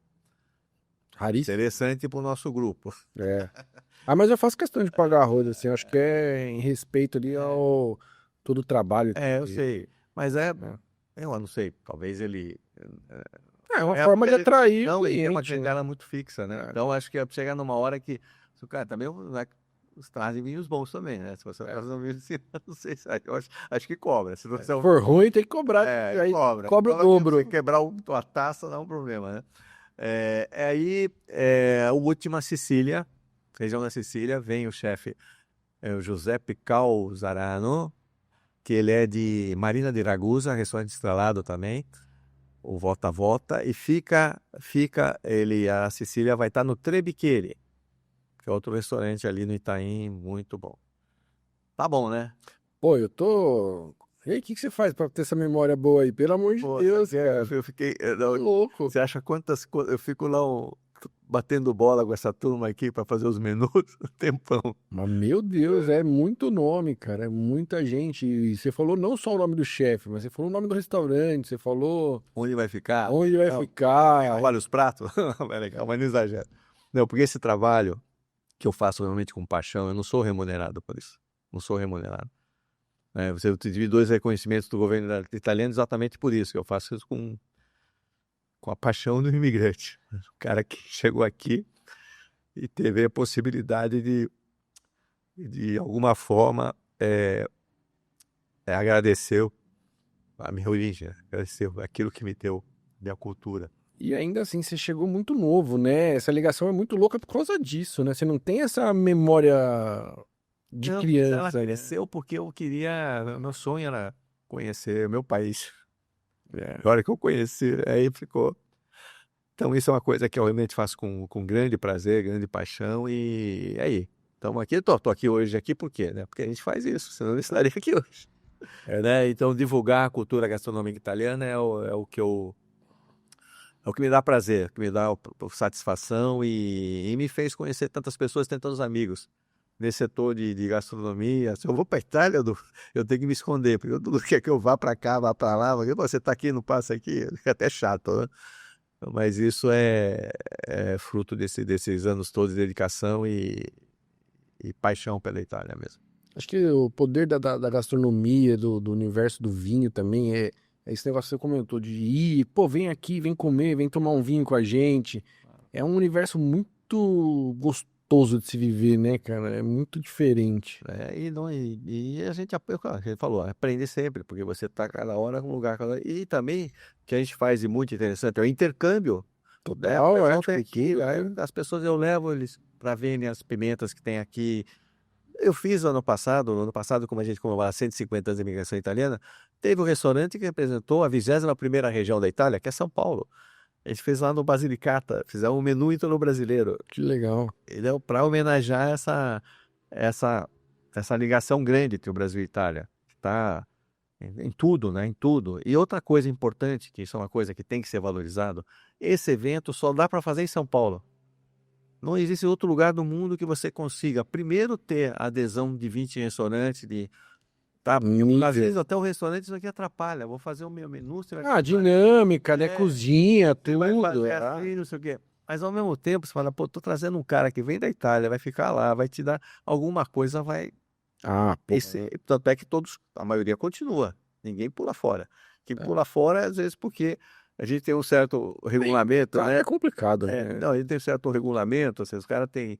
Raríssimo. Interessante para o nosso grupo. Mas eu faço questão de pagar arroz, assim, eu acho que é em respeito ali ao todo o trabalho. Eu sei, mas eu não sei, talvez ele... É uma forma de atrair o cliente. Não, ele tem uma cliente, clientela muito fixa, né? Então, acho que chegar numa hora que... Cara, também trazem vinhos bons também, né? Se você faz um vinho assim, não sei, acho que cobra. Se for ruim, tem que cobrar. Aí cobra o dobro. Se quebrar a taça, dá um problema, né? Aí, a última, Sicília, região da Sicília, vem o chefe o Giuseppe Calzarano, que ele é de Marina de Ragusa, restaurante estrelado também, o Volta a Volta, e a Sicília vai estar no Trebiqueri, que é outro restaurante ali no Itaim, muito bom. Tá bom, né? Pô, eu tô... E aí, o que você faz pra ter essa memória boa aí? Pelo amor de Deus, cara. Eu fiquei... louco. Você acha quantas... Eu fico lá batendo bola com essa turma aqui para fazer os menus, tempão. Mas, meu Deus, é muito nome, cara, é muita gente. E você falou não só o nome do chefe, mas você falou o nome do restaurante, você falou... Onde vai ficar? Onde vai ficar. Olha os pratos. É legal, mas não exagera. Não, porque esse trabalho que eu faço realmente com paixão, eu não sou remunerado por isso. Não sou remunerado. Você tive 2 reconhecimentos do governo italiano exatamente por isso, que eu faço isso com a paixão do imigrante. O cara que chegou aqui e teve a possibilidade de alguma forma, agradecer a minha origem, agradecer aquilo que me deu, minha cultura. E ainda assim, você chegou muito novo, né? Essa ligação é muito louca por causa disso, né? Você não tem essa memória de Não, ela criança, né? cresceu porque eu queria, meu sonho era conhecer meu país. É. Na hora que eu conheci, aí ficou. Então, isso é uma coisa que eu realmente faço com grande prazer, grande paixão, e aí, estamos aqui, tô aqui hoje, aqui por quê, né? Porque a gente faz isso, senão eu não estaria aqui hoje. Né? Então, divulgar a cultura gastronômica italiana é o que me dá prazer, que me dá satisfação e me fez conhecer tantas pessoas, tantos amigos nesse setor de gastronomia. Se eu vou para a Itália, eu tenho que me esconder, porque todo mundo quer que eu vá para cá, vá para lá, porque você está aqui, não passa aqui, fica até chato, né? Mas isso é fruto desses anos todos de dedicação e paixão pela Itália mesmo. Acho que o poder da gastronomia, do universo do vinho também é esse negócio que você comentou, de ir, pô, vem aqui, vem comer, vem tomar um vinho com a gente. É um universo muito gostoso de se viver, né, cara? É muito diferente. E a gente, claro, a gente falou, aprende sempre, porque você está cada hora num lugar. E também, o que a gente faz de muito interessante é o intercâmbio. Né? O Total, pessoal tem aqui, aí as pessoas, eu levo eles para verem as pimentas que tem aqui. Eu fiz no ano passado, como a gente comemora 150 anos da imigração italiana, teve um restaurante que representou a 21ª região da Itália, que é São Paulo. A gente fez lá no Basilicata, fizemos um menu italo-brasileiro, que legal. para homenagear essa ligação grande entre o Brasil e a Itália, que está em tudo, né? Em tudo. E outra coisa importante, que isso é uma coisa que tem que ser valorizado, esse evento só dá para fazer em São Paulo. Não existe outro lugar do mundo que você consiga, primeiro, ter a adesão de 20 restaurantes, às vezes até o restaurante isso aqui atrapalha. Vou fazer o meu menu, você vai Dinâmica, né? Cozinha, você vai tudo. fazer assim, não sei o quê. Mas ao mesmo tempo, você fala, pô, tô trazendo um cara que vem da Itália, vai ficar lá, vai te dar alguma coisa, vai. Pô. Tanto é que a maioria continua, ninguém pula fora. Quem pula fora, às vezes, porque a gente tem um certo regulamento, né? É complicado, né? Não, a gente tem um certo regulamento, assim, os caras têm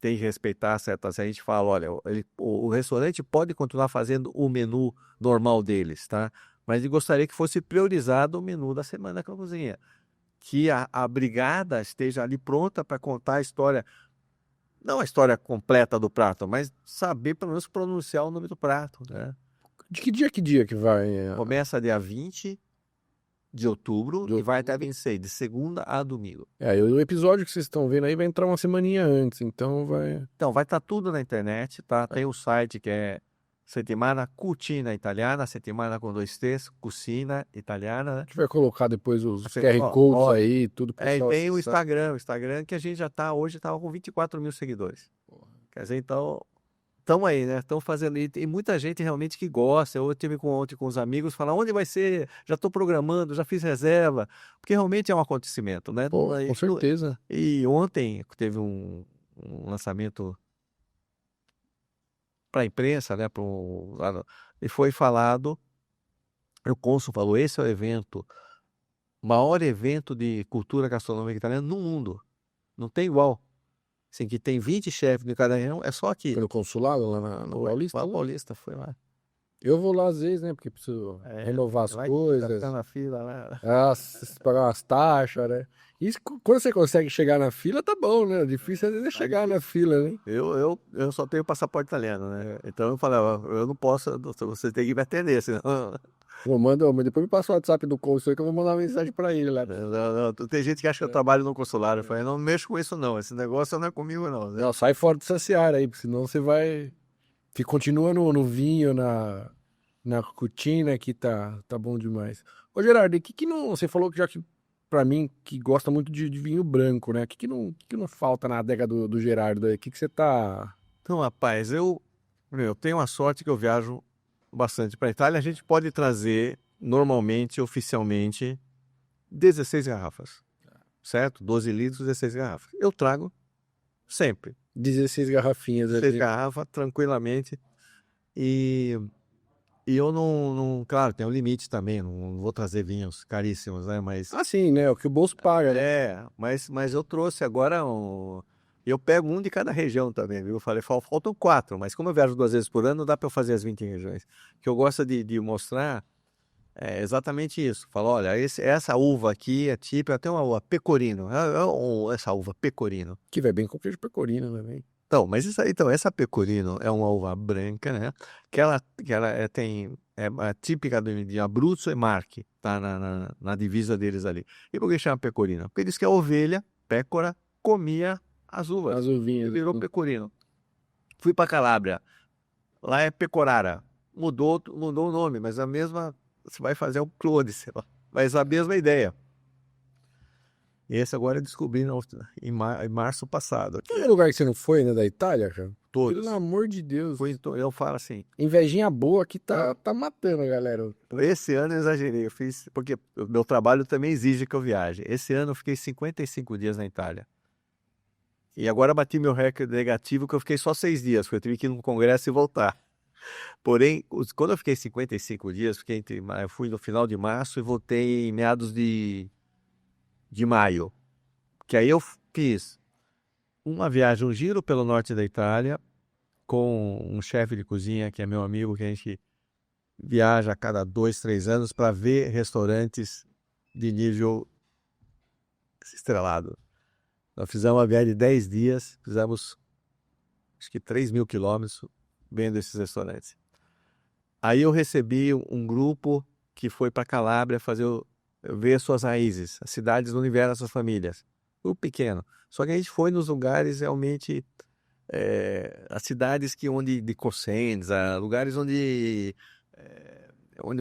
que respeitar certas. A gente fala, olha, o restaurante pode continuar fazendo o menu normal deles, tá? Mas ele gostaria que fosse priorizado o menu da semana com a cozinha. Que a brigada esteja ali pronta para contar a história, não a história completa do prato, mas saber pelo menos pronunciar o nome do prato, né? De que dia que vai? Começa dia 20 de outubro e vai até 26, de segunda a domingo. O episódio que vocês estão vendo aí vai entrar uma semaninha antes, então vai... Então, vai estar tudo na internet, tá? Tem o site que é Settimana Cucina Italiana, Settimana com 2 T's, Cucina Italiana, né? A gente vai colocar depois os Você- QR Codes ó, aí, tudo pro E pessoal tem o acessar. Instagram que a gente já hoje estava com 24 mil seguidores. Quer dizer, então, estamos aí, né? Estamos fazendo, e tem muita gente realmente que gosta. Eu tive ontem com os amigos, falar onde vai ser, já estou programando, já fiz reserva, porque realmente é um acontecimento, né? Pô, com certeza. E ontem teve um lançamento para a imprensa, né? E foi falado, o cônsul falou, esse é o maior evento de cultura gastronômica italiana no mundo. Não tem igual. Assim, que tem 20 chefes de cada região, é só aqui. Foi no consulado lá na Paulista? Lá Paulista, foi lá. Eu vou lá às vezes, né? Porque preciso renovar as coisas. Ficar na fila lá. Pagar umas taxas, né? Isso, quando você consegue chegar na fila, tá bom, né? O difícil às vezes é chegar na fila, né? Eu só tenho passaporte italiano, né? Então eu falei, ó, eu não posso, você tem que me atender, senão... Depois me passa o WhatsApp do consul aí que eu vou mandar uma mensagem pra ele lá. Não, tem gente que acha que eu trabalho no consulado. Eu falei, não mexo com isso não, esse negócio não é comigo não. Não, sai fora dessa seara aí, porque senão você vai... Continua no vinho, na cutina, que tá bom demais. Ô, Gerardo, e que não... Você falou que já que, pra mim, que gosta muito de vinho branco, né? O que não falta na adega do Gerardo aí? O que você tá... Então, rapaz, eu tenho a sorte que eu viajo bastante para a Itália. A gente pode trazer, normalmente, oficialmente, 16 garrafas. certo? 12 litros, 16 garrafas. Eu trago sempre. 16 garrafinhas 16 ali. garrafas, tranquilamente. E eu claro, tem um limite também, não vou trazer vinhos caríssimos, né? Mas Ah, sim, né? O que o bolso paga, né? mas eu trouxe agora eu pego um de cada região também, viu? Eu falei, faltam 4, mas como eu viajo 2 vezes por ano, dá para eu fazer as 20 regiões. O que eu gosto de mostrar é exatamente isso. Falo, olha, essa uva aqui é típica, tem uma uva pecorino, essa uva pecorino. Que vai bem com queijo pecorino também. Então, mas essa pecorino é uma uva branca, né? Que ela é típica de Abruzzo e Marche, tá na divisa deles ali. E por que chama pecorino? Porque diz que a ovelha, pécora, comia as uvas. As E uvinhas. virou pecorino. Fui para Calábria. Lá é pecorara. Mudou o nome, mas a mesma. Você vai fazer um clone, sei lá. Mas a mesma ideia. E esse agora eu descobri em março passado. Que lugar que você não foi, né? Da Itália, cara? Todos. Pelo amor de Deus. Eu falo assim. Invejinha boa aqui tá matando a galera. Esse ano eu exagerei, eu fiz, porque o meu trabalho também exige que eu viaje. Esse ano eu fiquei 55 dias na Itália. E agora bati meu recorde negativo, que eu fiquei só 6 dias, porque eu tive que ir num congresso e voltar. Porém, quando eu fiquei 55 dias, eu fui no final de março e voltei em meados de maio. Que aí eu fiz uma viagem, um giro pelo norte da Itália, com um chefe de cozinha, que é meu amigo, que a gente viaja a cada 2, 3 anos para ver restaurantes de nível estrelado. Nós fizemos uma viagem de 10 dias, fizemos acho que 3.000 quilômetros vendo esses restaurantes. Aí eu recebi um grupo que foi para Calábria ver suas raízes, as cidades do universo dessas famílias. Grupo pequeno. Só que a gente foi nos lugares realmente, as cidades de Cosenza, lugares onde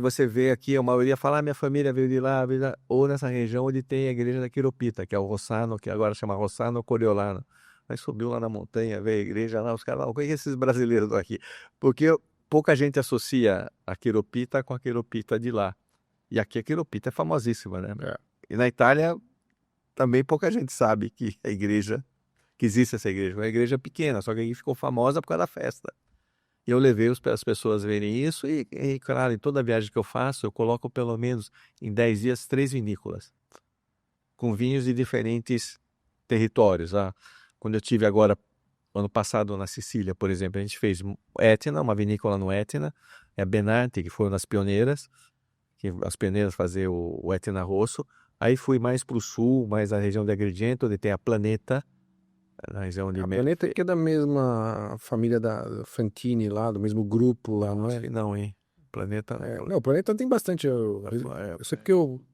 você vê aqui, a maioria fala, minha família veio de lá, ou nessa região onde tem a igreja da Quiropita, que é o Rossano, que agora chama Rossano Coriolano. Aí subiu lá na montanha, veio a igreja lá, os caras lá, o que é esses brasileiros aqui? Porque pouca gente associa a Quiropita com a Quiropita de lá. E aqui a Quiropita é famosíssima, né? É. E na Itália também pouca gente sabe que existe essa igreja. É uma igreja pequena, só que aqui ficou famosa por causa da festa. E eu levei as pessoas a verem isso e, claro, em toda viagem que eu faço, eu coloco pelo menos em 10 dias 3 vinícolas, com vinhos de diferentes territórios. Quando eu tive agora, ano passado, na Sicília, por exemplo, a gente fez Etna, uma vinícola no Etna, a Benante, que foram as pioneiras, faziam o Etna Rosso. Aí fui mais para o sul, mais a região de Agrigento, onde tem a Planeta, na região de A Planeta que é da mesma família da Fantini lá, do mesmo grupo lá, não Acho é? que não, hein? Planeta. Não, o Planeta tem bastante. Eu sei porque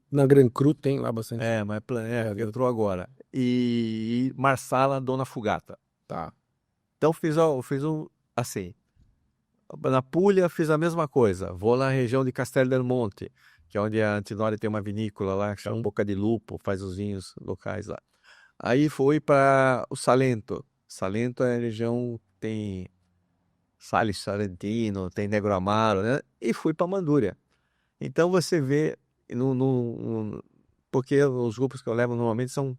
na Gran Cru tem lá bastante. Mas entrou agora. E Marsala, Dona Fugata. Tá. Então fiz assim. Na Puglia fiz a mesma coisa. Vou na região de Castel del Monte, que é onde a Antinori tem uma vinícola lá, que chama Boca de Lupo, faz os vinhos locais lá. Aí fui para o Salento. Salento é a região que tem Sales Salentino, tem Negro Amaro, né? E fui para Manduria. Então você vê, porque os grupos que eu levo normalmente são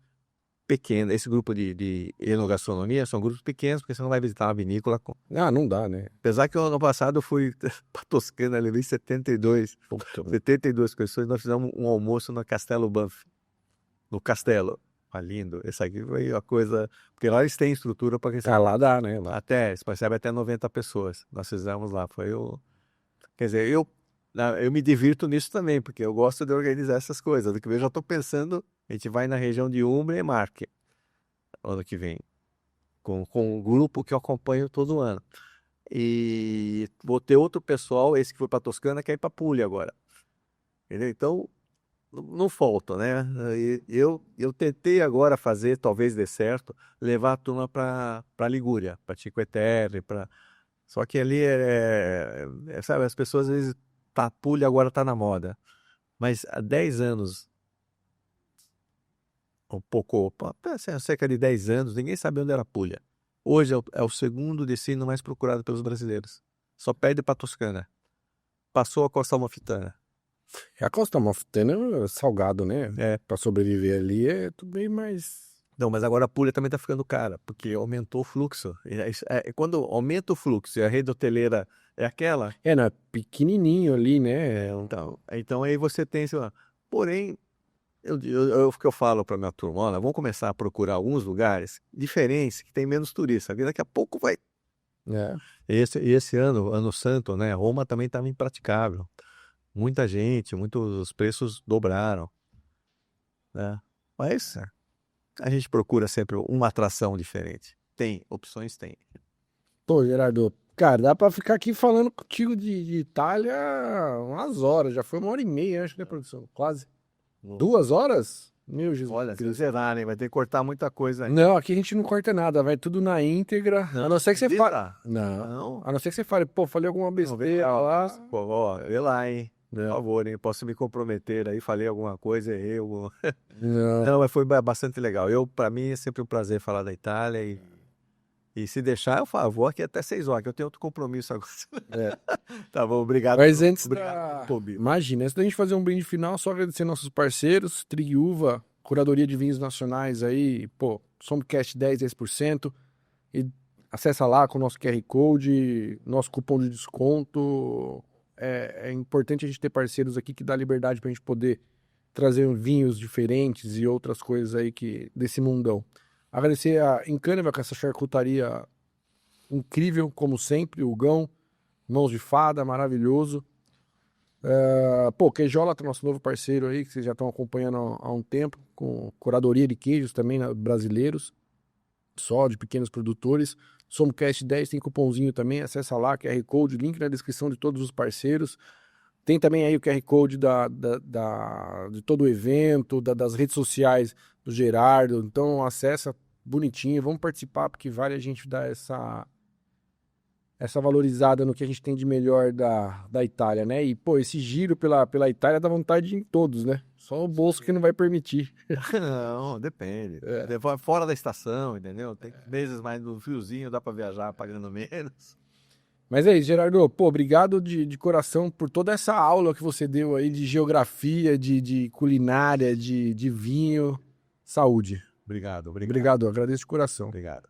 pequenos. Esse grupo de enogastronomia são grupos pequenos, porque você não vai visitar uma vinícola. Ah, não dá, né? Apesar que o ano passado eu fui para Toscana, levei 72 pessoas, nós fizemos um almoço no Castelo Banff, no Castelo. Lindo. Esse aqui foi a coisa. Porque lá eles têm estrutura para receber. Lá dá, né? Lá. Você percebe até 90 pessoas. Nós fizemos lá. Quer dizer, eu me divirto nisso também, porque eu gosto de organizar essas coisas. Ano que vem eu já estou pensando, a gente vai na região de Umbria e Marche, ano que vem, com um grupo que eu acompanho todo ano. E vou ter outro pessoal, esse que foi para Toscana, que é ir para Puglia agora. Entendeu? Então, não falta, né? Eu tentei agora fazer, talvez dê certo, levar a turma para Ligúria, para Cinque Terre, só que ali sabe, as pessoas às vezes Puglia agora está na moda, mas há 10 anos, um pouco, cerca de 10 anos, ninguém sabia onde era Puglia. Hoje é o segundo destino mais procurado pelos brasileiros. Só perde para Toscana. Passou a Costa Amalfitana. A Costa Amalfitana é salgado, né? É. Pra sobreviver ali é tudo bem mais... Não, mas agora a Puglia também está ficando cara, porque aumentou o fluxo. Quando aumenta o fluxo e a rede hoteleira é aquela, É, não, é pequenininho ali, né? então aí você tem, sei lá, porém, o que eu falo para minha turma, olha, vamos começar a procurar alguns lugares diferentes que tem menos turista, porque daqui a pouco vai. É. Esse ano santo, né? Roma também estava impraticável. Muita gente, muitos preços dobraram, né? Mas a gente procura sempre uma atração diferente. Tem, opções tem. Pô, Gerardo, cara, dá pra ficar aqui falando contigo de Itália umas horas. Já foi 1h30, acho, né, produção? Quase. 2 horas? Meu Jesus Olha, se Cristo. zerar, né? Vai ter que cortar muita coisa aí. Não, aqui a gente não corta nada, vai tudo na íntegra. A não ser que você fale. Zera. Não. Não. A não ser que você fale, pô, falei alguma besteira lá. Pô, ó, vê lá, hein? Por Não. favor, hein? Posso me comprometer aí, falei alguma coisa, errei alguma... Não. Não, mas foi bastante legal. Para mim é sempre um prazer falar da Itália e se deixar, eu falo, vou aqui até 6 horas, que eu tenho outro compromisso agora. É. Tá bom, obrigado. Mas antes obrigado, Imagina, antes da gente fazer um brinde final, só agradecer nossos parceiros, Triuva, Curadoria de Vinhos Nacionais aí, pô, Somcast 10%, e acessa lá com o nosso QR Code, nosso cupom de desconto. É importante a gente ter parceiros aqui que dá liberdade pra gente poder trazer vinhos diferentes e outras coisas aí desse mundão. Agradecer a Encâniva, com essa charcutaria incrível, como sempre, o Gão, Mãos de Fada, maravilhoso. Pô, Queijolata, nosso novo parceiro aí, que vocês já estão acompanhando há um tempo, com curadoria de queijos também, né, brasileiros, só de pequenos produtores. Somcast 10 tem cupomzinho também, acessa lá, QR Code, link na descrição de todos os parceiros. Tem também aí o QR Code de todo o evento, das redes sociais do Gerardo. Então acessa bonitinho, vamos participar, porque vale a gente dar essa valorizada no que a gente tem de melhor da Itália, né? E, pô, esse giro pela Itália dá vontade de ir em todos, né? Só o bolso que não vai permitir. Não, depende. Fora da estação, entendeu? Tem meses mais no friozinho, dá para viajar pagando menos. Mas é isso, Gerardo. Pô, obrigado de coração por toda essa aula que você deu aí de geografia, de culinária, de vinho. Saúde. Obrigado. Obrigado, agradeço de coração. Obrigado.